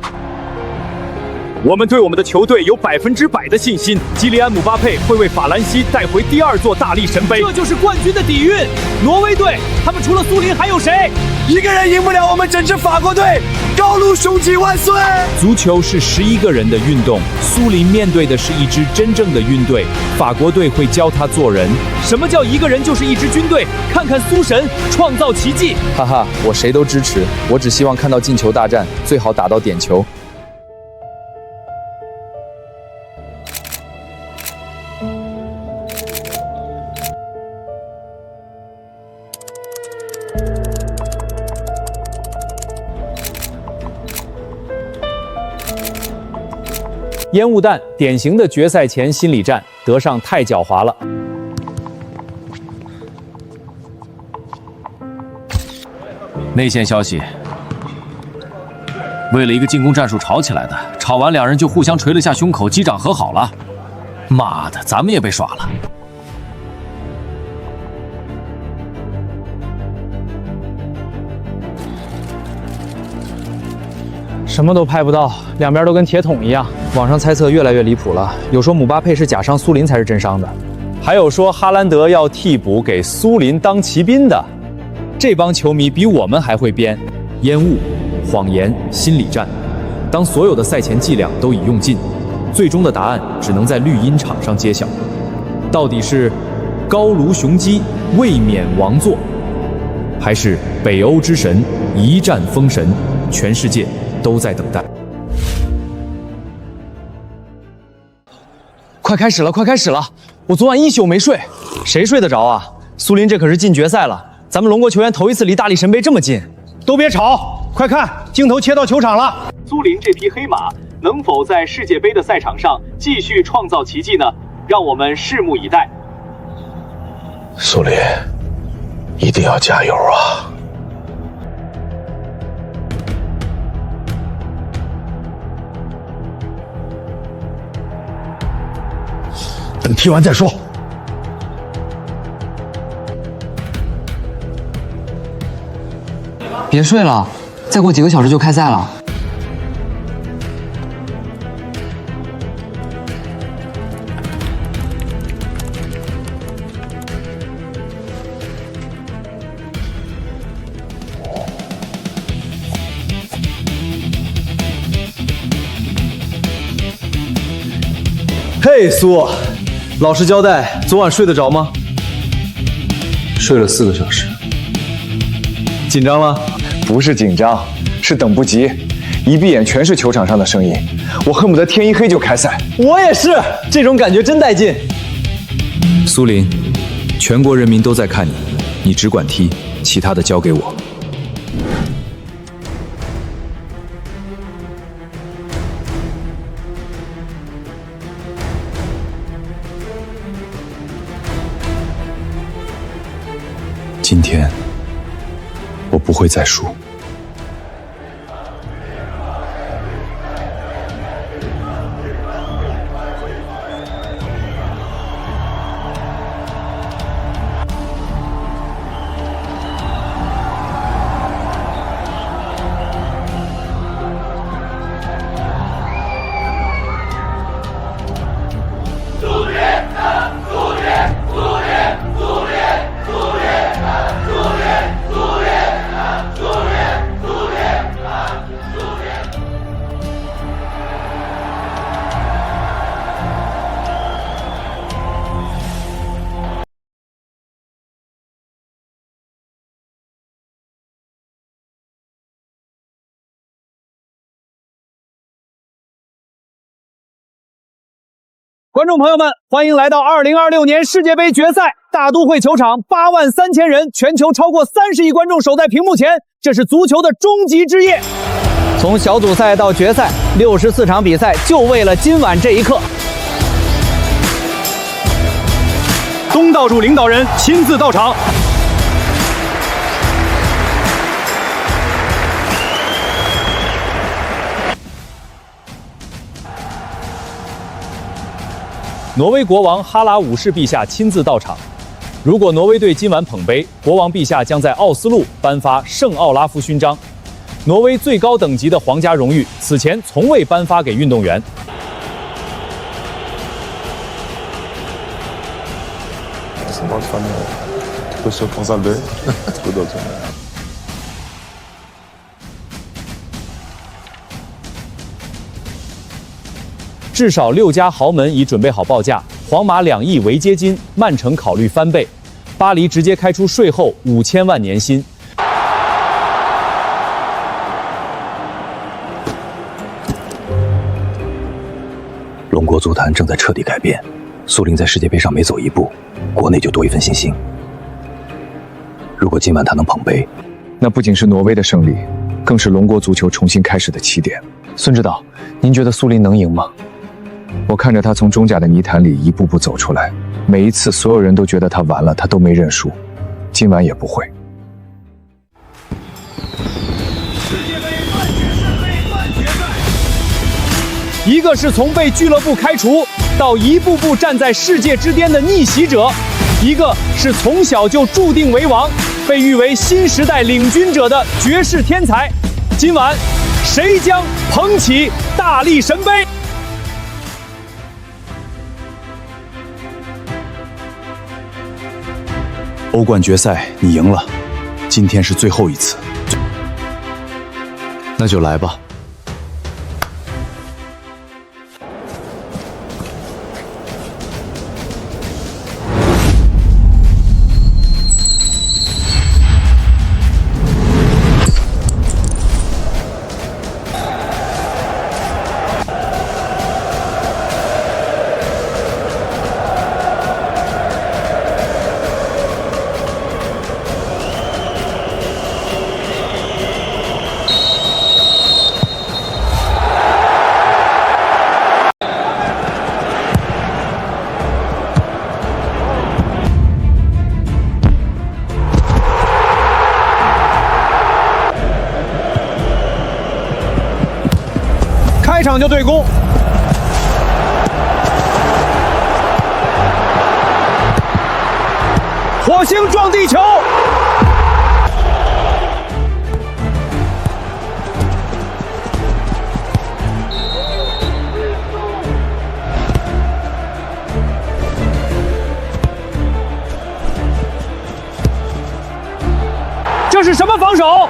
Speaker 7: 我们对我们的球队有100%的信心，基利安·姆巴佩会为法兰西带回第2座大力神杯。
Speaker 1: 这就是冠军的底蕴。挪威队，他们除了苏林还有谁？
Speaker 5: 一个人赢不了我们整支法国队。高卢雄鸡万岁！
Speaker 3: 足球是11个人的运动，苏林面对的是一支真正的军队，法国队会教他做人。
Speaker 1: 什么叫一个人就是一支军队？看看苏神创造奇迹！
Speaker 4: 哈哈，我谁都支持，我只希望看到进球大战，最好打到点球。
Speaker 7: 烟雾弹，典型的决赛前心理战，德尚太狡猾了。
Speaker 9: 内线消息，为了一个进攻战术吵起来的，吵完两人就互相捶了下胸口，击掌和好了。妈的，咱们也被耍了。
Speaker 4: 什么都拍不到，两边都跟铁桶一样。网上猜测越来越离谱了，有说姆巴佩是假伤，苏林才是真伤的，
Speaker 7: 还有说哈兰德要替补给苏林当骑兵的。
Speaker 4: 这帮球迷比我们还会编
Speaker 3: 烟雾、谎言、心理战。当所有的赛前伎俩都已用尽，最终的答案只能在绿茵场上揭晓。到底是高卢雄鸡卫冕王座，还是北欧之神一战封神？全世界都在等待。
Speaker 4: 快开始了，快开始了！我昨晚一宿没睡，谁睡得着啊？苏林这可是进决赛了，咱们龙国球员头一次离大力神杯这么近。
Speaker 13: 都别吵，快看，镜头切到球场了。
Speaker 18: 苏林这匹黑马能否在世界杯的赛场上继续创造奇迹呢？让我们拭目以待。
Speaker 16: 苏林，一定要加油啊！等踢完再说。
Speaker 19: 别睡了，再过几个小时就开赛了。
Speaker 4: 嘿，苏，老实交代，昨晚睡得着吗？
Speaker 6: 睡了4个小时。
Speaker 4: 紧张了？
Speaker 6: 不是紧张，是等不及。一闭眼全是球场上的声音，我恨不得天一黑就开赛。
Speaker 4: 我也是，这种感觉真带劲。
Speaker 3: 苏林，全国人民都在看你，你只管踢，其他的交给我。今天，我不会再输。
Speaker 1: 观众朋友们，欢迎来到2026年世界杯决赛。大都会球场83000人，全球超过30亿观众守在屏幕前，这是足球的终极之夜。
Speaker 4: 从小组赛到决赛，64场比赛就为了今晚这一刻。
Speaker 13: 东道主领导人亲自到场。
Speaker 7: 挪威国王哈拉五世陛下亲自到场。如果挪威队今晚捧杯，国王陛下将在奥斯陆颁发圣奥拉夫勋章，挪威最高等级的皇家荣誉，此前从未颁发给运动员。至少6家豪门已准备好报价，皇马2亿为接金，曼城考虑翻倍，巴黎直接开出税后5000万年薪。
Speaker 9: 龙国足坛正在彻底改变，苏林在世界杯上每走一步，国内就多一份信心。如果今晚他能捧杯，
Speaker 6: 那不仅是挪威的胜利，更是龙国足球重新开始的起点。孙指导，您觉得苏林能赢吗？我看着他从中甲的泥潭里一步步走出来，每一次所有人都觉得他完了，他都没认输，今晚也不会。
Speaker 7: 一个是从被俱乐部开除到一步步站在世界之巅的逆袭者，一个是从小就注定为王，被誉为新时代领军者的绝世天才。今晚，谁将捧起大力神杯？
Speaker 3: 欧冠决赛你赢了，今天是最后一次，
Speaker 9: 那就来吧。
Speaker 1: 开场就对攻，火星撞地球，这是什么防守？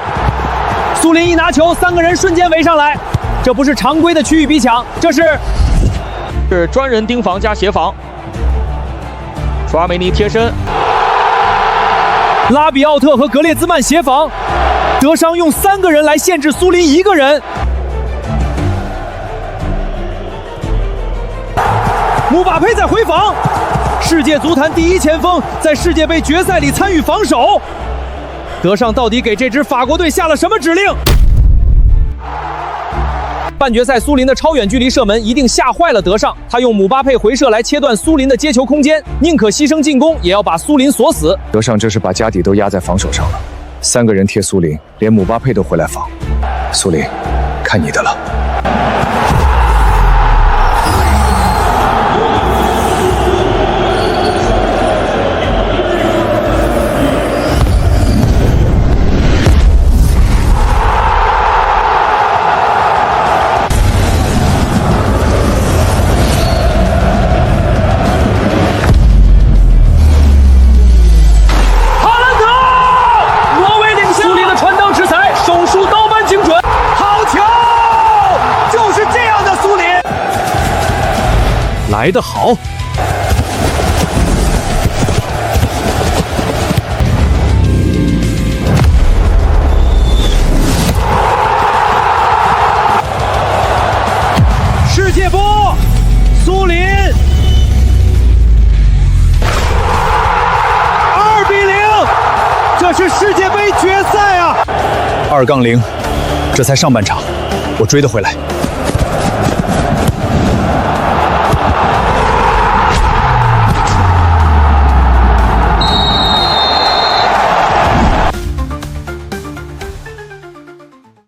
Speaker 1: 苏林一拿球，3个人瞬间围上来。这不是常规的区域逼抢，这是
Speaker 14: 专人盯防加协防。楚阿梅尼贴身，
Speaker 1: 拉比奥特和格列兹曼协防，德尚用3个人来限制苏林1个人。姆巴佩在回防，世界足坛第1前锋在世界杯决赛里参与防守。德尚到底给这支法国队下了什么指令？
Speaker 7: 半决赛苏林的超远距离射门一定吓坏了德尚，他用姆巴佩回射来切断苏林的接球空间，宁可牺牲进攻也要把苏林锁死。
Speaker 6: 德尚这是把家底都压在防守上了，3个人贴苏林，连姆巴佩都回来防。苏林，看你的了。
Speaker 7: 来得好！
Speaker 1: 世界波，苏林，2-0，这是世界杯决赛啊
Speaker 3: ！2-0，这才上半场，我追得回来。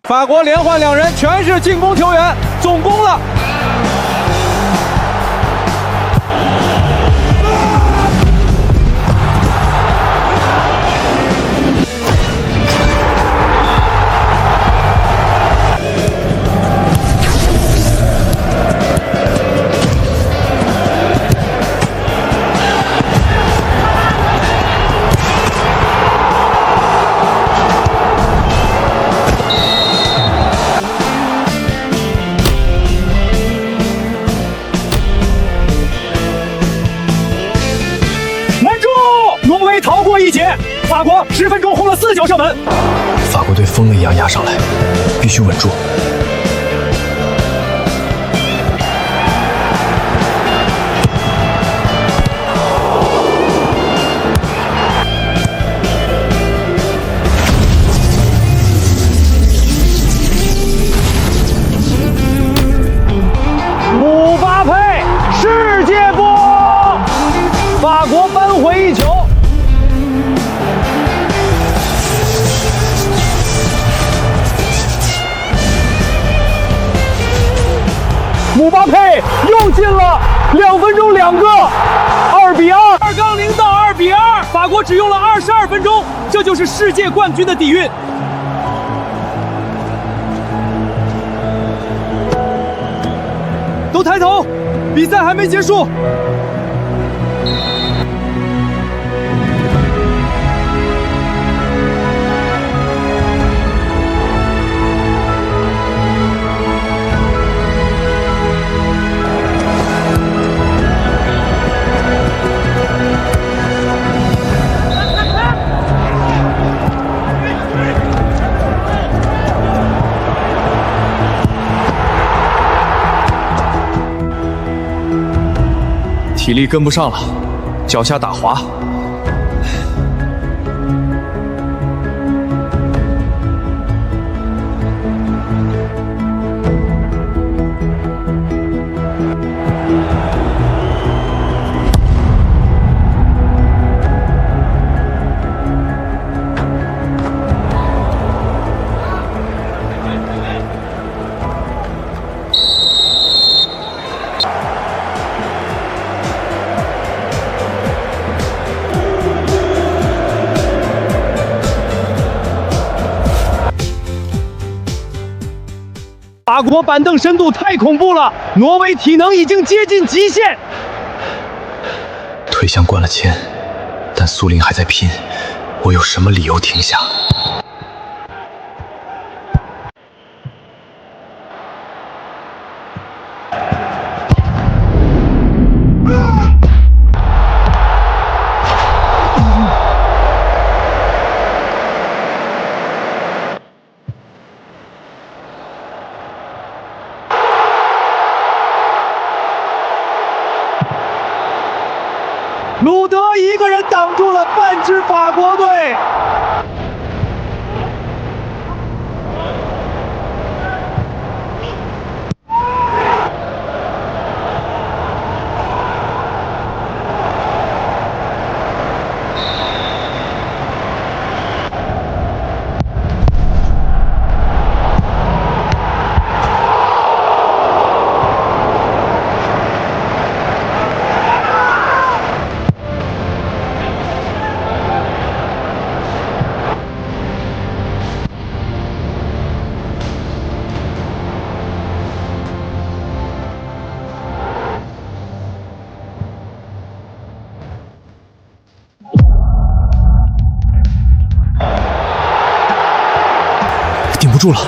Speaker 1: 法国连换2人，全是进攻球员，总攻了。
Speaker 13: 挪威逃过一劫，法国10分钟轰了4球射门。
Speaker 9: 法国队疯了一样压上来，必须稳住。
Speaker 5: 姆巴佩世界波，法国扳回一球。姆巴佩又进了，2分钟2个，2比2。
Speaker 1: 2杠0到2比2，法国只用了22分钟，这就是世界冠军的底蕴。都抬头，比赛还没结束。
Speaker 9: 体力跟不上了，脚下打滑。
Speaker 5: 法国板凳深度太恐怖了，挪威体能已经接近极限。
Speaker 9: 腿像灌了铅，但苏林还在拼，我有什么理由停下？
Speaker 1: 鲁德一个人挡住了半支法国队。
Speaker 9: 顶不住了，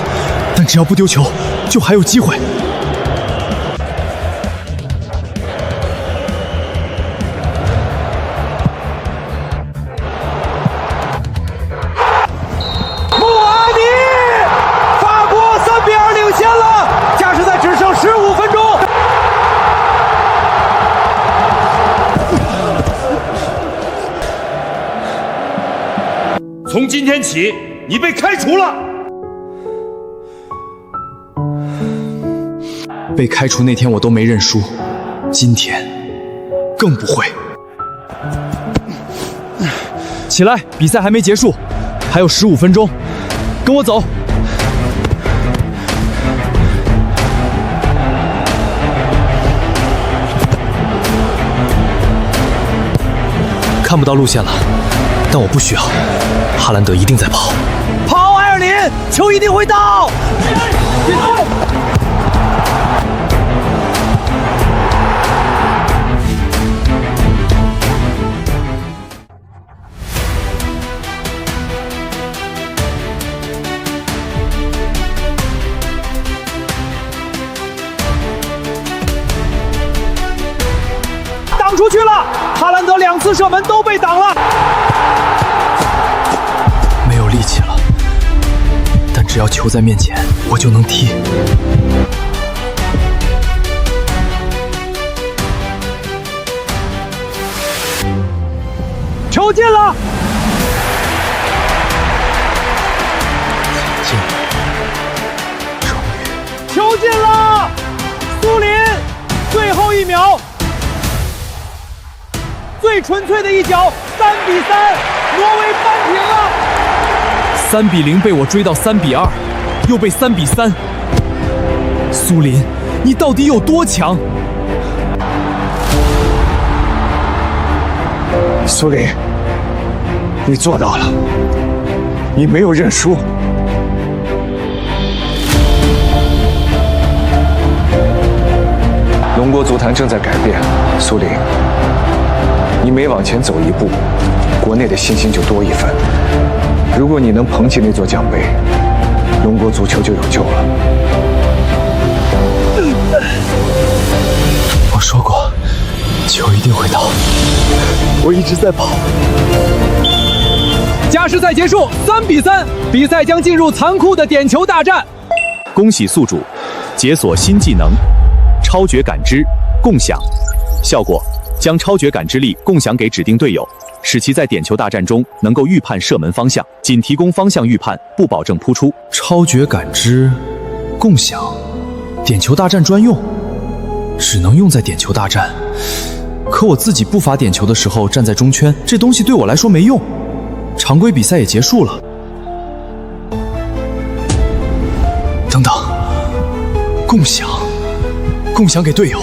Speaker 9: 但只要不丢球，就还有机会。
Speaker 1: 穆阿尼，法国3比2领先了，加时赛只剩15分钟。
Speaker 13: 从今天起，你被开除了。
Speaker 9: 被开除那天我都没认输，今天更不会。
Speaker 4: 起来，比赛还没结束，还有15分钟，跟我走。
Speaker 9: 看不到路线了，但我不需要，哈兰德一定在跑。
Speaker 1: 跑，埃尔林，球一定会到。挡出去了，哈兰德2次射门都被挡了。
Speaker 9: 要球在面前，我就能踢。
Speaker 1: 球进了！球进了！苏林，最后一秒，最纯粹的一脚，3比3，挪威扳平了。
Speaker 4: 3比0被我追到3比2，又被3比3。苏林，你到底有多强？
Speaker 6: 苏林，你做到了，你没有认输。龙国足坛正在改变，苏林，你每往前走一步，国内的信心就多一分。如果你能捧起那座奖杯，龙国足球就有救了。
Speaker 9: 我说过，球一定会到。我一直在跑。
Speaker 1: 加时赛结束，3比3，比赛将进入残酷的点球大战。
Speaker 7: 恭喜宿主解锁新技能超觉感知共享，效果将超觉感知力共享给指定队友，使其在点球大战中能够预判射门方向，仅提供方向预判，不保证扑出。
Speaker 9: 超觉感知共享，点球大战专用，只能用在点球大战。可我自己不罚点球的时候站在中圈，这东西对我来说没用。常规比赛也结束了。等等，共享，共享给队友，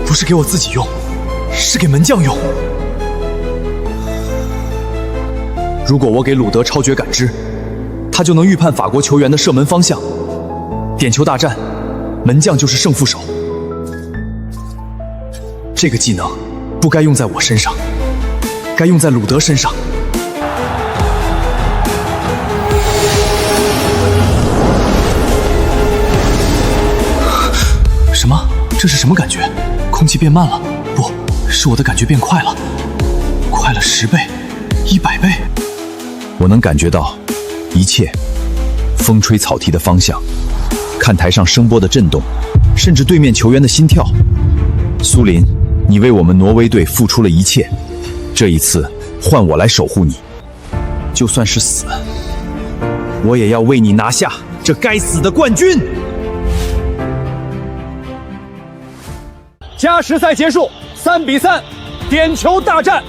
Speaker 9: 不是给我自己用，是给门将用。如果我给鲁德超觉感知，他就能预判法国球员的射门方向。点球大战，门将就是胜负手。这个技能不该用在我身上，该用在鲁德身上。什么？这是什么感觉？空气变慢了？不是，我的感觉变快了，快了10倍、100倍。
Speaker 3: 我能感觉到一切，风吹草踢的方向，看台上声波的震动，甚至对面球员的心跳。苏林，你为我们挪威队付出了一切，这一次换我来守护你，就算是死，我也要为你拿下这该死的冠军。
Speaker 1: 加时赛结束，3比3，点球大战。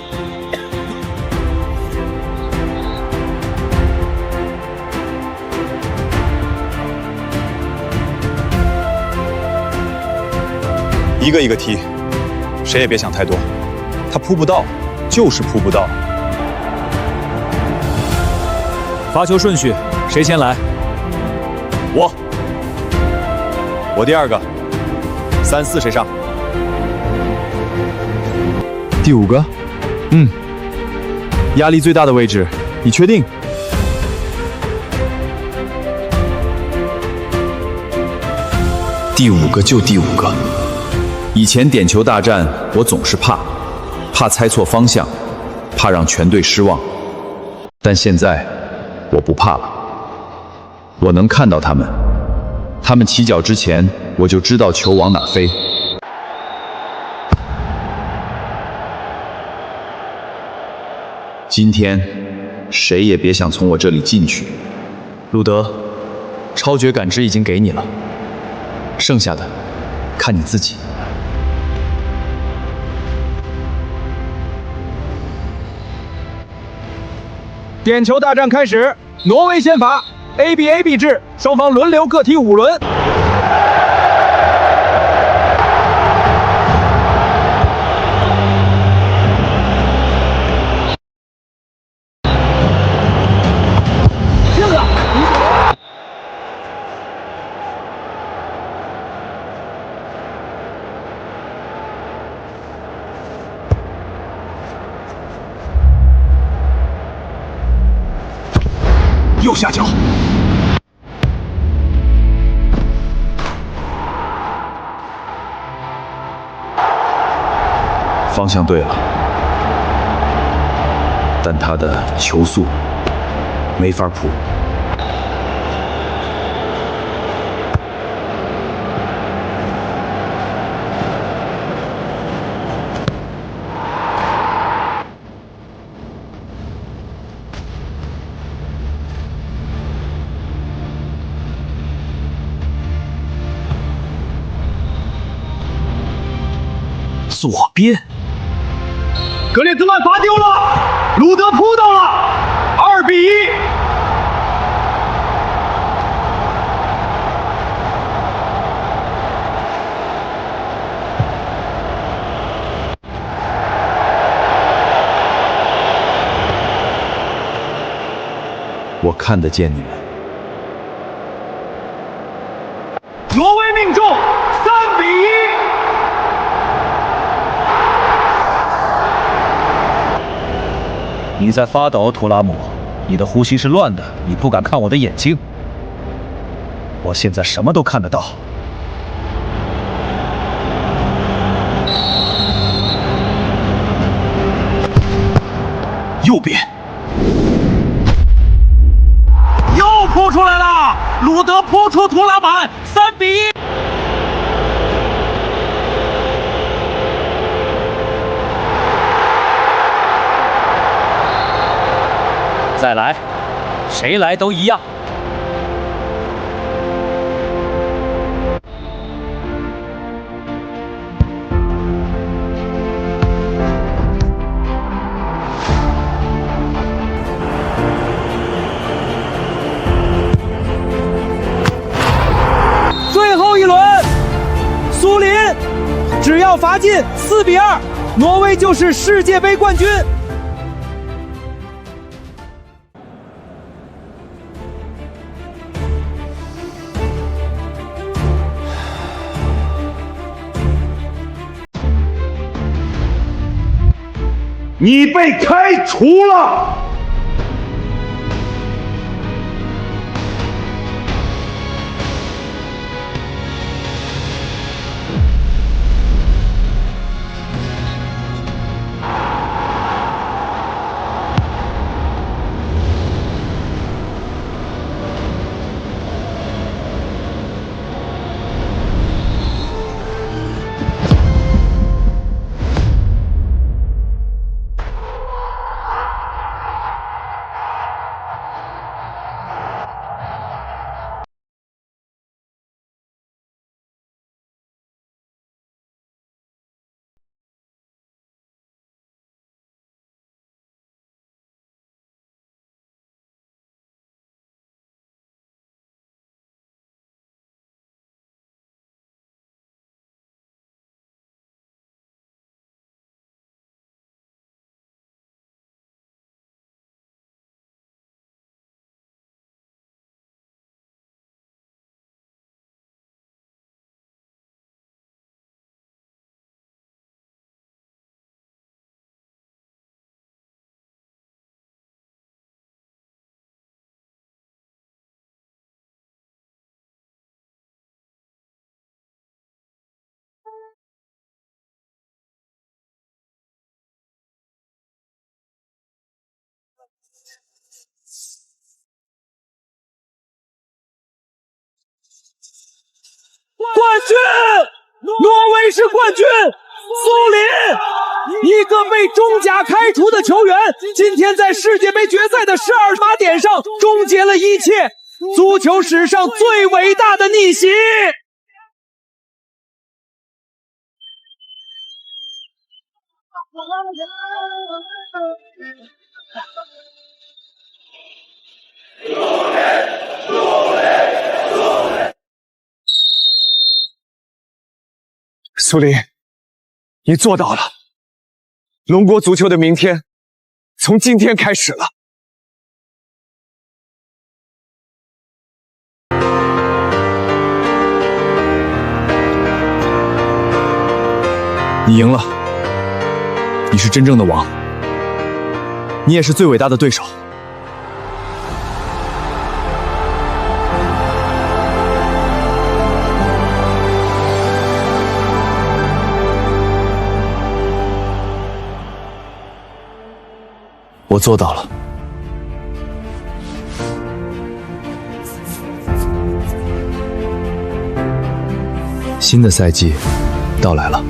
Speaker 3: 一个一个踢，谁也别想太多。他扑不到，就是扑不到。
Speaker 4: 罚球顺序，谁先来？
Speaker 3: 我第2个，3、4谁上？第5个，压力最大的位置，你确定？第5个就第5个。以前点球大战，我总是怕猜错方向，怕让全队失望。但现在，我不怕了。我能看到他们起脚之前，我就知道球往哪飞。今天，谁也别想从我这里进去。
Speaker 9: 鲁德，超觉感知已经给你了，剩下的看你自己。
Speaker 1: 点球大战开始，挪威先罚 ，AB 制，双方轮流各踢5轮。
Speaker 16: 右下角，
Speaker 3: 方向对了，但他的球速没法扑。
Speaker 13: 左边。格列兹曼罚丢了，鲁德扑到了，2比1。
Speaker 3: 我看得见你们。
Speaker 13: 挪威命中，3比1。
Speaker 11: 你在发抖，图拉姆，你的呼吸是乱的，你不敢看我的眼睛。我现在什么都看得到。
Speaker 13: 右边。又扑出来了，鲁德扑出图拉满，3比1。
Speaker 5: 再来，谁来都一样。
Speaker 1: 最后一轮，苏林只要罚进4比2，挪威就是世界杯冠军。
Speaker 13: 你被开除了。
Speaker 1: 冠军，挪威是冠军。苏林，一个被中甲开除的球员，今天在世界杯决赛的12码点上终结了一切，足球史上最伟大的逆袭。
Speaker 6: 苏林，你做到了！龙国足球的明天，从今天开始了。
Speaker 2: 你赢了，你是真正的王，你也是最伟大的对手。我做到了。新的赛季到来了。